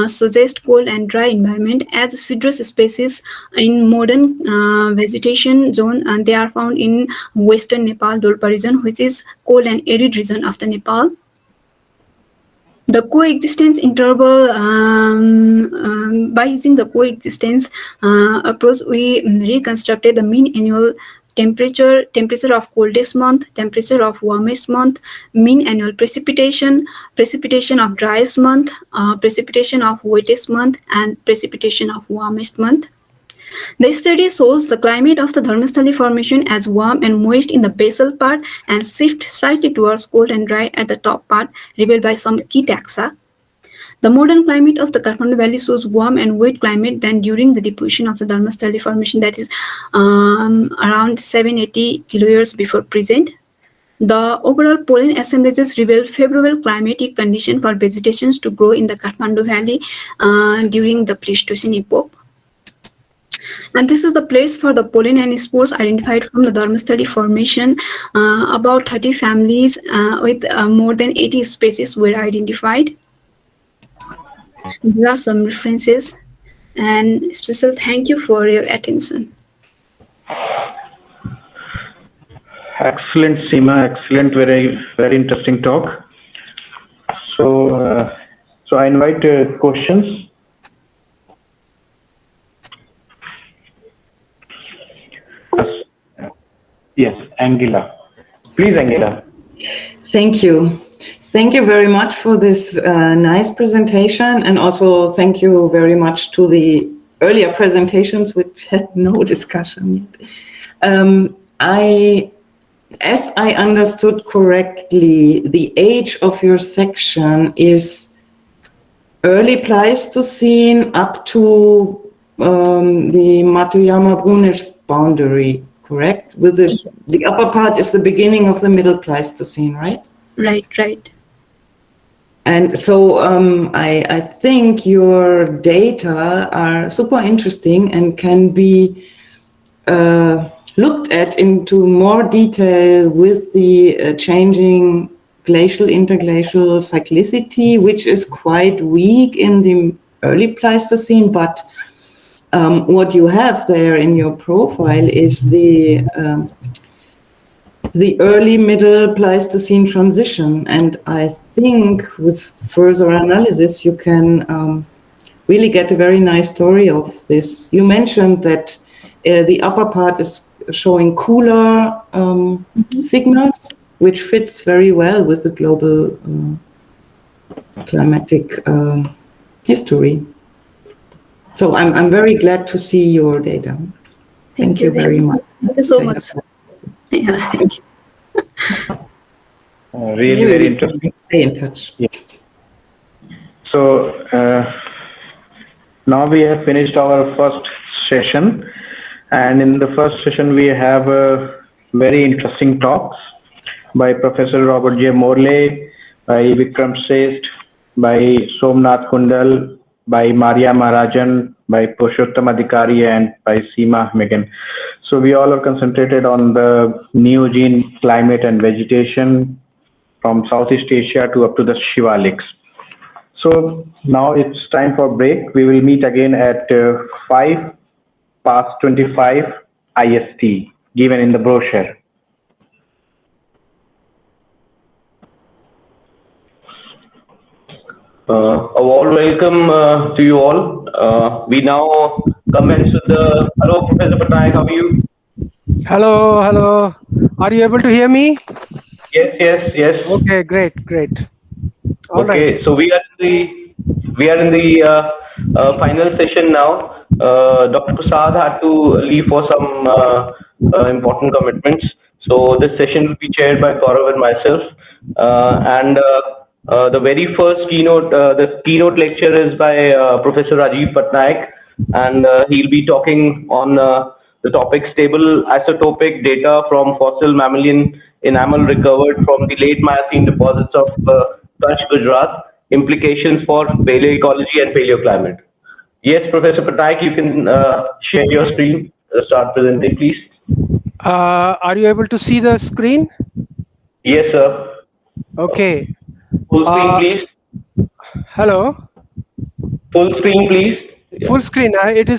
suggests cold and dry environment, as citrus species in modern vegetation zone, and they are found in western Nepal Dolpa region, which is cold and arid region of the Nepal. The coexistence interval, by using the coexistence approach, we reconstructed the mean annual temperature of coldest month, temperature of warmest month, mean annual precipitation, precipitation of driest month, precipitation of wettest month, and precipitation of warmest month. The study shows the climate of the Dharmasthali formation as warm and moist in the basal part and shift slightly towards cold and dry at the top part, revealed by some key taxa. The modern climate of the Kathmandu Valley shows warm and wet climate than during the deposition of the Dharmasthali formation, that is around 780 kiloyears before present. The overall pollen assemblages reveal favorable climatic condition for vegetations to grow in the Kathmandu Valley during the Pleistocene epoch. And this is the place for the pollen and spores identified from the Dharmasthali formation. About 30 families with more than 80 species were identified. These are some references, and special thank you for your attention. Excellent, Seema. Excellent, very interesting talk. So I invite questions. Yes, Angela. Please, Angela. Thank you. Thank you very much for this nice presentation, and also thank you very much to the earlier presentations which had no discussion yet. As I understood correctly, the age of your section is early Pleistocene up to the Matuyama-Brunish boundary, correct? With the upper part is the beginning of the middle Pleistocene, right? Right. And so I think your data are super interesting and can be looked at into more detail with the changing glacial interglacial cyclicity, which is quite weak in the early Pleistocene, but what you have there in your profile is the early middle Pleistocene transition, and I think with further analysis you can really get a very nice story of this. You mentioned that the upper part is showing cooler signals, which fits very well with the global climatic history. So I'm very glad to see your data. Thank you very much. Thank you so much. Yeah, thank you. Really Maybe very we interesting. can stay in touch. Yeah. So now we have finished our first session, and in the first session we have very interesting talks by Professor Robert J. Morley, by Vikram Seth, by Somnath Kundal, by Maria Maharajan, by Purushottam Adhikari, and by Seema Megan. So we all are concentrated on the Neogene climate and vegetation from Southeast Asia to up to the Shivaliks. So now it's time for break. We will meet again at 5:25 IST, given in the brochure. A warm welcome to you all. We now commence with the... Hello, Professor Patnaik, how are you? Hello, hello. Are you able to hear me? Yes, yes, yes. Okay, great, great. All okay, right. so we are in the final session now. Dr. Prasad had to leave for some important commitments. So this session will be chaired by Gaurav and myself. The very first keynote, the keynote lecture is by Professor Rajiv Patnaik, and he'll be talking on the topic stable isotopic data from fossil mammalian enamel recovered from the late Miocene deposits of Kutch, Gujarat, implications for paleoecology and paleoclimate. Yes, Professor Patnaik, you can share your screen, start presenting, please. Are you able to see the screen? Yes, sir. Okay. Full screen, please. Hello. Full screen, please. Full screen. It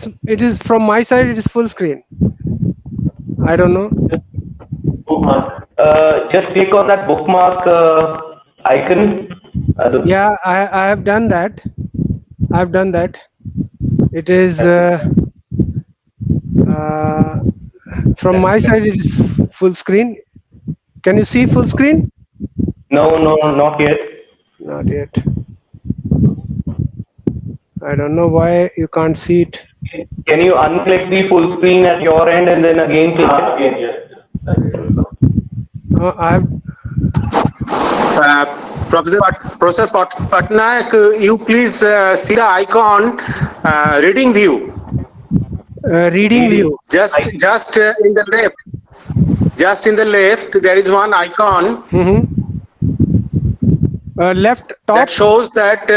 is from my side. It is full screen. I don't know. Bookmark. Just click on that bookmark icon. Yeah, I have done that. I've done that. It is from my side. It is full screen. Can you see full screen? No, not yet. Not yet. I don't know why you can't see it. Can you unclick the full screen at your end and then again click it? Professor Patnaik, you please see the icon reading view. Reading view. Just in the left. Just in the left, there is one icon. Left top. That shows that.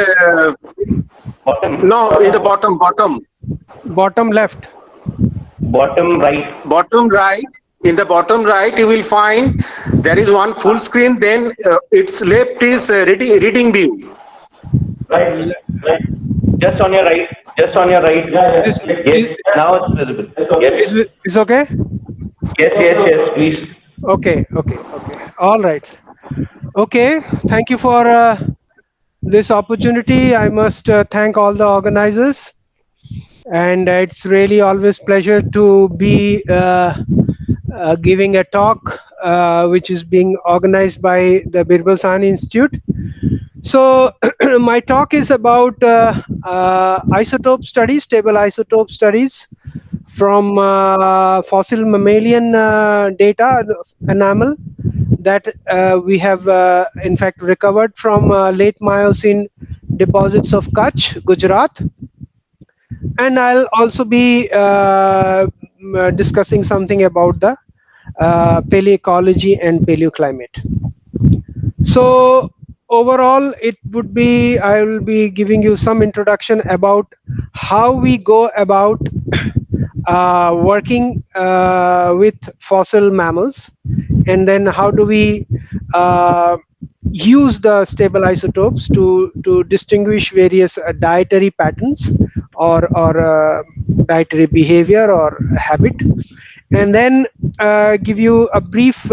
No, in the bottom. Bottom left. Bottom right. Bottom right. In the bottom right, you will find there is one full screen. Then its left is reading view. Right. Just on your right. Just on your right. Yes. Now it's visible. Yes. Is okay? Yes. Please. Okay. All right. Okay. Thank you for this opportunity. I must thank all the organizers, and it's really always pleasure to be giving a talk which is being organized by the Birbal Sahni Institute. So my talk is about isotope studies, stable isotope studies from fossil mammalian data enamel that we have in fact recovered from late Miocene deposits of Kutch, Gujarat. And I'll also be discussing something about the paleoecology and paleoclimate. So overall, it would be, I will be giving you some introduction about how we go about working with fossil mammals, and then how do we use the stable isotopes to distinguish various dietary patterns or dietary behavior or habit, and then give you a brief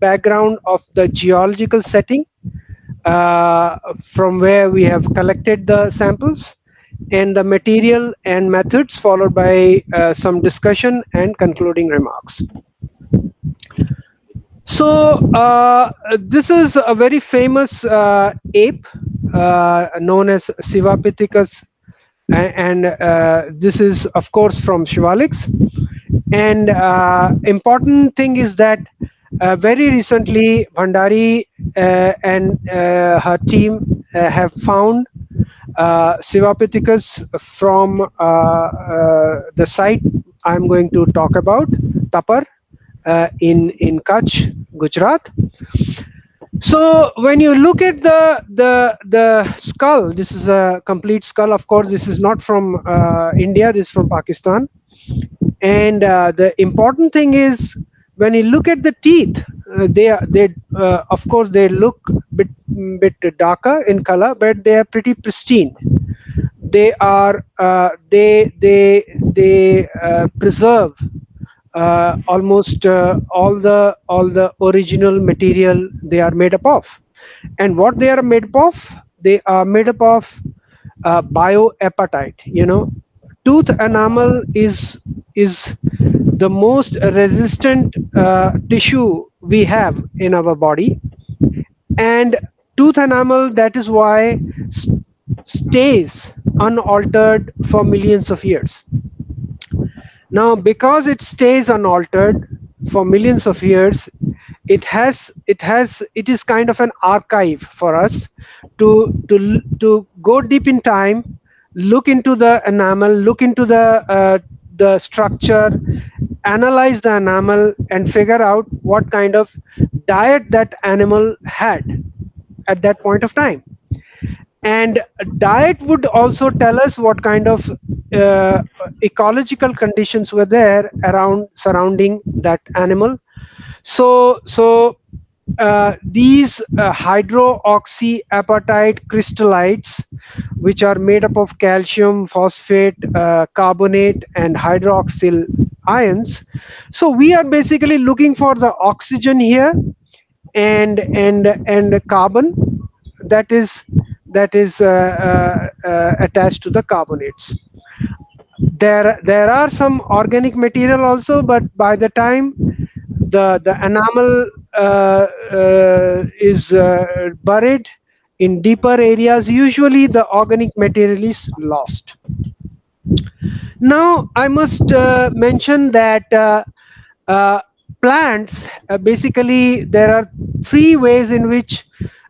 background of the geological setting from where we have collected the samples, and the material and methods, followed by some discussion and concluding remarks. So this is a very famous ape known as Sivapithecus and this is of course from Shivaliks. And important thing is that very recently Bhandari and her team have found Sivapithecus from the site I'm going to talk about, Tapar, in Kutch, Gujarat. So when you look at the skull, this is a complete skull. Of course, this is not from India. This is from Pakistan. And the important thing is when you look at the teeth, they of course they look bit darker in color, but they are pretty pristine. They are they preserve almost all the original material they are made up of. And what they are made up of? They are made up of bioapatite. You know, tooth enamel is the most resistant tissue we have in our body, and tooth enamel, that is why stays unaltered for millions of years. Now, because it stays unaltered for millions of years, it is kind of an archive for us to go deep in time, look into the enamel, look into the structure, analyze the enamel, and figure out what kind of diet that animal had at that point of time. And diet would also tell us what kind of ecological conditions were there surrounding that animal. So these hydroxyapatite crystallites, which are made up of calcium, phosphate, carbonate, and hydroxyl ions. So we are basically looking for the oxygen here and carbon that is attached to the carbonates. There are some organic material also, but by the time the enamel is buried in deeper areas, usually the organic material is lost. Now I must mention that plants, basically there are three ways in which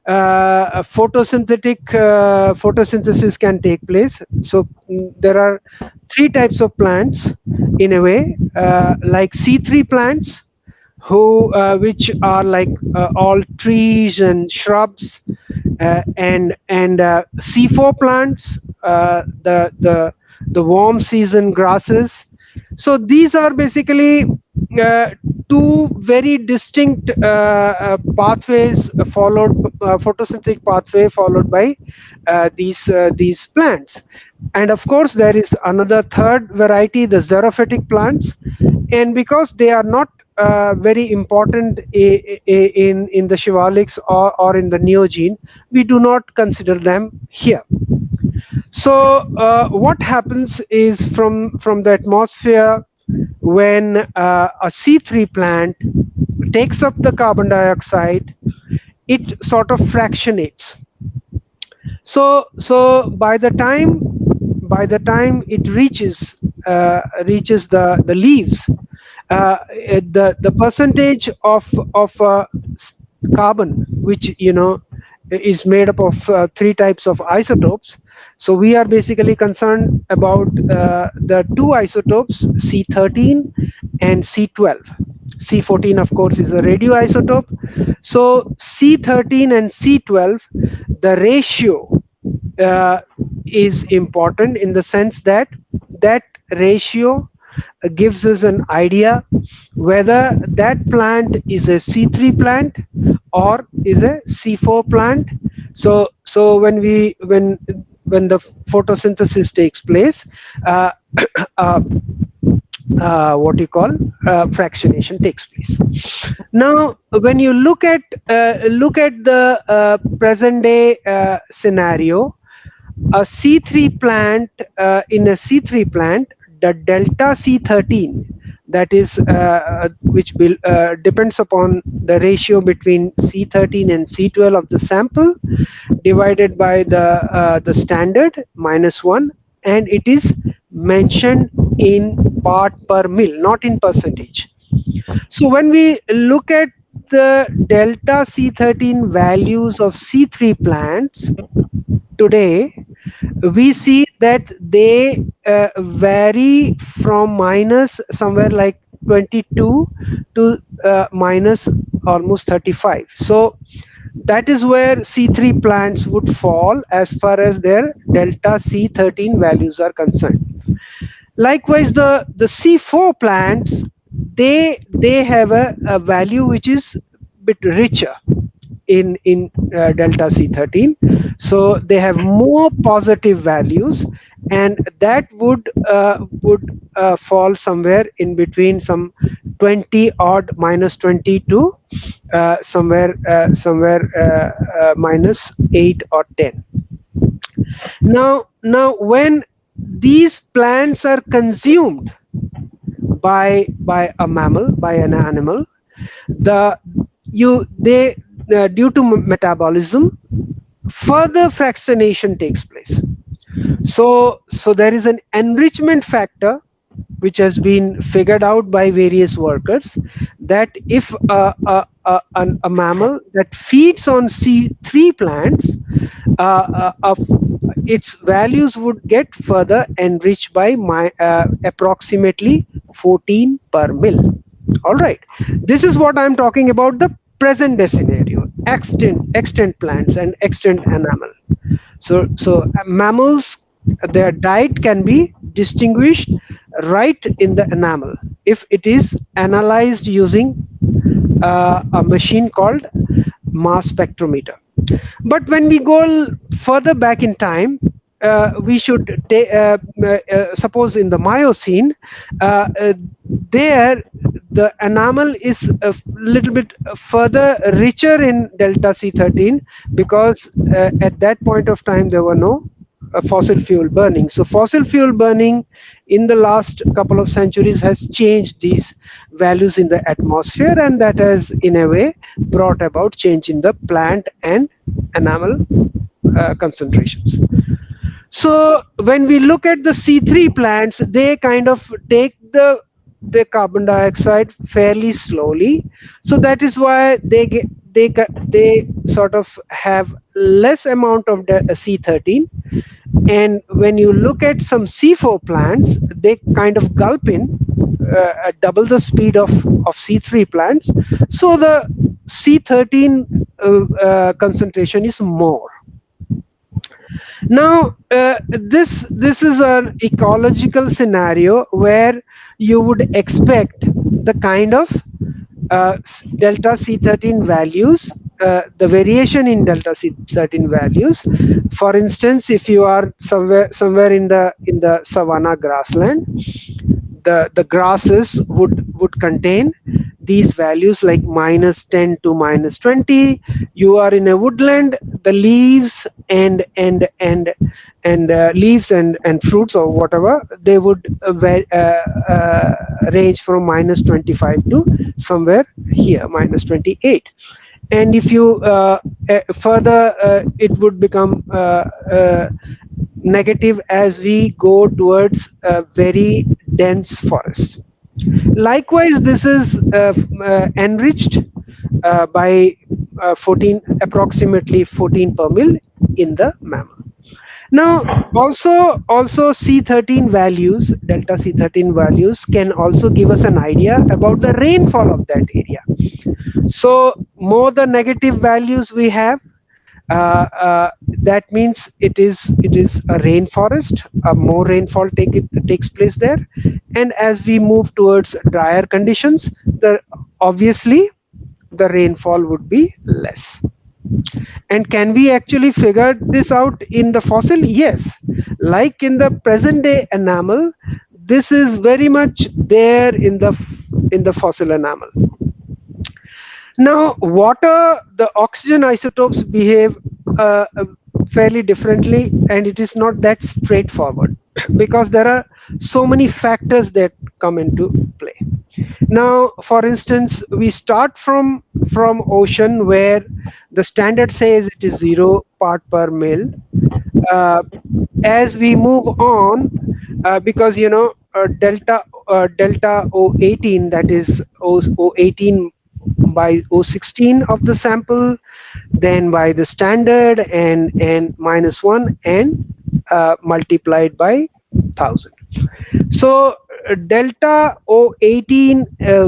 photosynthesis can take place. So there are three types of plants in a way, like C3 plants, which are like all trees and shrubs, and C4 plants, the warm season grasses. So these are basically two very distinct pathways followed, photosynthetic pathway followed by these plants. And of course there is another third variety, the xerophytic plants, and because they are not very important in the Shivaliks or in the Neogene, we do not consider them here. So what happens is from the atmosphere, when a C3 plant takes up the carbon dioxide, it sort of fractionates. So by the time it reaches the leaves, the percentage of carbon, which is made up of three types of isotopes. So we are basically concerned about the two isotopes, C13 and C12. C14, of course, is a radioisotope. So C13 and C12, the ratio is important in the sense that that ratio gives us an idea whether that plant is a C3 plant or is a C4 plant. So when the photosynthesis takes place, fractionation takes place. Now when you look at the present day scenario, a C3 plant, in a C3 plant, the delta C13, that is which depends upon the ratio between C13 and C12 of the sample divided by the standard -1, and it is mentioned in part per mil, not in percentage. So when we look at the delta C13 values of C3 plants today, we see that they vary from minus somewhere like 22 to minus almost 35. So that is where C3 plants would fall as far as their delta C13 values are concerned. Likewise, the C4 plants, they have a value which is bit richer in delta C13, so they have more positive values, and that would fall somewhere in between some 20 odd minus 20 to somewhere minus 8 or 10. Now when these plants are consumed by a mammal, by an animal, due to metabolism, further fractionation takes place. So there is an enrichment factor which has been figured out by various workers, that if a mammal that feeds on C3 plants, its values would get further enriched by approximately 14 per mil. All right, this is what I'm talking about, the present day scenario, extant plants and extant enamel. So mammals, their diet can be distinguished right in the enamel if it is analyzed using a machine called mass spectrometer. But when we go further back in time, we should suppose in the Miocene, there the enamel is a little bit further richer in delta C13, because at that point of time there were no fossil fuel burning. So fossil fuel burning in the last couple of centuries has changed these values in the atmosphere, and that has in a way brought about change in the plant and enamel concentrations. So when we look at the C3 plants, they kind of take the carbon dioxide fairly slowly, so that is why they sort of have less amount of C13. And when you look at some C4 plants, they kind of gulp in double the speed of C3 plants, so the C13 concentration is more. Now this is an ecological scenario where you would expect the kind of delta C13 values, the variation in delta C13 values. For instance, if you are somewhere in the savanna grassland, the grasses would contain these values like minus 10 to minus 20. You are in a woodland, the leaves and leaves and fruits or whatever, they would range from minus 25 to somewhere here minus 28. And if you further, it would become negative as we go towards a very dense forest. Likewise, this is enriched by approximately 14 per mil in the mammal. Now also C13 values, delta C13 values can also give us an idea about the rainfall of that area. So more the negative values we have, that means it is a rainforest, more rainfall takes place there. And as we move towards drier conditions, obviously the rainfall would be less. And can we actually figure this out in the fossil? Yes. Like in the present day enamel, this is very much there in the fossil enamel. Now, water, the oxygen isotopes behave fairly differently, and it is not that straightforward because there are so many factors that come into play. Now, for instance, we start from ocean where the standard says it is 0 part per mil. as we move on, because delta O18, that is O18 by O16 of the sample, then by the standard and -1, and multiplied by 1000. So delta O18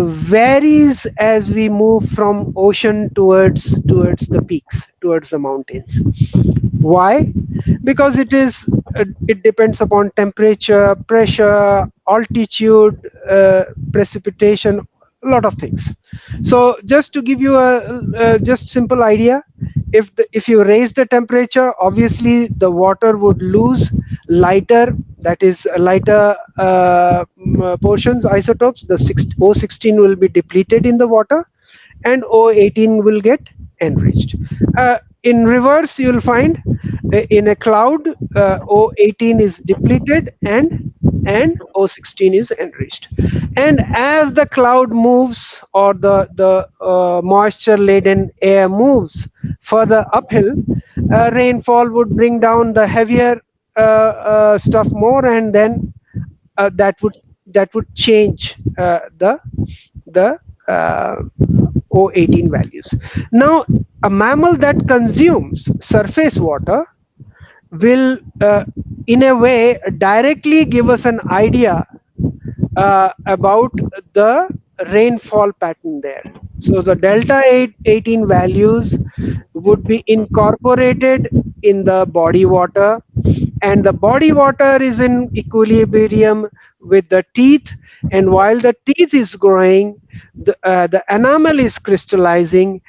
varies as we move from ocean towards the peaks, towards the mountains. Why? Because it depends upon temperature, pressure, altitude, precipitation, a lot of things. So just to give you a just simple idea, if you raise the temperature, obviously the water would lose lighter, that is lighter portions, isotopes. The O16 will be depleted in the water, and O18 will get enriched. In reverse, you'll find in a cloud, O18 is depleted and O16 is enriched. And as the cloud moves, or the moisture laden air moves further uphill, rainfall would bring down the heavier stuff more, and then that would change the O18 values. Now, a mammal that consumes surface water will, in a way, directly give us an idea about the rainfall pattern there. So the delta 18 values would be incorporated in the body water, and the body water is in equilibrium with the teeth, and while the teeth is growing, the enamel is crystallizing,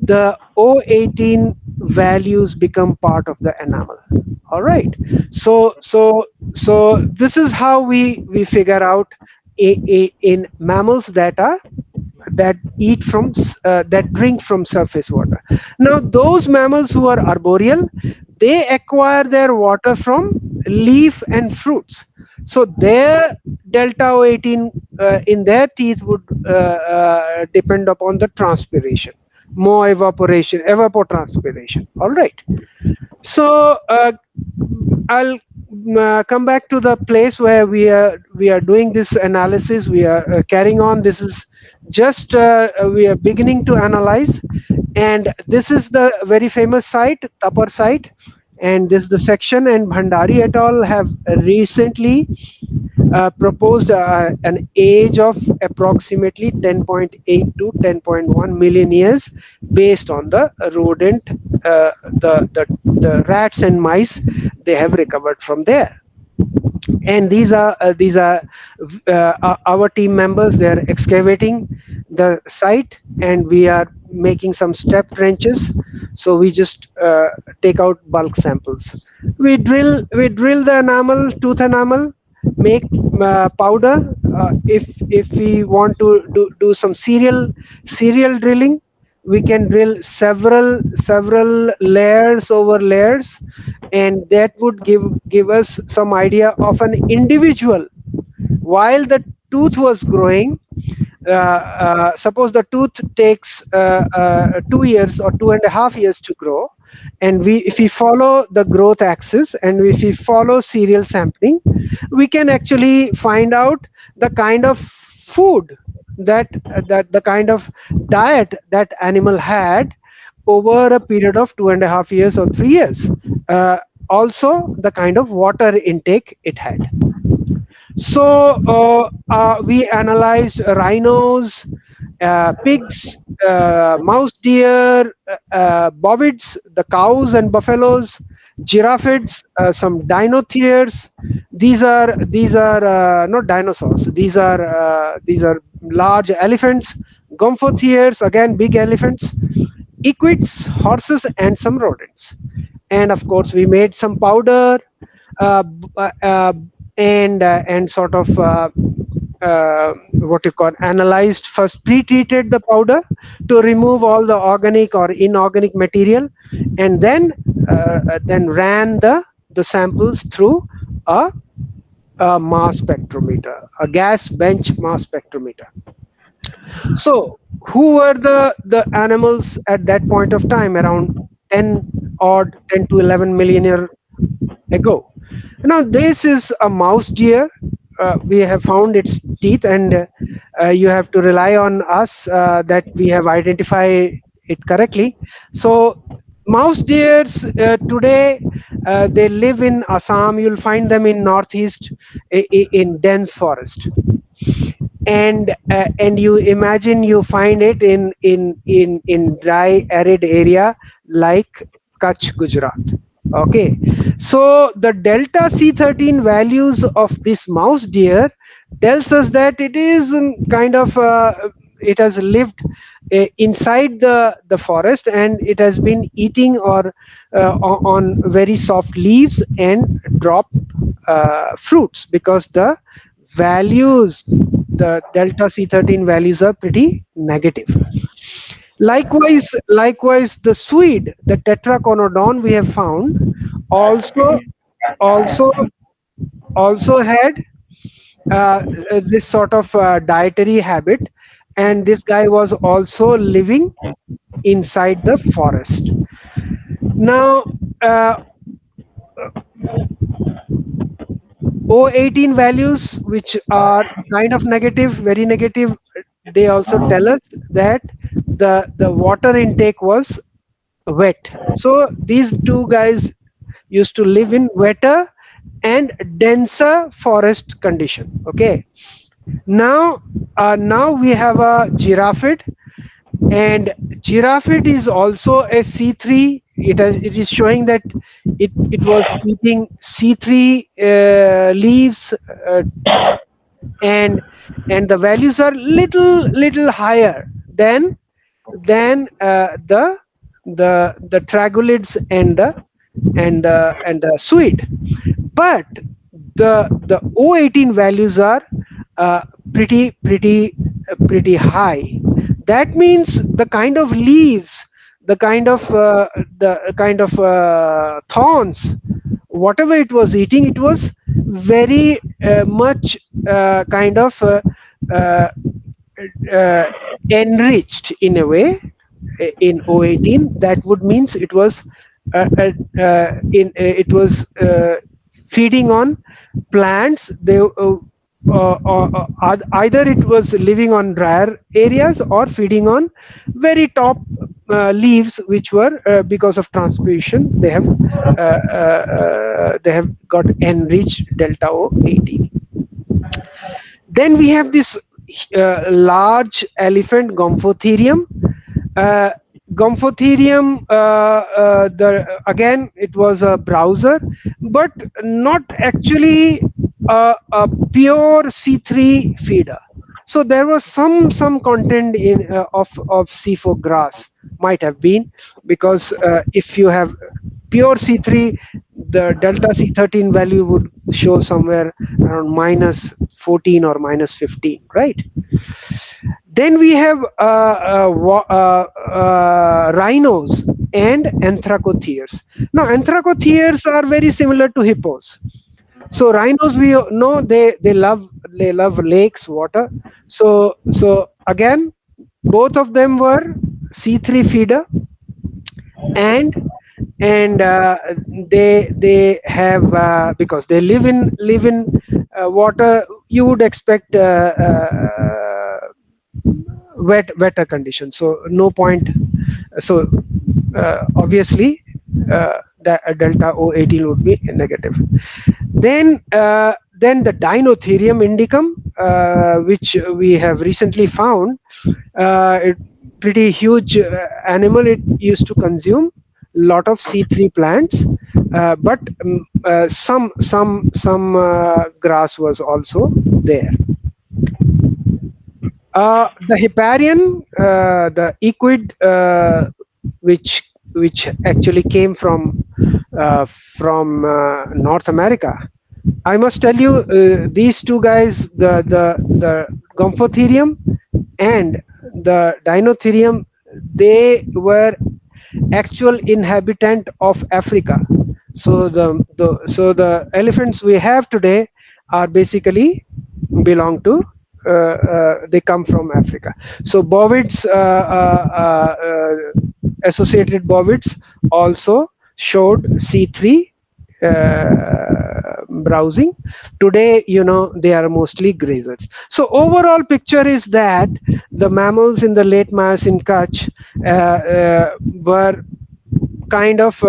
the O18 values become part of the enamel. All right. So this is how we figure out in mammals that eat from that drink from surface water. Now, those mammals who are arboreal, they acquire their water from leaf and fruits. So their delta O18 in their teeth would depend upon the transpiration, more evaporation, evapotranspiration. All right. So I'll come back to the place where we are doing this analysis. We are carrying on. This is just we are beginning to analyze, and this is the very famous site, Tapar site, and this is the section. And Bhandari et al. Have recently proposed an age of approximately 10.8 to 10.1 million years, based on the rodent, the rats and mice they have recovered from there. And these are our team members. They are excavating the site, and we are making some step trenches. So we just take out bulk samples. We drill the enamel, tooth enamel, make powder. If we want to do some serial drilling, we can drill several layers over layers, and that would give us some idea of an individual. While the tooth was growing, suppose the tooth takes 2 years or 2.5 years to grow, and if we follow the growth axis and if we follow serial sampling, we can actually find out the kind of food that the kind of diet that animal had over a period of 2.5 years or 3 years. Also the kind of water intake it had. So we analyzed rhinos, pigs, mouse deer, bovids, the cows and buffaloes, giraffes, some dinotheres. These are not dinosaurs. These are large elephants. Gomphotherium, again big elephants. Equids, horses, and some rodents. And of course, we made some powder, and sort of what you call analyzed, first pre-treated the powder to remove all the organic or inorganic material, and then ran the samples through a mass spectrometer, a gas bench mass spectrometer. So who were the animals at that point of time, around 10 to 11 million ago. Now this is a mouse deer. We have found its teeth, and you have to rely on us that we have identified it correctly. So mouse deers today, they live in Assam. You'll find them in northeast in dense forest, and you imagine you find it in dry arid area like Kutch, Gujarat. Okay, so the delta C13 values of this mouse deer tells us that it is kind of it has lived inside the forest, and it has been eating or on very soft leaves and drop fruits, because the values, the delta C13 values are pretty negative. Likewise, the Swede, the tetraconodon we have found, also also also had this sort of dietary habit, and this guy was also living inside the forest. Now, O18 values, which are kind of negative, very negative, they also tell us that the water intake was wet. So these two guys used to live in wetter and denser forest condition. Okay. Now we have a giraffe, and giraffe is also a C3. It is showing that it was eating C3 leaves, and the values are little higher than the tragolids and the Swede, but the O18 values are pretty high. That means the kind of leaves, the kind of thorns, whatever it was eating, it was very much kind of enriched in a way in O18. That would means it was feeding on plants. They either it was living on drier areas or feeding on very top leaves, which were because of transpiration they have got enriched delta O18. Then we have this large elephant, Gomphotherium. Gomphotherium, again, it was a browser, but not actually a pure C3 feeder. So there was some content in of C4 grass, might have been, because if you have pure C3, the delta C13 value would show somewhere around -14 or -15, right? Then we have rhinos and anthracotheres. Now, anthracotheres are very similar to hippos. So rhinos, we know they love lakes, water. So again, both of them were C3 feeder, and they have because they live in water, you would expect wetter conditions. So no point. So obviously the delta O18 would be negative. Then the Dinotherium indicum, which we have recently found, pretty huge animal. It used to consume lot of C3 plants, but some grass was also there. The Hipparion, the equid, which actually came from North America. I must tell you, these two guys, the Gomphotherium and the Dinotherium, they were actual inhabitant of Africa. So the elephants we have today are basically belong to they come from Africa. So bovids, associated bovids also showed C3 browsing. Today, they are mostly grazers. So overall picture is that the mammals in the late Miocene Kutch were kind of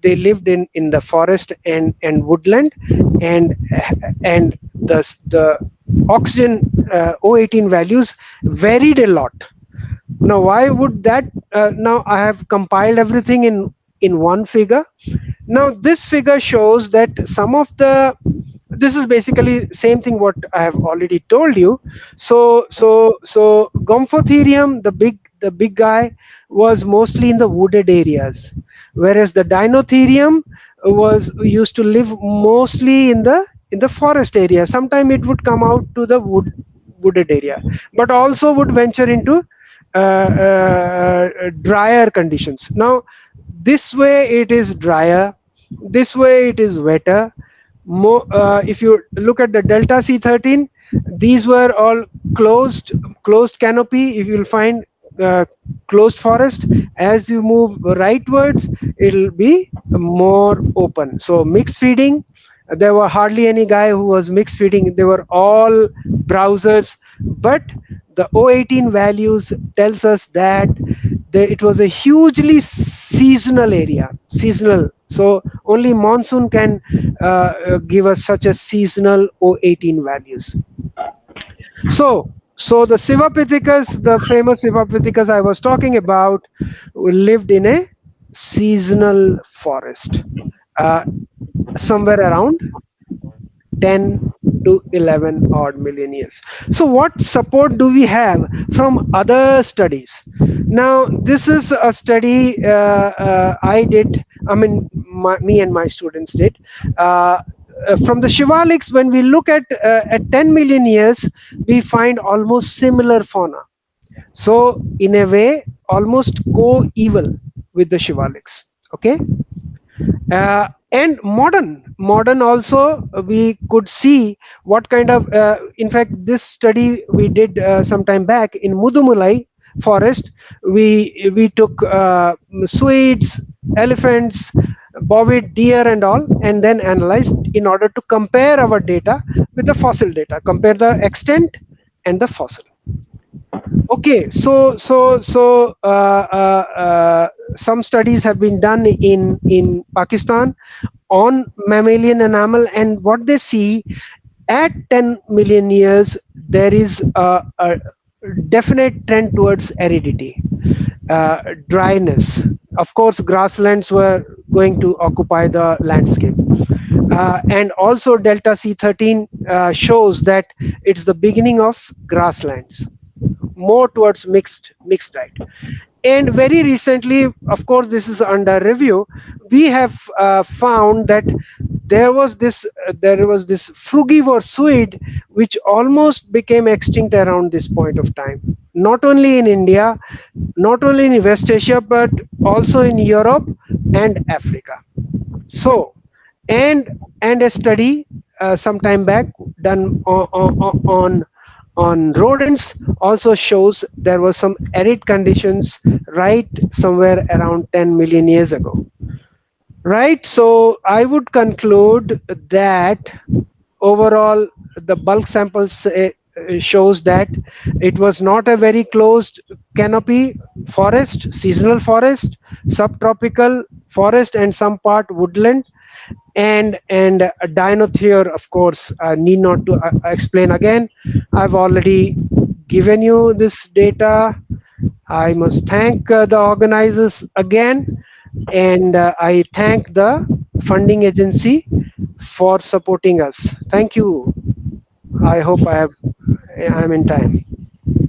they lived in the forest and woodland, and the oxygen O18 values varied a lot. Now why would that? Now I have compiled everything in one figure. Now this figure shows that some of the, this is basically same thing what I have already told you. So Gomphotherium, the big guy, was mostly in the wooded areas, whereas the Dinotherium was used to live mostly in the forest area. Sometime it would come out to the wooded area, but also would venture into drier conditions. Now this way it is drier, this way it is wetter. If you look at the delta C13, these were all closed canopy. If you'll find closed forest, as you move rightwards, it'll be more open. So mixed feeding, there were hardly any guy who was mixed feeding. They were all browsers, but the O18 values tells us that it was a hugely seasonal area. Seasonal. So only monsoon can give us such a seasonal O18 values. So the Sivapithecus, the famous Sivapithecus I was talking about, lived in a seasonal forest, somewhere around 10 to 11 odd million years. So what support do we have from other studies? Now this is a study I did, I mean me and my students did. From the Shivalics, when we look at 10 million years, we find almost similar fauna. So in a way, almost co-eval with the Shivalics. Okay. And modern also, we could see what kind of, in fact, this study we did some time back in Mudumulai forest. We took Swedes, elephants, bovid, deer and all, and then analyzed in order to compare our data with the fossil data, compare the extent and the fossil. Okay, so some studies have been done in Pakistan on mammalian enamel, and what they see at 10 million years, there is a definite trend towards aridity, dryness. Of course, grasslands were going to occupy the landscape. And also delta C13 shows that it's the beginning of grasslands, more towards mixed diet. And very recently, of course this is under review, we have found that there was this frugivore Swede which almost became extinct around this point of time, not only in India, not only in West Asia, but also in Europe and Africa. So and a study some time back done on rodents also shows there was some arid conditions right somewhere around 10 million years ago. Right, so I would conclude that overall the bulk samples shows that it was not a very closed canopy forest, seasonal forest, subtropical forest, and some part woodland. And a dinothere, of course, need not to explain again. I've already given you this data. I must thank the organizers again, and I thank the funding agency for supporting us. Thank you. I hope I'm in time.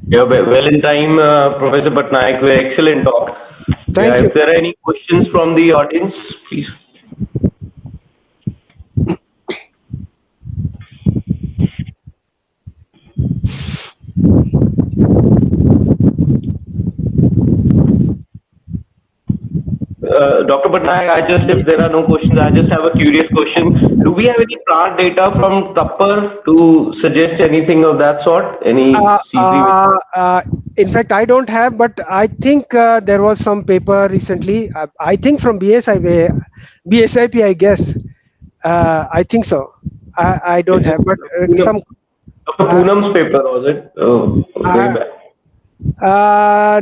Yeah, well in time, Professor Patnaik. Very excellent talk. Thank you. If there are any questions from the audience, please. Dr. Patnaik, if there are no questions, I just have a curious question. Do we have any plant data from Tapper to suggest anything of that sort? Any in fact, I don't have, but I think there was some paper recently. I think from BSIP, I guess. I think so. I don't have, but some. Dr. Poonam's paper, was it? Going back.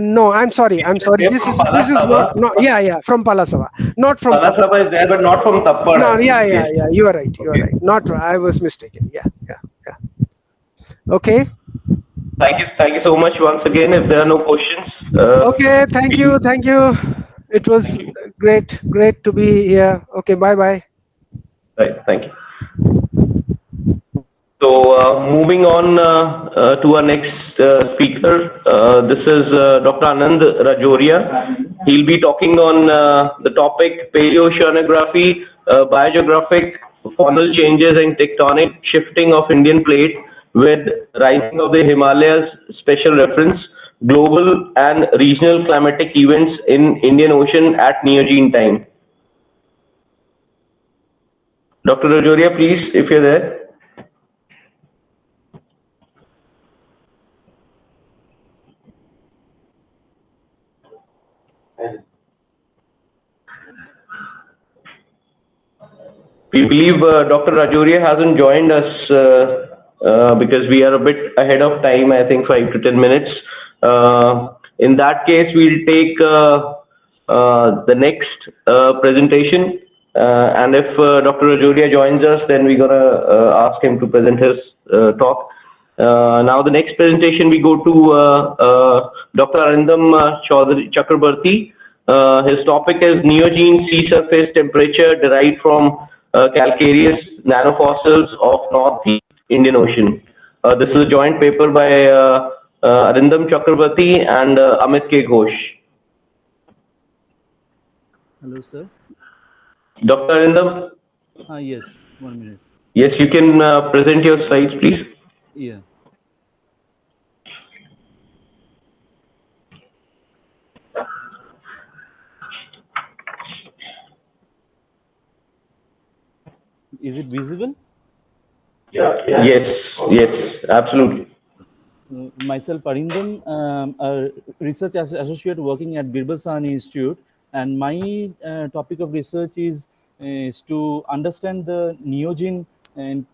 No, I'm sorry. This is not. Yeah, from Palasava, not from. Palasava is there, but not from Tappad. No, yeah. You are right. Not. I was mistaken. Yeah. Okay. Thank you so much once again. If there are no questions. Okay. Thank you. It was great to be here. Okay. Bye. Right. Thank you. So moving on to our next speaker, this is Dr. Anand Rajoria. He'll be talking on the topic Paleoceanography, Biogeographic faunal changes and tectonic shifting of Indian plate with rising of the Himalayas special reference, global and regional climatic events in Indian Ocean at Neogene time. Dr. Rajoria, please, if you're there. We believe Dr. Rajoria hasn't joined us because we are a bit ahead of time, I think 5 to 10 minutes. In that case, we'll take the next presentation. And if Dr. Rajoria joins us, then we're going to ask him to present his talk. Now, the next presentation, we go to Dr. Arindam Chakrabarti. His topic is Neogene sea surface temperature derived from calcareous nanofossils of Northeast Indian Ocean. This is a joint paper by Arindam Chakrabarti and Amit K. Ghosh. Hello, sir. Dr. Arindam? Yes, 1 minute. Yes, you can present your slides, please. Yeah. Is it visible? Yes, absolutely. Myself, Arindam, a research associate working at Birbal Sahni Institute, and my topic of research is to understand the Neogene and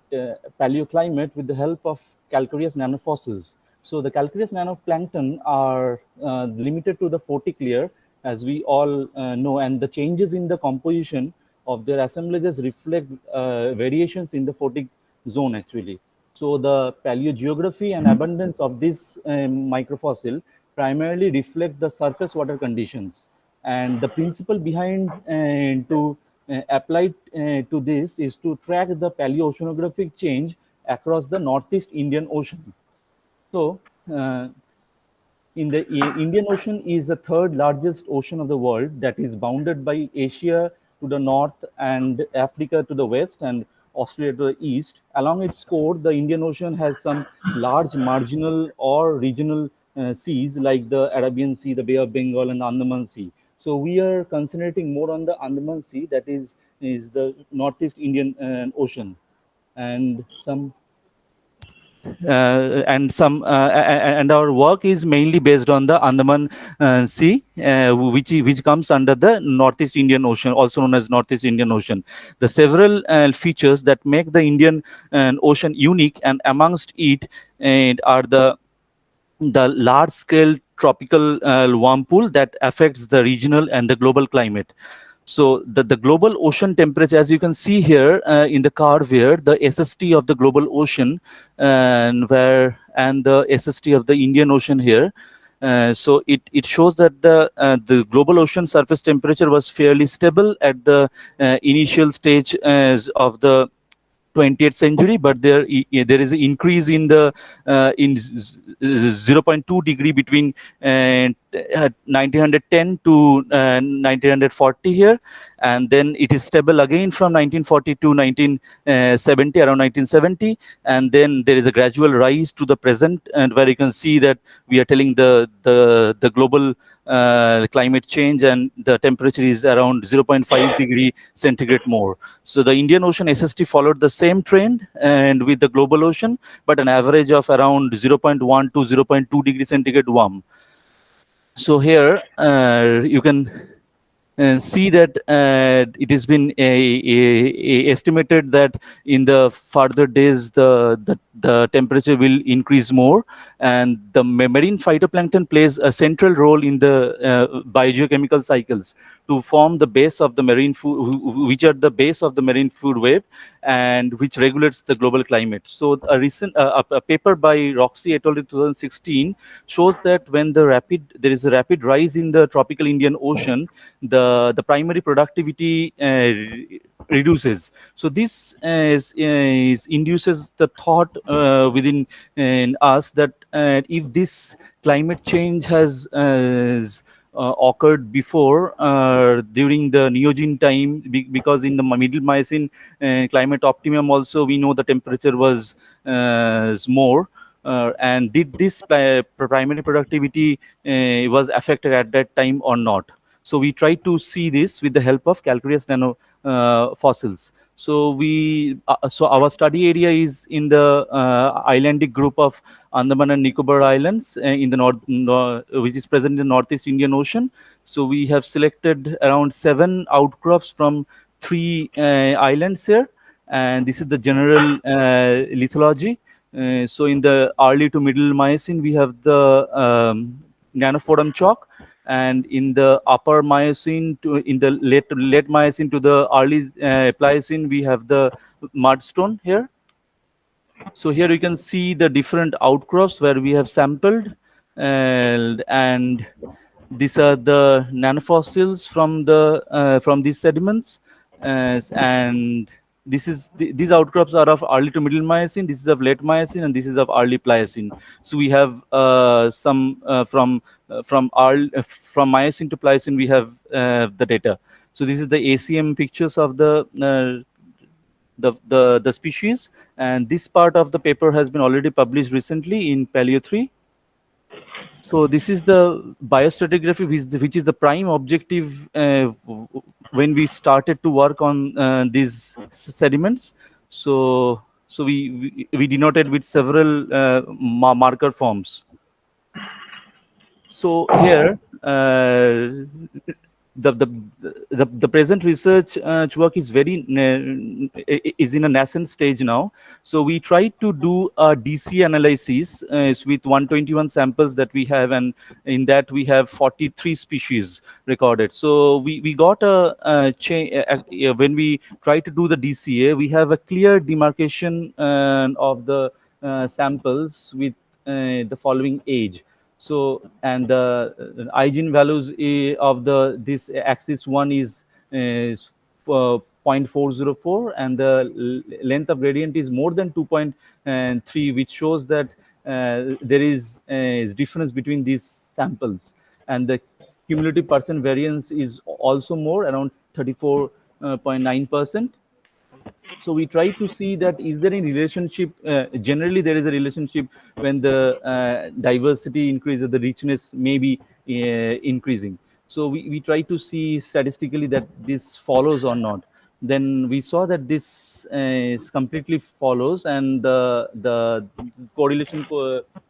paleoclimate with the help of calcareous nanofossils. So the calcareous nanoplankton are limited to the photic layer, as we all know, and the changes in the composition of their assemblages reflect variations in the photic zone actually. So the paleogeography and abundance of this microfossil primarily reflect the surface water conditions. And the principle behind to apply to this is to track the paleoceanographic change across the Northeast Indian Ocean. So in the Indian Ocean is the third largest ocean of the world that is bounded by Asia to the north and Africa to the west and Australia to the east. Along its core, the Indian Ocean has some large marginal or regional seas like the Arabian Sea, the Bay of Bengal, and the Andaman Sea. So we are concentrating more on the Andaman Sea, that is the Northeast Indian Ocean, and our work is mainly based on the Andaman Sea, which comes under the Northeast Indian Ocean, also known as Northeast Indian Ocean. The several features that make the Indian Ocean unique, and amongst it are the large-scale tropical whirlpool that affects the regional and the global climate. So the global ocean temperature, as you can see here in the curve here, the SST of the global ocean and the SST of the Indian Ocean here. So it shows that the global ocean surface temperature was fairly stable at the initial stage of the 20th century, but there is an increase in the in 0.2 degree between 1910 to 1940 here, and then it is stable again from 1940 to 1970, around 1970, and then there is a gradual rise to the present, and where you can see that we are telling the global climate change, and the temperature is around 0.5 degree centigrade more. So the Indian Ocean SST followed the same trend and with the global ocean, but an average of around 0.1 to 0.2 degree centigrade warm. So here you can see that it has been estimated that in the further days the temperature will increase more, and the marine phytoplankton plays a central role in the biogeochemical cycles to form the base of the marine food, which are the base of the marine food web, and which regulates the global climate. So a recent a paper by Roxy et al. In 2016 shows that when there is a rapid rise in the tropical Indian Ocean, the primary productivity reduces. So this induces the thought within in us that if this climate change has occurred before during the Neogene time, because in the middle Miocene climate optimum also we know the temperature was more. And did this primary productivity was affected at that time or not? So we try to see this with the help of calcareous nano fossils. So so our study area is in the islandic group of Andaman and Nicobar Islands in the which is present in the Northeast Indian Ocean. So we have selected around 7 outcrops from 3 islands here, and this is the general lithology. So in the early to middle Miocene, we have the Nanoforum chalk, and in the upper Miocene to in the late Miocene to the early Pliocene, we have the mudstone here. So here you can see the different outcrops where we have sampled, and these are the nanofossils from these sediments, and these outcrops are of early to middle Miocene. This is of late Miocene, and this is of early Pliocene. So we have some from Miocene to Pliocene. We have the data. So this is the ACM pictures of the species, and this part of the paper has been already published recently in Paleo 3. So this is the biostratigraphy, which is the prime objective when we started to work on these sediments. So we denoted with several marker forms. So here the present research work is is in a nascent stage now. So we tried to do a DC analysis with 121 samples that we have, and in that we have 43 species recorded. So we got a when we try to do the DCA, we have a clear demarcation of the samples with the following age. So, and the hygiene values of this axis one is 0.404, and the length of gradient is more than 2.3, which shows that there is difference between these samples, and the cumulative percent variance is also more, around 34.9%. So we try to see that is there any relationship. Generally, there is a relationship when the diversity increases, the richness may be increasing. So we try to see statistically that this follows or not. Then we saw that this completely follows, and the correlation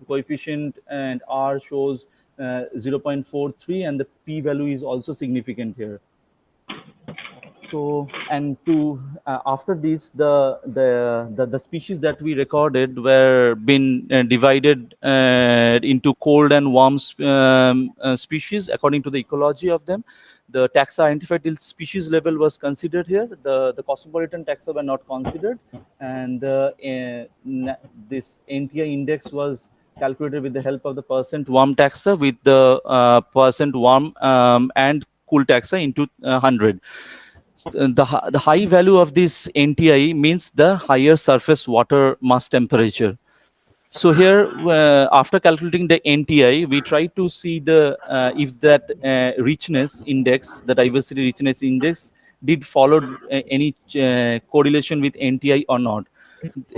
coefficient and R shows 0.43, and the p value is also significant here. So, and after this, the species that we recorded were been divided into cold and warm species according to the ecology of them. The taxa identified till species level was considered here. The cosmopolitan taxa were not considered, and this NTI index was calculated with the help of the percent warm taxa with the percent warm and cool taxa into 100. The high value of this NTI means the higher surface water mass temperature. So here, after calculating the NTI, we try to see the if that richness index, the diversity richness index, did follow any correlation with NTI or not.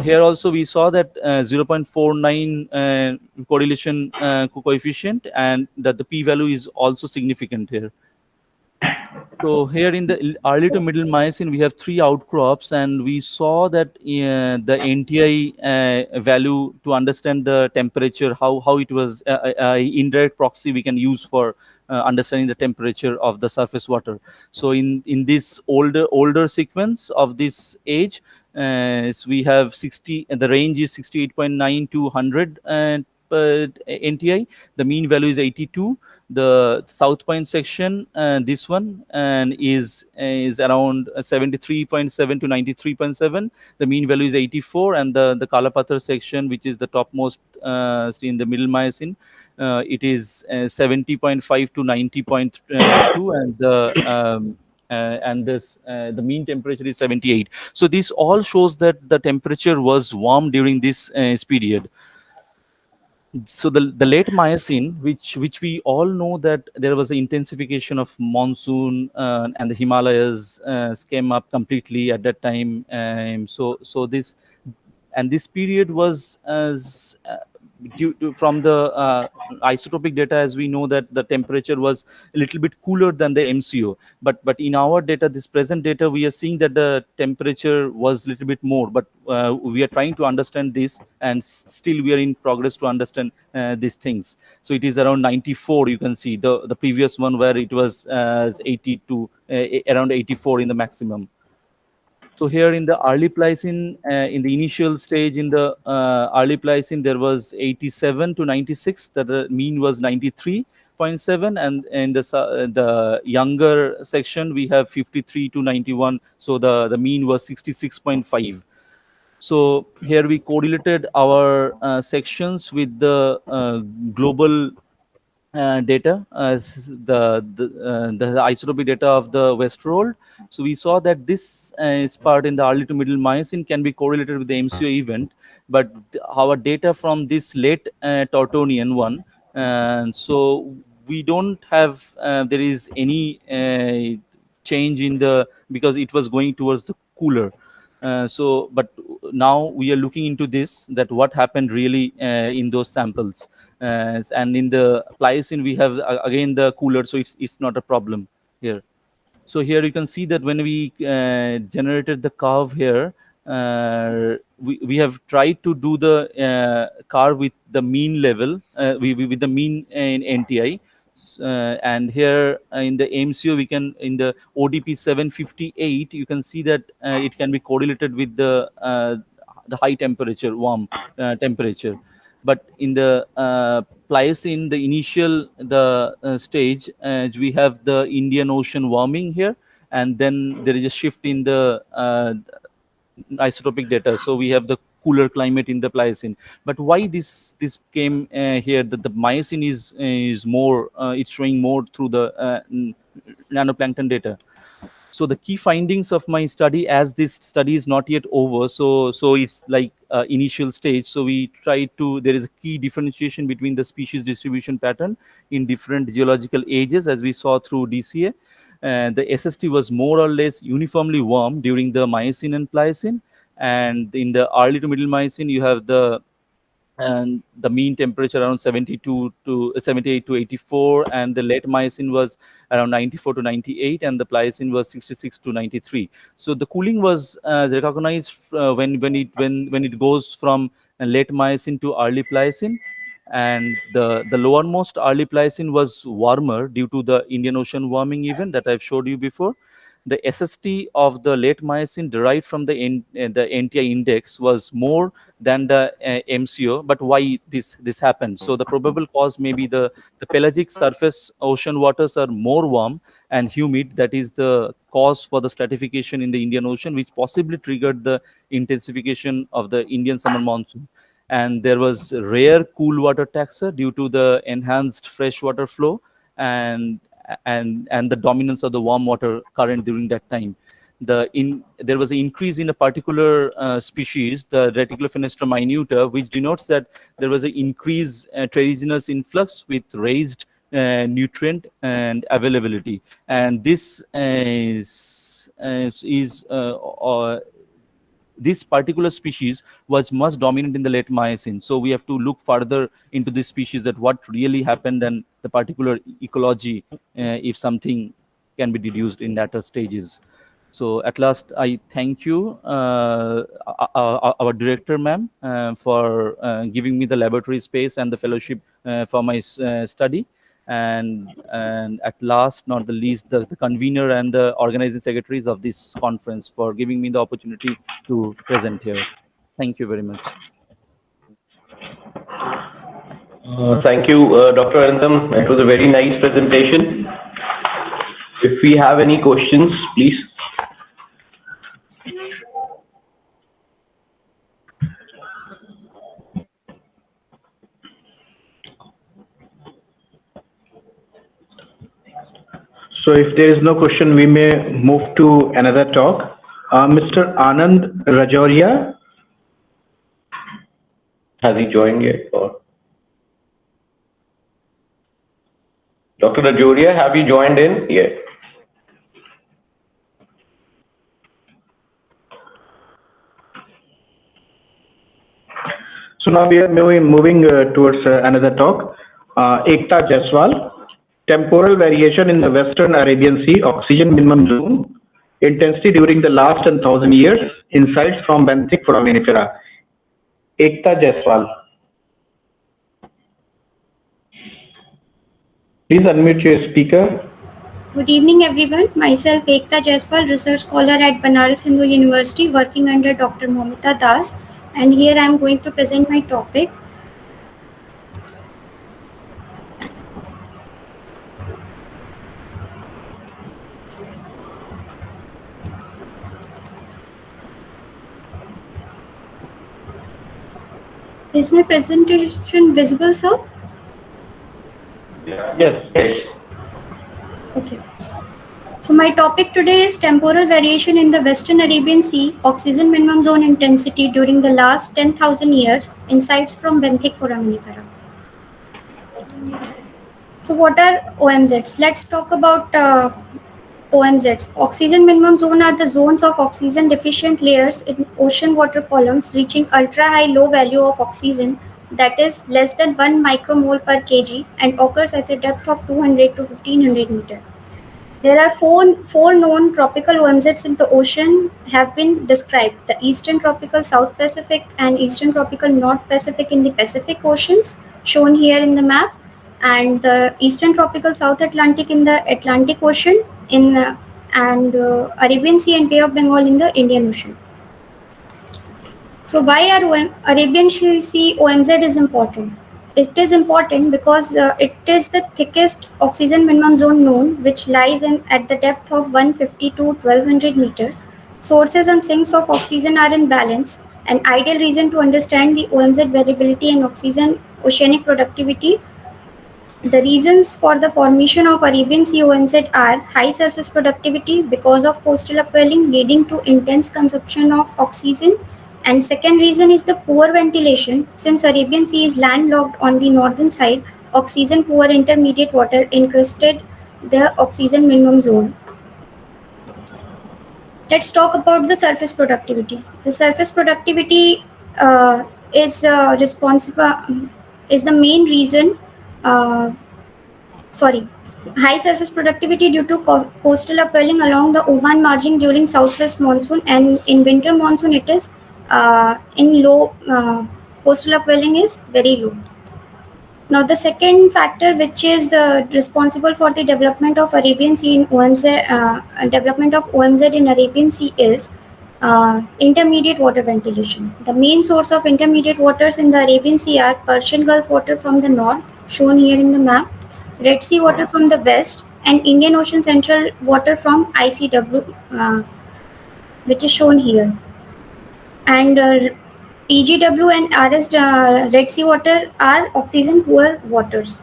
Here also we saw that 0.49 correlation coefficient, and that the p-value is also significant here. So here in the early to middle Miocene, we have 3 outcrops, and we saw that the NTI value to understand the temperature, how it was indirect proxy we can use for understanding the temperature of the surface water. So in this older sequence of this age, so we have 60. The range is 68.9 to 100 NTI. The mean value is 82. The South Point section, this one, and is around 73.7 to 93.7. The mean value is 84, and the Kalapathar section, which is the topmost in the middle Miocene, it is 70.5 to 90.2, and the mean temperature is 78. So this all shows that the temperature was warm during this period. So the late Miocene, which we all know that there was an intensification of monsoon, and the Himalayas came up completely at that time. So this period was from the isotopic data, as we know that the temperature was a little bit cooler than the MCO. But in our data, this present data, we are seeing that the temperature was a little bit more. But we are trying to understand this, and still we are in progress to understand these things. So it is around 94. You can see the previous one where it was 82, around 84 in the maximum. So here in the early Pliocene, in the initial stage in the early Pliocene, there was 87 to 96. The mean was 93.7, and in the younger section we have 53 to 91. So the mean was 66.5. So here we correlated our sections with the global data, the isotopic data of the Westworld. So we saw that this is part in the early to middle Miocene can be correlated with the MCO event, but our data from this late Tortonian one, so we don't have there is any change in the, because it was going towards the cooler. But now we are looking into this, that what happened really in those samples. And in the Pliocene, we have again the cooler, so it's not a problem here. So here you can see that when we generated the curve here, we have tried to do the curve with the mean level, with the mean in NTI. And here in the MCO, we can, in the ODP 758, you can see that it can be correlated with the high temperature, warm temperature. But in the Pliocene, the initial stage, we have the Indian Ocean warming here, and then there is a shift in the isotopic data. So we have the cooler climate in the Pliocene. But why this came here? That the Miocene is more, it's showing more through the nanoplankton data. So the key findings of my study, as this study is not yet over, so it's like initial stage. So we try to, there is a key differentiation between the species distribution pattern in different geological ages, as we saw through DCA. The SST was more or less uniformly warm during the Miocene and Pliocene, and in the early to middle Miocene, you have the mean temperature around 72 to 78 to 84, and the late Miocene was around 94 to 98, and the Pliocene was 66 to 93. So the cooling was recognized when it goes from late Miocene to early Pliocene, and the lowermost early Pliocene was warmer due to the Indian Ocean warming event that I've showed you before. The SST of the late Miocene derived from the NTI index was more than the MCO. But why this happened? So the probable cause may be the pelagic surface ocean waters are more warm and humid. That is the cause for the stratification in the Indian Ocean, which possibly triggered the intensification of the Indian summer monsoon. And there was rare cool water taxa due to the enhanced freshwater flow and the dominance of the warm water current during that time. there was an increase in a particular species, the Reticulophenestra minuta, which denotes that there was an increased terrigenous influx with raised nutrient and availability, and this this particular species was much dominant in the late Miocene. So we have to look further into this species, that what really happened and the particular ecology, if something can be deduced in later stages. So at last, I thank you, our director, ma'am, for giving me the laboratory space and the fellowship for my study. And at last, not the least, the convener and the organizing secretaries of this conference for giving me the opportunity to present here. Thank you very much. Thank you, Dr. Arindam. It was a very nice presentation. If we have any questions, please. So if there is no question, we may move to another talk. Mr. Anand Rajoria, has he joined yet? Or Dr. Rajoria, have you joined in yet? So now we are moving towards another talk. Ekta Jaiswal, temporal variation in the Western Arabian Sea, oxygen minimum zone, intensity during the last 10,000 years, insights from benthic foraminifera. Ekta Jaiswal. Please unmute your speaker. Good evening, everyone. Myself, Ekta Jaiswal, research scholar at Banaras Hindu University, working under Dr. Momita Das. And here I am going to present my topic. Is my presentation visible, sir? Yes. Okay. So my topic today is temporal variation in the Western Arabian Sea, oxygen minimum zone intensity during the last 10,000 years, insights from benthic foraminifera. So what are OMZs? Let's talk about OMZs. Oxygen minimum zone are the zones of oxygen deficient layers in ocean water columns reaching ultra high low value of oxygen, that is less than 1 micromole per kg, and occurs at a depth of 200 to 1500 meters. There are four known tropical OMZs in the ocean have been described: the Eastern Tropical South Pacific and Eastern Tropical North Pacific in the Pacific Oceans, shown here in the map, and the Eastern Tropical South Atlantic in the Atlantic Ocean, and Arabian Sea and Bay of Bengal in the Indian Ocean. So why are Arabian Sea OMZ is important? It is important because it is the thickest oxygen minimum zone known, which lies at the depth of 150 to 1200 meters. Sources and sinks of oxygen are in balance, an ideal reason to understand the OMZ variability and oxygen oceanic productivity. The reasons for the formation of Arabian Sea OMZ are high surface productivity because of coastal upwelling leading to intense consumption of oxygen, and second reason is the poor ventilation. Since Arabian Sea is landlocked on the northern side, oxygen poor intermediate water encrusted the oxygen minimum zone. Let's talk about the surface productivity. The surface productivity is the main reason. High surface productivity due to coastal upwelling along the Oman margin during southwest monsoon, and in winter monsoon it is in low, coastal upwelling is very low. Now the second factor which is responsible for the development of Arabian Sea in development of OMZ in Arabian Sea is intermediate water ventilation. The main source of intermediate waters in the Arabian Sea are Persian Gulf water from the north, shown here in the map, Red Sea water from the west, and Indian Ocean Central water from ICW, which is shown here. And PGW and RS Red Sea water are oxygen poor waters.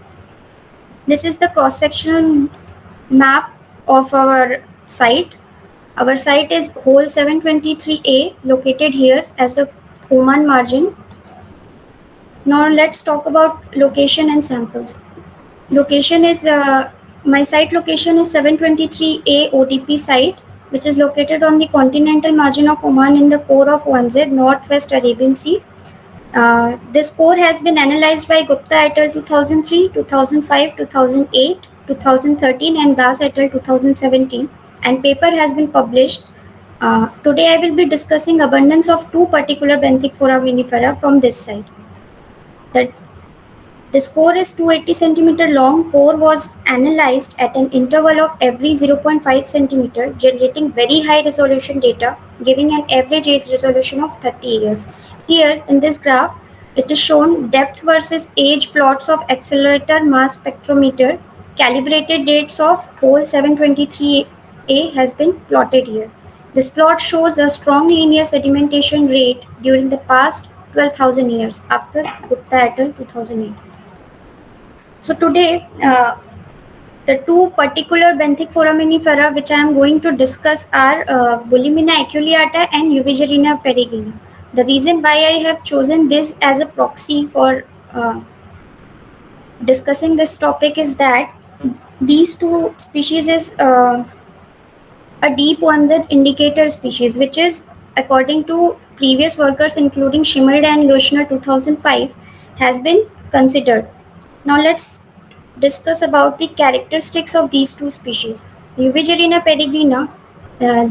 This is the cross-sectional map of our site. Our site is hole 723A, located here as the Oman margin. Now let's talk about location and samples. Location is, my site location is 723A OTP site, which is located on the continental margin of Oman in the core of OMZ, Northwest Arabian Sea. This core has been analyzed by Gupta et al. 2003, 2005, 2008, 2013 and Das et al. 2017, and paper has been published. Today I will be discussing abundance of two particular benthic foraminifera from this site. This core is 280 centimeter long. Core was analyzed at an interval of every 0.5 centimeter, generating very high resolution data, giving an average age resolution of 30 years. Here in this graph, it is shown depth versus age plots of accelerator mass spectrometer. Calibrated dates of hole 723A has been plotted here. This plot shows a strong linear sedimentation rate during the past 12,000 years after Gupta et al. 2008. So today, the two particular benthic foraminifera which I am going to discuss are Bulimina aculeata and Uvigerina peregrina. The reason why I have chosen this as a proxy for discussing this topic is that these two species is a deep OMZ indicator species, which is, according to previous workers including Schimmelda and Leuschner 2005, has been considered. Now let's discuss about the characteristics of these two species. Uvigerina peregrina,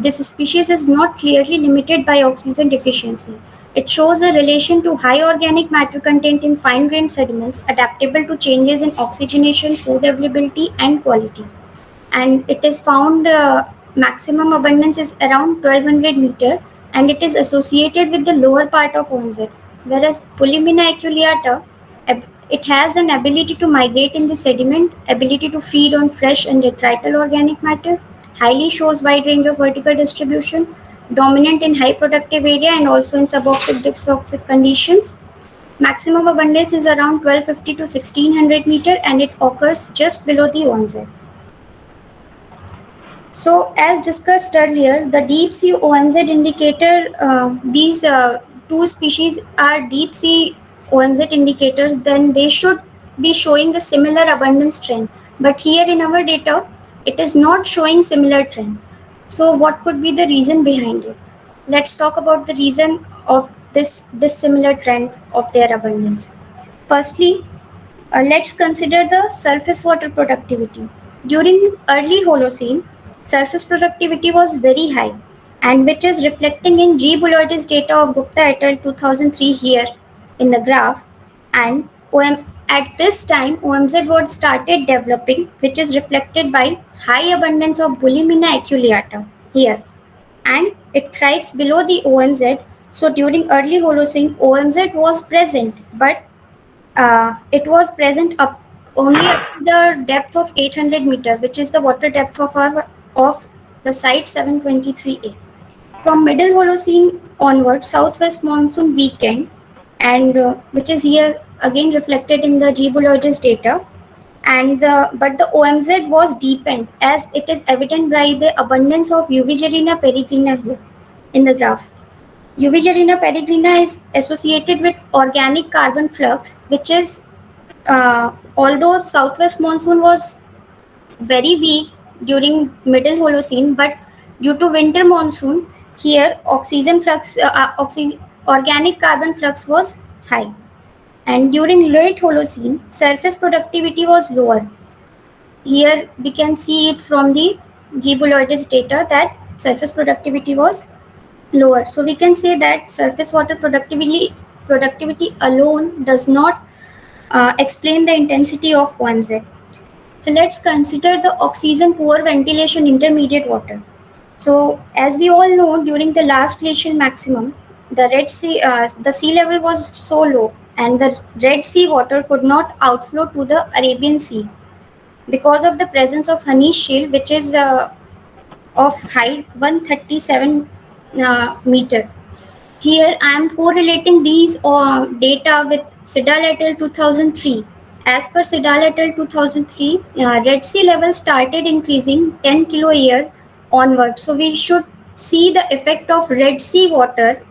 this species is not clearly limited by oxygen deficiency. It shows a relation to high organic matter content in fine-grained sediments, adaptable to changes in oxygenation, food availability and quality. And it is found, maximum abundance is around 1200 meter, and it is associated with the lower part of OMZ. Whereas Bulimina aculeata, it has an ability to migrate in the sediment, ability to feed on fresh and detrital organic matter, highly shows wide range of vertical distribution, dominant in high productive area and also in suboxic disoxic conditions. Maximum abundance is around 1250 to 1600 meter, and it occurs just below the OMZ. So as discussed earlier, the deep sea OMZ indicator, these two species are deep sea OMZ indicators, then they should be showing the similar abundance trend. But here in our data, it is not showing similar trend. So what could be the reason behind it? Let's talk about the reason of this dissimilar trend of their abundance. Firstly, let's consider the surface water productivity. During early Holocene, surface productivity was very high, and which is reflecting in G. bouloides data of Gupta et al. 2003 here in the graph. And at this time, OMZ was started developing, which is reflected by high abundance of Bulimina aculeata here, and it thrives below the OMZ. So during early Holocene, OMZ was present, but it was present up only up to the depth of 800 meter, which is the water depth of the site 723A. From middle Holocene onward, southwest monsoon weakened, and which is here again reflected in the G. bouloides data. And but the OMZ was deepened, as it is evident by the abundance of Uvigerina peregrina here in the graph. Uvigerina peregrina is associated with organic carbon flux, which is, although southwest monsoon was very weak during middle Holocene, but due to winter monsoon, here oxygen flux, organic carbon flux was high. And during late Holocene, surface productivity was lower. Here we can see it from the G. bouloides data that surface productivity was lower. So we can say that surface water productivity alone does not explain the intensity of OMZ. So let's consider the oxygen poor ventilation intermediate water. So as we all know, during the last glacial maximum, the sea level was so low, and the Red Sea water could not outflow to the Arabian Sea because of the presence of Honey Shale, which is of height 137 meter. Here I am correlating these data with Sidal et al. 2003. As per Sidal et al. 2003, Red Sea level started increasing 10 kilo a year onwards. So we should see the effect of Red Sea water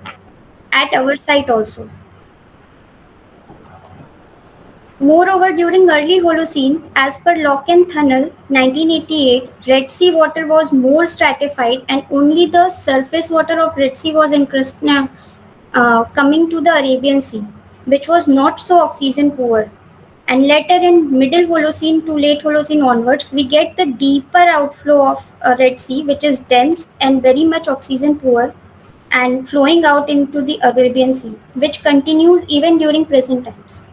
at our site also. Moreover, during early Holocene, as per Lock-and-Tunnel 1988, Red Sea water was more stratified and only the surface water of Red Sea was coming to the Arabian Sea, which was not so oxygen poor. And later in middle Holocene to late Holocene onwards, we get the deeper outflow of Red Sea, which is dense and very much oxygen poor and flowing out into the Arabian Sea, which continues even during present times.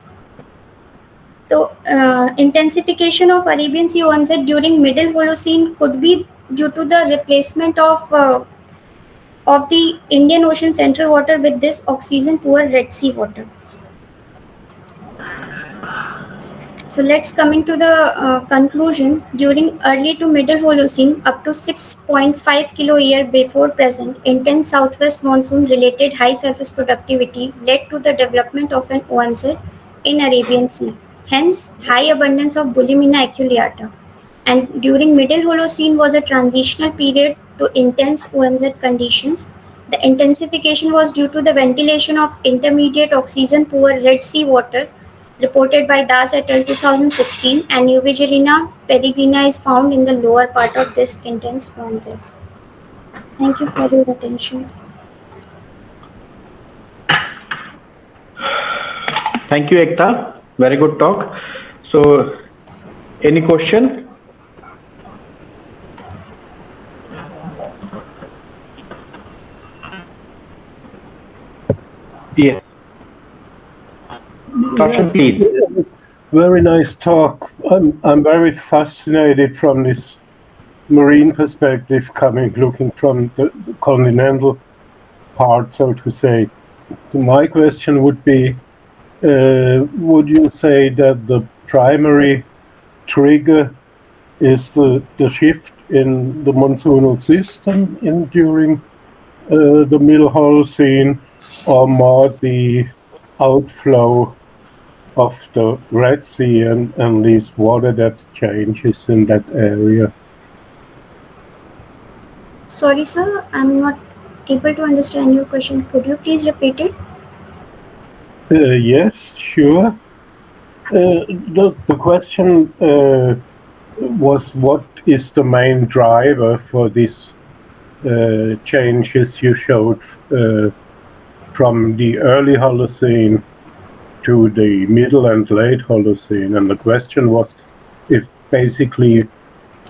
So, intensification of Arabian Sea OMZ during middle Holocene could be due to the replacement of the Indian Ocean central water with this oxygen poor Red Sea water. So let's coming to the conclusion. During early to middle Holocene, up to 6.5 kilo year before present, intense southwest monsoon related high surface productivity led to the development of an OMZ in Arabian Sea. Hence, high abundance of Bulimina aculeata. And during middle Holocene was a transitional period to intense OMZ conditions. The intensification was due to the ventilation of intermediate oxygen poor Red Sea water reported by Das et al. 2016, and Euvigerina peregrina is found in the lower part of this intense OMZ. Thank you for your attention. Thank you, Ekta. Very good talk. So, any question? Yes. Yes, Please. very nice talk. I'm very fascinated from this marine perspective, looking from the continental part, so to say. So my question would be, would you say that the primary trigger is the shift in the monsoonal system during the middle Holocene, or more the outflow of the Red Sea and these water depth changes in that area? Sorry, sir, I'm not able to understand your question. Could you please repeat it? Yes, sure. The question was, what is the main driver for these changes you showed from the early Holocene to the middle and late Holocene? And the question was if basically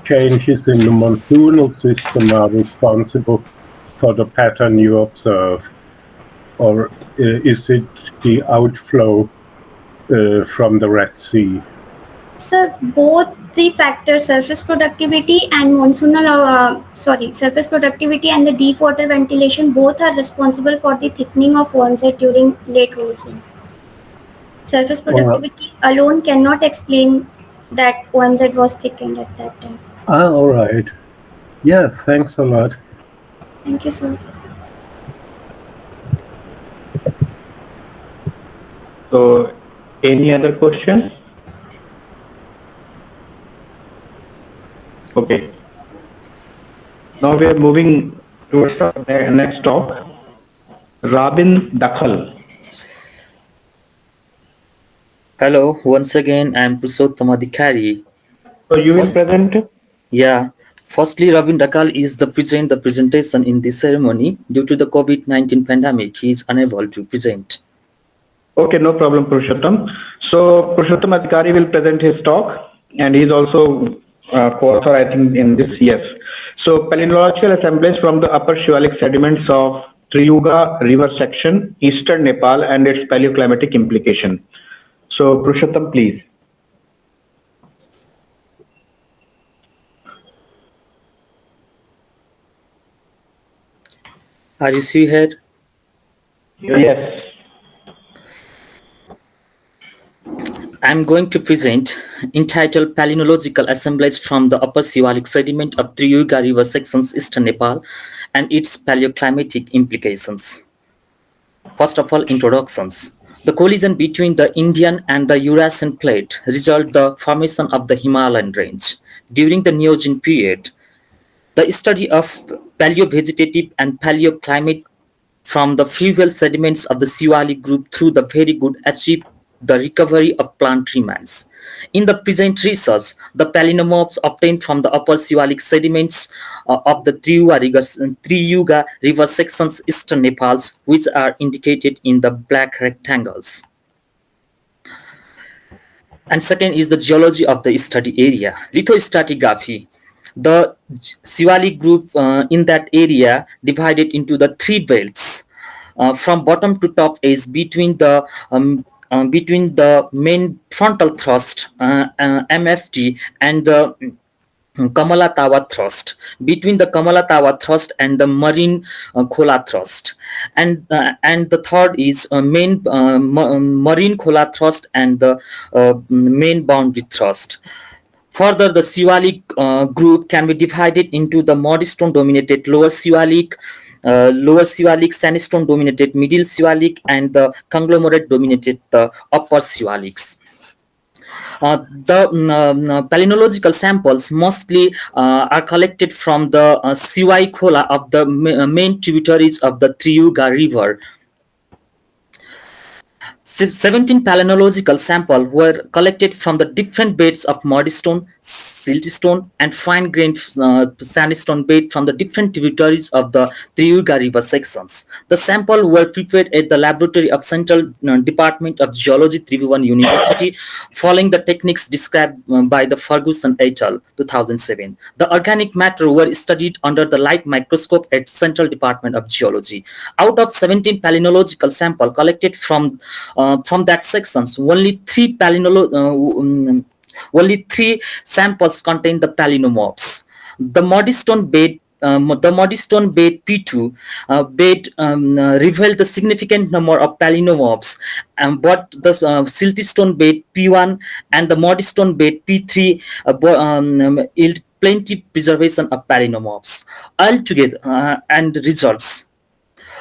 changes in the monsoonal system are responsible for the pattern you observe, or is it the outflow from the Red Sea? Sir, both the factors, surface productivity and surface productivity and the deep water ventilation, both are responsible for the thickening of OMZ during late Holocene. Surface productivity alone cannot explain that OMZ was thickened at that time. All right. Yeah, thanks a lot. Thank you, sir. So, any other questions? Okay. Now we are moving towards the next talk. Robin Dakhal. Hello, once again, I'm Purushottam Adhikari. So you will present? Yeah. Firstly, Ravin Dakal is the presentation in this ceremony. Due to the COVID-19 pandemic, he is unable to present. Okay, no problem, Purushottam. So Purushottam Adhikari will present his talk, and he is also co-author, I think, in this. Yes. So Paleontological assemblage from the upper Shivalik sediments of Triyuga river section, eastern Nepal, and its paleoclimatic implication. So Purushottam, please. Are you see here? Yes. I'm going to present entitled Paleontological assemblage from the upper Shivalik sediment of Triyuga river sections, eastern Nepal, and its paleoclimatic implications. First of all, introductions. The collision between the Indian and the Eurasian plate resulted the formation of the Himalayan range. During the Neogene period, The study of paleovegetative and paleoclimate from the fluvial sediments of the Siwalik group through the very good achieved the recovery of plant remains. In the present research, the palinomorphs obtained from the upper Siwalik sediments of the Triyuga river sections eastern Nepal, which are indicated in the black rectangles. And second is the geology of the study area. Lithostratigraphy. The Siwalik group in that area divided into the three belts. From bottom to top is between the main frontal thrust MFT and the Kamalatawa thrust, between the Kamalatawa thrust and the marine Khola thrust, and the third is main marine Khola thrust and the main boundary thrust. Further, the Siwalik group can be divided into the mudstone dominated lower Siwalik, sandstone dominated middle Siwalik, and the conglomerate dominated the upper Siwaliks. The palinological samples mostly are collected from the Siwai Khola of the main tributaries of the Triyuga river. 17 palinological samples were collected from the different beds of mudstone, siltstone, and fine-grained sandstone bed from the different tributaries of the Triyuga river sections. The samples were prepared at the laboratory of Central Department of Geology, Tribhuvan University, following the techniques described by the Ferguson et al. 2007. The organic matter were studied under the light microscope at Central Department of Geology. Out of 17 palinological samples collected from that sections, only three samples contain the palinomorphs. The mudstone bed P2 revealed the significant number of palinomorphs, but the siltstone bed P1 and the mudstone bed P3 yield plenty preservation of palinomorphs. Altogether, and results.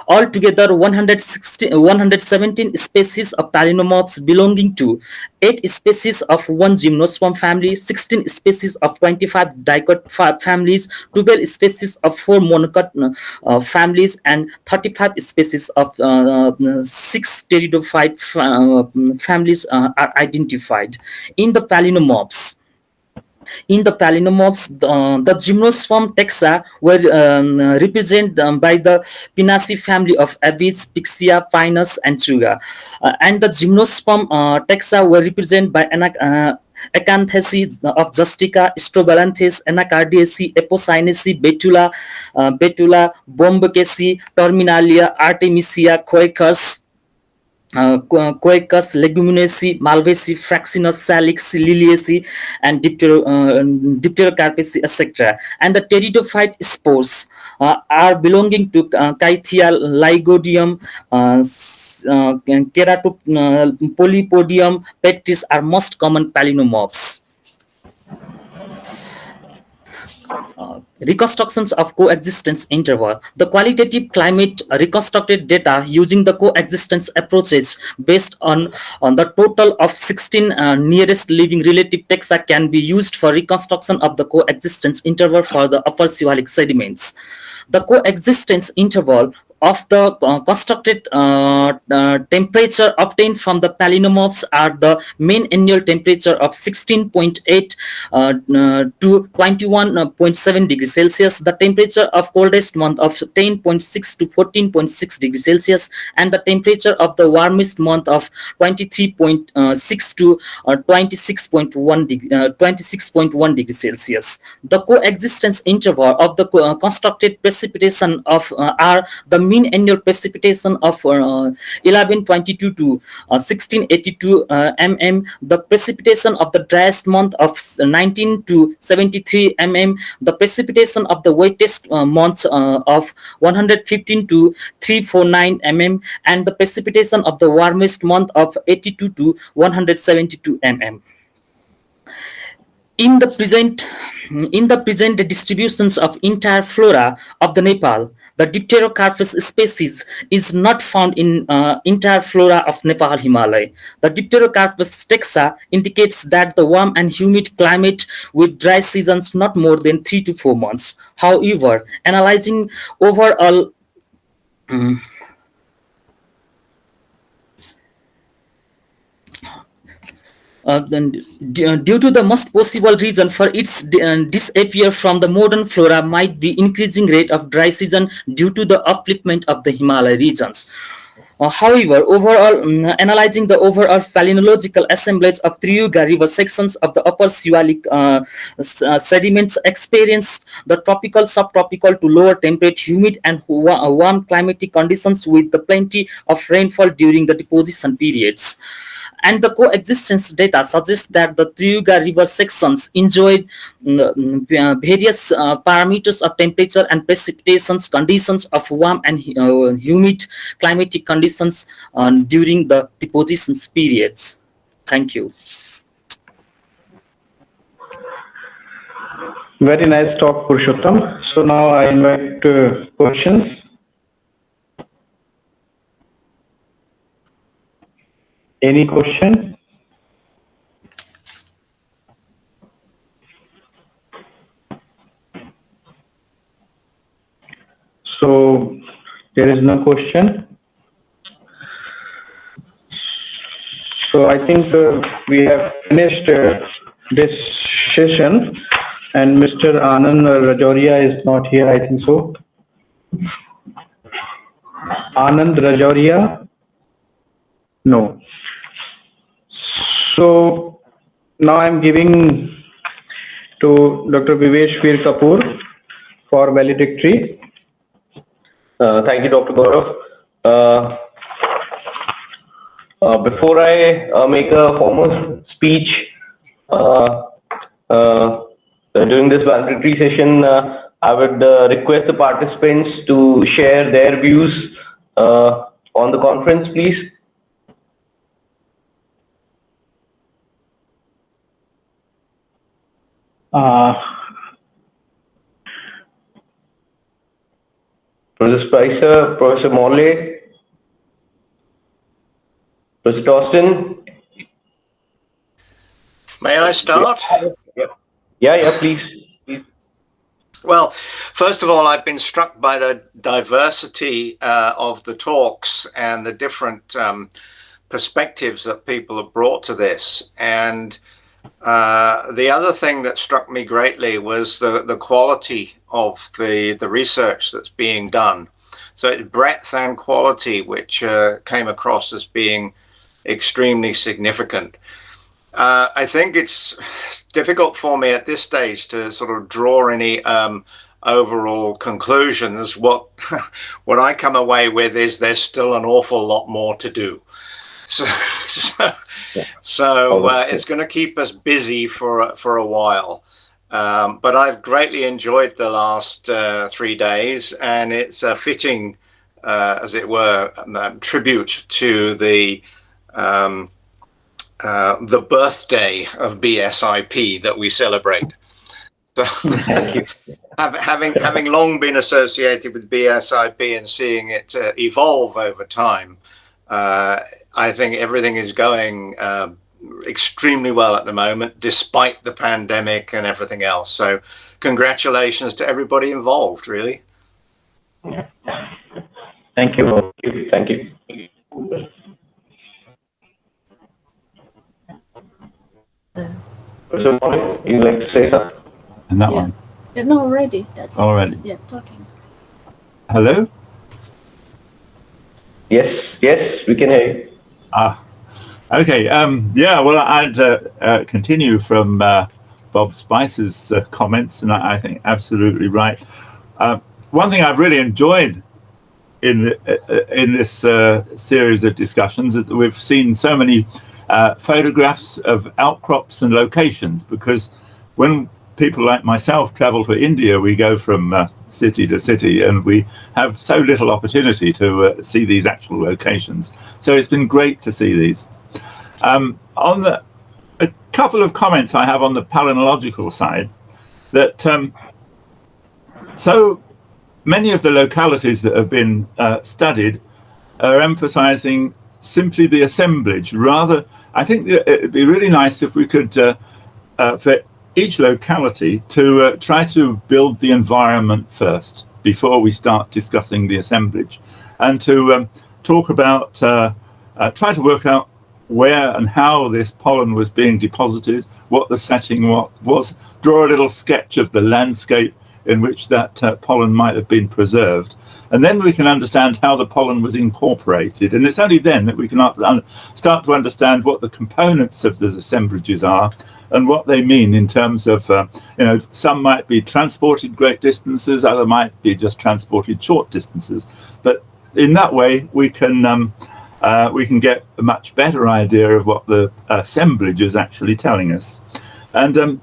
Altogether, 117 species of palinomorphs belonging to 8 species of one gymnosperm family, 16 species of 25 dicot families, 12 species of 4 monocot families, and 35 species of 6 pteridophyte families are identified. In the palinomorphs, the gymnosperm taxa were represented by the Pinaceae family of Abies, Pixia, Pinus, and Truga, and the gymnosperm taxa were represented by Acanthaceae of Justica, Strobalanthes, Anacardiaceae, Epocynaceae, Betula, Bombaceae, Terminalia, Artemisia, Quercus, Leguminosae, Malvaceae, Fraxinus, Salix, Liliaceae, and Dipterocarpaceae, etc. And the pteridophyte spores are belonging to Kythia, Lygodium, Polypodium, Pectis are most common palinomorphs. Reconstructions of coexistence interval. The qualitative climate reconstructed data using the coexistence approaches based on the total of 16 nearest living relative taxa can be used for reconstruction of the coexistence interval for the upper Siwalik sediments. The coexistence interval of the constructed temperature obtained from the palinomorphs are the mean annual temperature of 16.8 to 21.7 degrees Celsius, the temperature of coldest month of 10.6 to 14.6 degrees Celsius, and the temperature of the warmest month of 23.6 to 26.1 degrees Celsius. The coexistence interval of the constructed precipitation of are the mean annual precipitation of 1122 to 1682 mm, the precipitation of the driest month of 19 to 73 mm, the precipitation of the wettest months of 115 to 349 mm, and the precipitation of the warmest month of 82 to 172 mm. In the present distributions of entire flora of the Nepal, The Dipterocarpus species is not found in entire flora of Nepal Himalaya. The Dipterocarpus taxa indicates that the warm and humid climate with dry seasons not more than 3 to 4 months. However, analyzing overall due to the most possible reason for its disappear from the modern flora might be increasing rate of dry season due to the upliftment of the Himalaya regions. However, overall, analyzing the overall paleontological assemblage of Triuga river sections of the upper Siwalik sediments experienced the tropical, subtropical to lower temperate, humid and warm climatic conditions with the plenty of rainfall during the deposition periods. And the coexistence data suggests that the Triuga river sections enjoyed various parameters of temperature and precipitations conditions of warm and humid climatic conditions during the deposition periods. Thank you. Very nice talk, Purushottam. So now I invite questions. Any question? So there is no question. So I think we have finished this session, and Mr. Anand Rajoria is not here, I think so. Anand Rajoria? No. So now I'm giving to Dr. Vivesh Veer Kapoor for valedictory. Thank you, Dr. Gaurav. Before I make a formal speech during this valedictory session, I would request the participants to share their views on the conference, please. Professor Spicer, Professor Morley, Professor Austin. May I start? Yeah, please. Well, first of all, I've been struck by the diversity of the talks and the different perspectives that people have brought to this. And the other thing that struck me greatly was the quality of the research that's being done. So it's breadth and quality, which came across as being extremely significant. I think it's difficult for me at this stage to sort of draw any overall conclusions. What I come away with is there's still an awful lot more to do. So it's going to keep us busy for a while. But I've greatly enjoyed the last 3 days, and it's a fitting, as it were, tribute to the birthday of BSIP that we celebrate. So, having long been associated with BSIP and seeing it evolve over time, I think everything is going extremely well at the moment, despite the pandemic and everything else. So congratulations to everybody involved, really. Thank you. Thank you. So, you'd like to say something? And that one? No, already. That's already. Yeah, talking. Hello? Yes, we can hear you. Okay. Yeah, well, I'd continue from Bob Spicer's comments, and I think absolutely right. One thing I've really enjoyed in this series of discussions is that we've seen so many photographs of outcrops and locations, because when people like myself travel to India, we go from city to city, and we have so little opportunity to see these actual locations. So it's been great to see these. A couple of comments I have on the palinological side, that so many of the localities that have been studied are emphasizing simply the assemblage. Rather, I think it'd be really nice if we could, for each locality, to try to build the environment first before we start discussing the assemblage, and to talk about, try to work out where and how this pollen was being deposited, what the setting was, draw a little sketch of the landscape in which that pollen might have been preserved. And then we can understand how the pollen was incorporated. And it's only then that we can start to understand what the components of the assemblages are and what they mean in terms of, some might be transported great distances, other might be just transported short distances. But in that way, we can get a much better idea of what the assemblage is actually telling us. And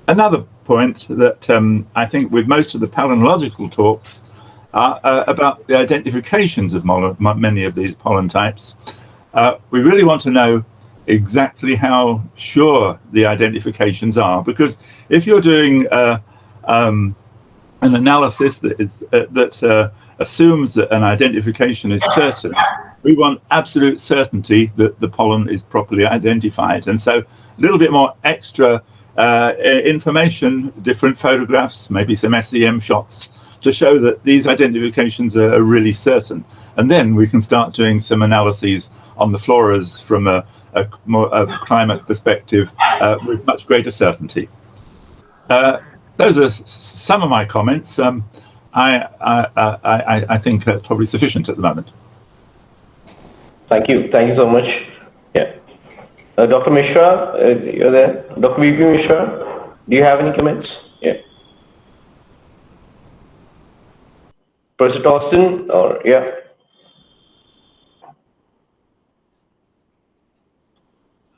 another point that I think with most of the paleontological talks are about the identifications of many of these pollen types. We really want to know exactly how sure the identifications are, because if you're doing an analysis that assumes that an identification is certain, we want absolute certainty that the pollen is properly identified. And so a little bit more extra information, different photographs, maybe some SEM shots to show that these identifications are really certain. And then we can start doing some analyses on the floras from a climate perspective with much greater certainty. Those are some of my comments. I think probably sufficient at the moment. Thank you so much. Yeah. Dr. Mishra, you're there. Dr. VP Mishra, do you have any comments? Yeah. Professor Torsten, or yeah.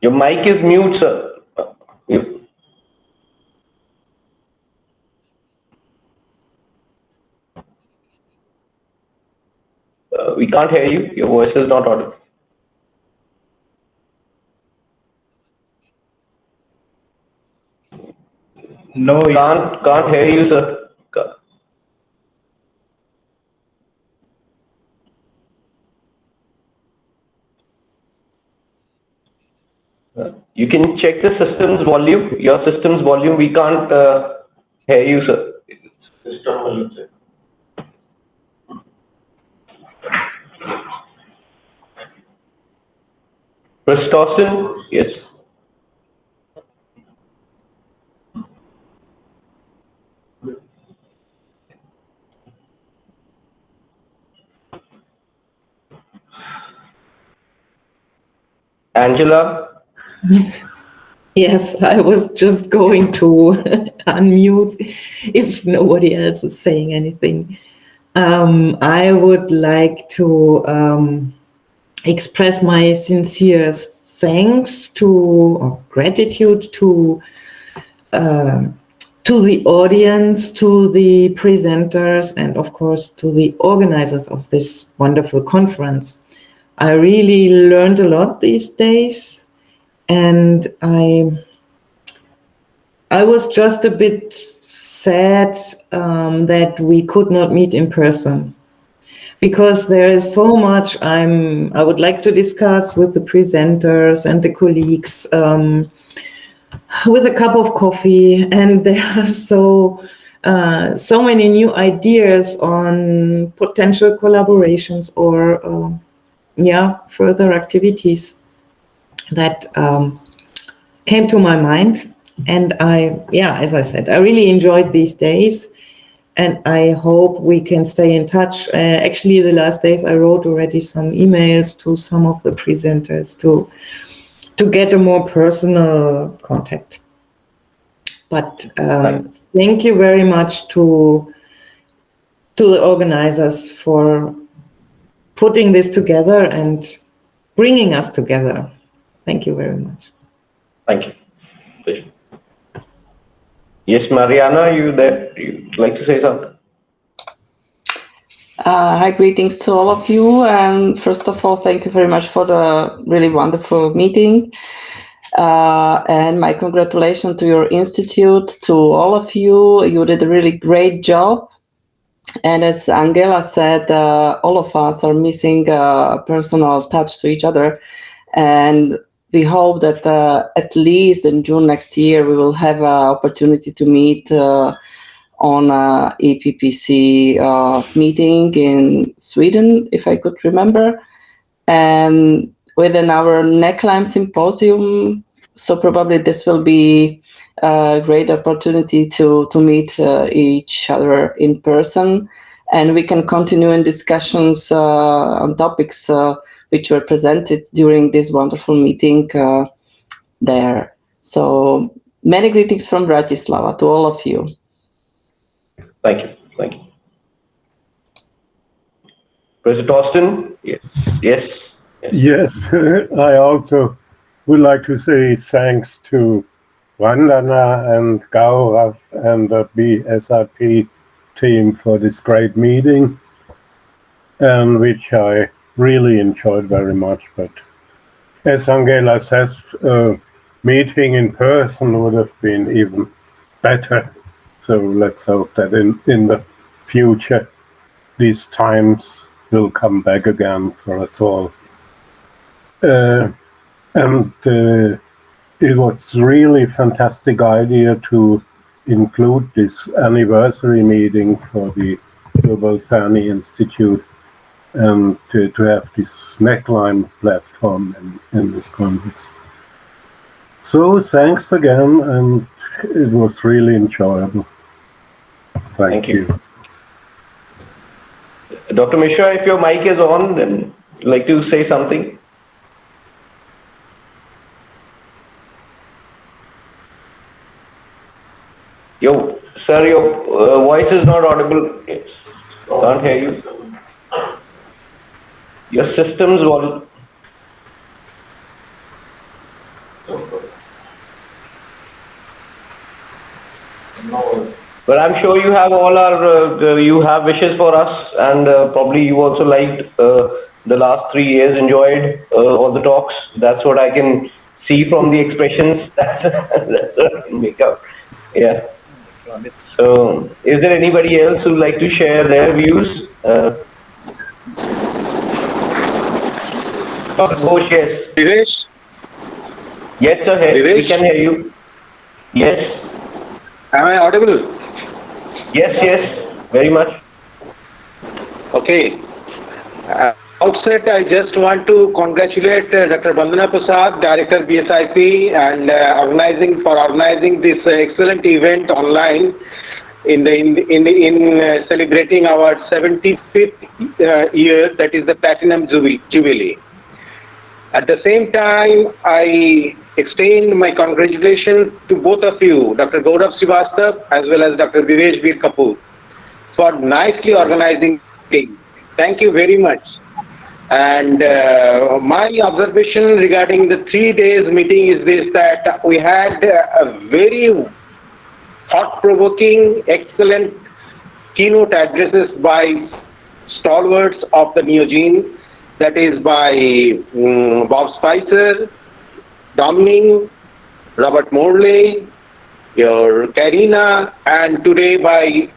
Your mic is mute, sir. We can't hear you. Your voice is not audible. No, can't hear you, sir. You can check the system's volume. Your system's volume. We can't hear you, sir. System volume, sir. Professor Torsten, yes. Angela? Yes, I was just going to unmute if nobody else is saying anything. I would like to express my sincere thanks or gratitude to the audience, to the presenters, and of course to the organizers of this wonderful conference. I really learned a lot these days, and I was just a bit sad that we could not meet in person, because there is so much I would like to discuss with the presenters and the colleagues with a cup of coffee, and there are so many new ideas on potential collaborations or further activities that came to my mind. And as I said, I really enjoyed these days, and I hope we can stay in touch. Actually, the last days I wrote already some emails to some of the presenters to get a more personal contact. But thank you very much to the organizers for putting this together and bringing us together. Thank you very much. Thank you. Yes, Mariana, you there? You'd like to say something? Hi, greetings to all of you. And first of all, thank you very much for the really wonderful meeting. And my congratulations to your institute, to all of you. You did a really great job And as Angela said, all of us are missing personal touch to each other. And we hope that at least in June next year, we will have an opportunity to meet on a EPPC meeting in Sweden, if I could remember. And within our NECLIME symposium, so probably this will be a great opportunity to meet each other in person, and we can continue in discussions on topics which were presented during this wonderful meeting there. So many greetings from Bratislava to all of you. Thank you. Thank you. President Austin? Yes. Yes. Yes, I also would like to say thanks to Vandana and Gaurav and the BSIP team for this great meeting, and which I really enjoyed very much. But as Angela says, meeting in person would have been even better. So let's hope that in the future these times will come back again for us all. And it was really fantastic idea to include this anniversary meeting for the Global SANI Institute and to have this NECLIME platform in this context. So thanks again, and it was really enjoyable. Thank you. Dr. Mishra, if your mic is on, then you'd like to say something? Sir, your voice is not audible. Yes. Can't hear you. Your system's volume. But I'm sure you have all our, you have wishes for us, and probably you also liked the last 3 years, enjoyed all the talks. That's what I can see from the expressions. That's what I can make out. Yeah. So, is there anybody else who would like to share their views? Ghosh, yes. Divesh? Yes, sir. We can hear you. Yes. Am I audible? Yes, yes. Very much. Okay. Outset, I just want to congratulate Dr. Vandana Prasad, Director BSIP, and organizing this excellent event online in celebrating our 75th year, that is the Platinum Jubilee. At the same time, I extend my congratulations to both of you, Dr. Gaurav Srivastava as well as Dr. Vivesh Veer Kapoor, for nicely organizing things. Thank you very much. And my observation regarding the 3 days meeting is this, that we had a very thought-provoking, excellent keynote addresses by stalwarts of the Neogene, that is by Bob Spicer, Dominic, Robert Morley, your Karina, and today by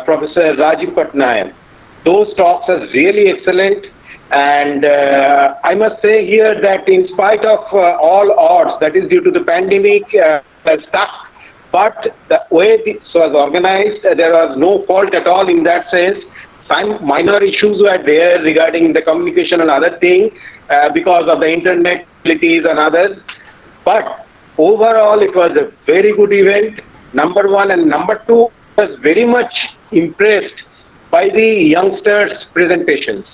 Professor Rajiv Patnaik. Those talks are really excellent, and I must say here that in spite of all odds, that is due to the pandemic, stuck, but the way this was organized, there was no fault at all in that sense. Some minor issues were there regarding the communication and other things because of the internet facilities and others, but overall it was a very good event, number one, and number two, I was very much impressed by the youngsters' presentations,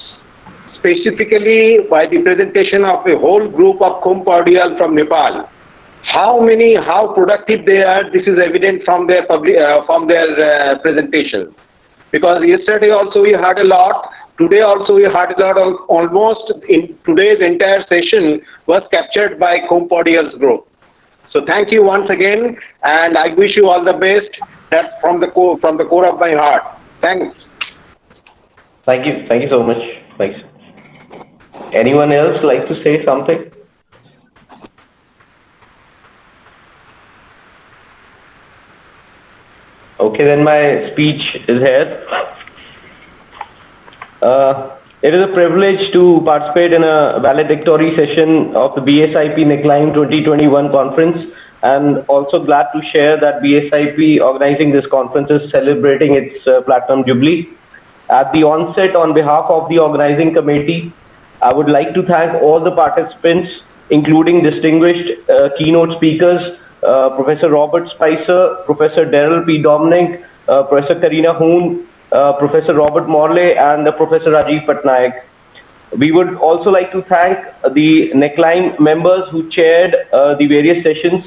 specifically by the presentation of a whole group of Gomphotherium from Nepal. How productive they are, this is evident from their presentation. Because yesterday also we heard a lot, today also we heard a lot, almost in today's entire session was captured by Gomphotherium's group. So thank you once again, and I wish you all the best. That's from the core of my heart. Thanks. Thank you so much. Thanks. Anyone else like to say something? Okay, then my speech is here. It is a privilege to participate in a valedictory session of the BSIP NECLIME 2021 conference, and also glad to share that BSIP organizing this conference is celebrating its Platinum Jubilee. At the onset, on behalf of the organizing committee, I would like to thank all the participants, including distinguished keynote speakers, Professor Robert Spicer, Professor Daryl P. Dominic, Professor Karina Hoon, Professor Robert Morley, and Professor Rajiv Patnaik. We would also like to thank the NECLIME members who chaired the various sessions,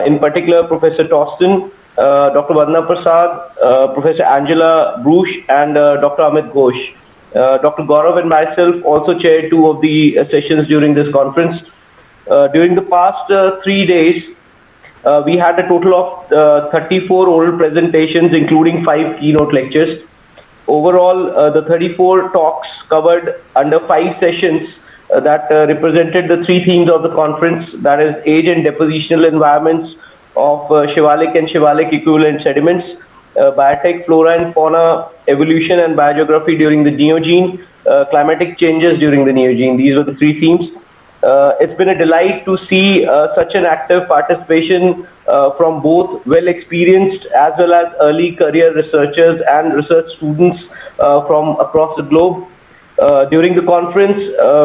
in particular Professor Torsten, Dr. Vandana Prasad, Professor Angela Bruch, and Dr. Amit Ghosh. Dr. Gaurav and myself also chaired 2 of the sessions during this conference. During the past 3 days, we had a total of 34 oral presentations, including 5 keynote lectures. Overall, the 34 talks covered under 5 sessions that represented the 3 themes of the conference, that is age and depositional environments of shivalic and shivalic equivalent sediments, biotech, flora and fauna, evolution and biogeography during the Neogene, climatic changes during the Neogene. These were the 3 themes. It's been a delight to see such an active participation from both well-experienced as well as early career researchers and research students from across the globe. During the conference,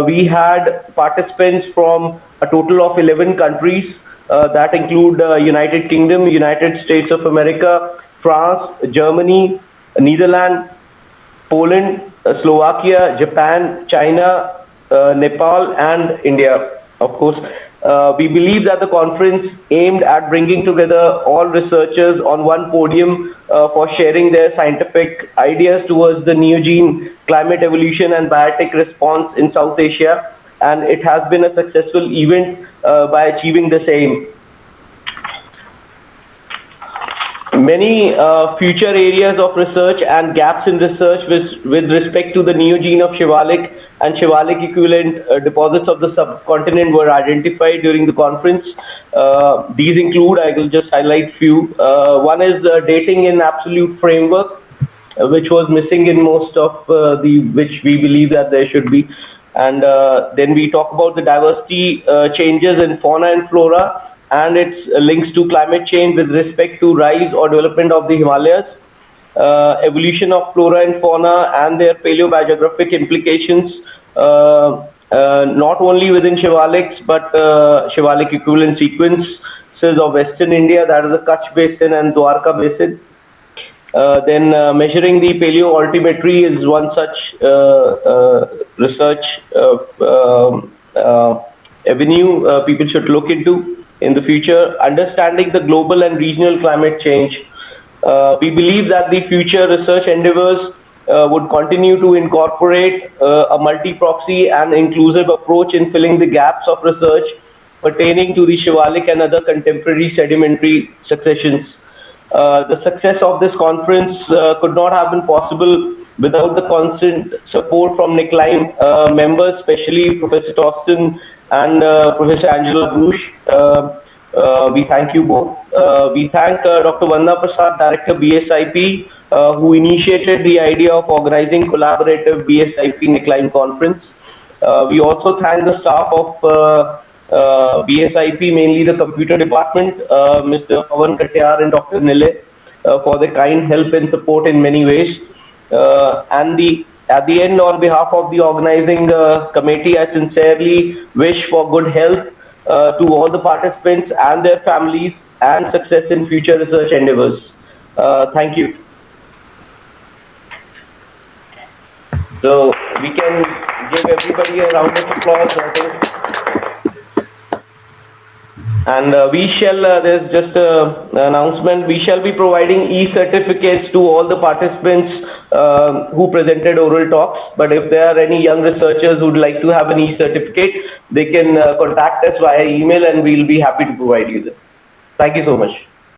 we had participants from a total of 11 countries that include United Kingdom, United States of America, France, Germany, Netherlands, Poland, Slovakia, Japan, China, Nepal, and India, of course. We believe that the conference aimed at bringing together all researchers on one podium for sharing their scientific ideas towards the Neogene climate evolution and biotic response in South Asia, and it has been a successful event by achieving the same. Many future areas of research and gaps in research with respect to the Neogene of shivalic and shivalic equivalent deposits of the subcontinent were identified during the conference. These include, I will just highlight few. One is dating in absolute framework, which was missing in most of which we believe that there should be. And then we talk about the diversity changes in fauna and flora and its links to climate change with respect to rise or development of the Himalayas, evolution of flora and fauna and their paleobiographic implications, not only within shivalics but shivalic equivalent sequences of Western India, that is the Kutch Basin and Dwarka Basin. Then measuring the paleoaltimetry is one such research avenue people should look into in the future. Understanding the global and regional climate change. We believe that the future research endeavors would continue to incorporate a multi-proxy and inclusive approach in filling the gaps of research pertaining to the shivalic and other contemporary sedimentary successions. The success of this conference could not have been possible without the constant support from NECLIME members, especially Professor Torsten and Professor Angela Bruch. We thank you both. We thank Dr. Vandana Prasad, Director BSIP, who initiated the idea of organizing collaborative BSIP NECLIME conference. We also thank the staff of BSIP, mainly the computer department, Mr. Pawan Katyar and Dr. Nile, for their kind help and support in many ways. At the end, on behalf of the organizing committee, I sincerely wish for good health to all the participants and their families and success in future research endeavors. Thank you. So we can give everybody a round of applause, I think. And we shall, there's just an announcement, we shall be providing e-certificates to all the participants who presented oral talks. But if there are any young researchers who would like to have an e-certificate, they can contact us via email and we'll be happy to provide you them. Thank you so much.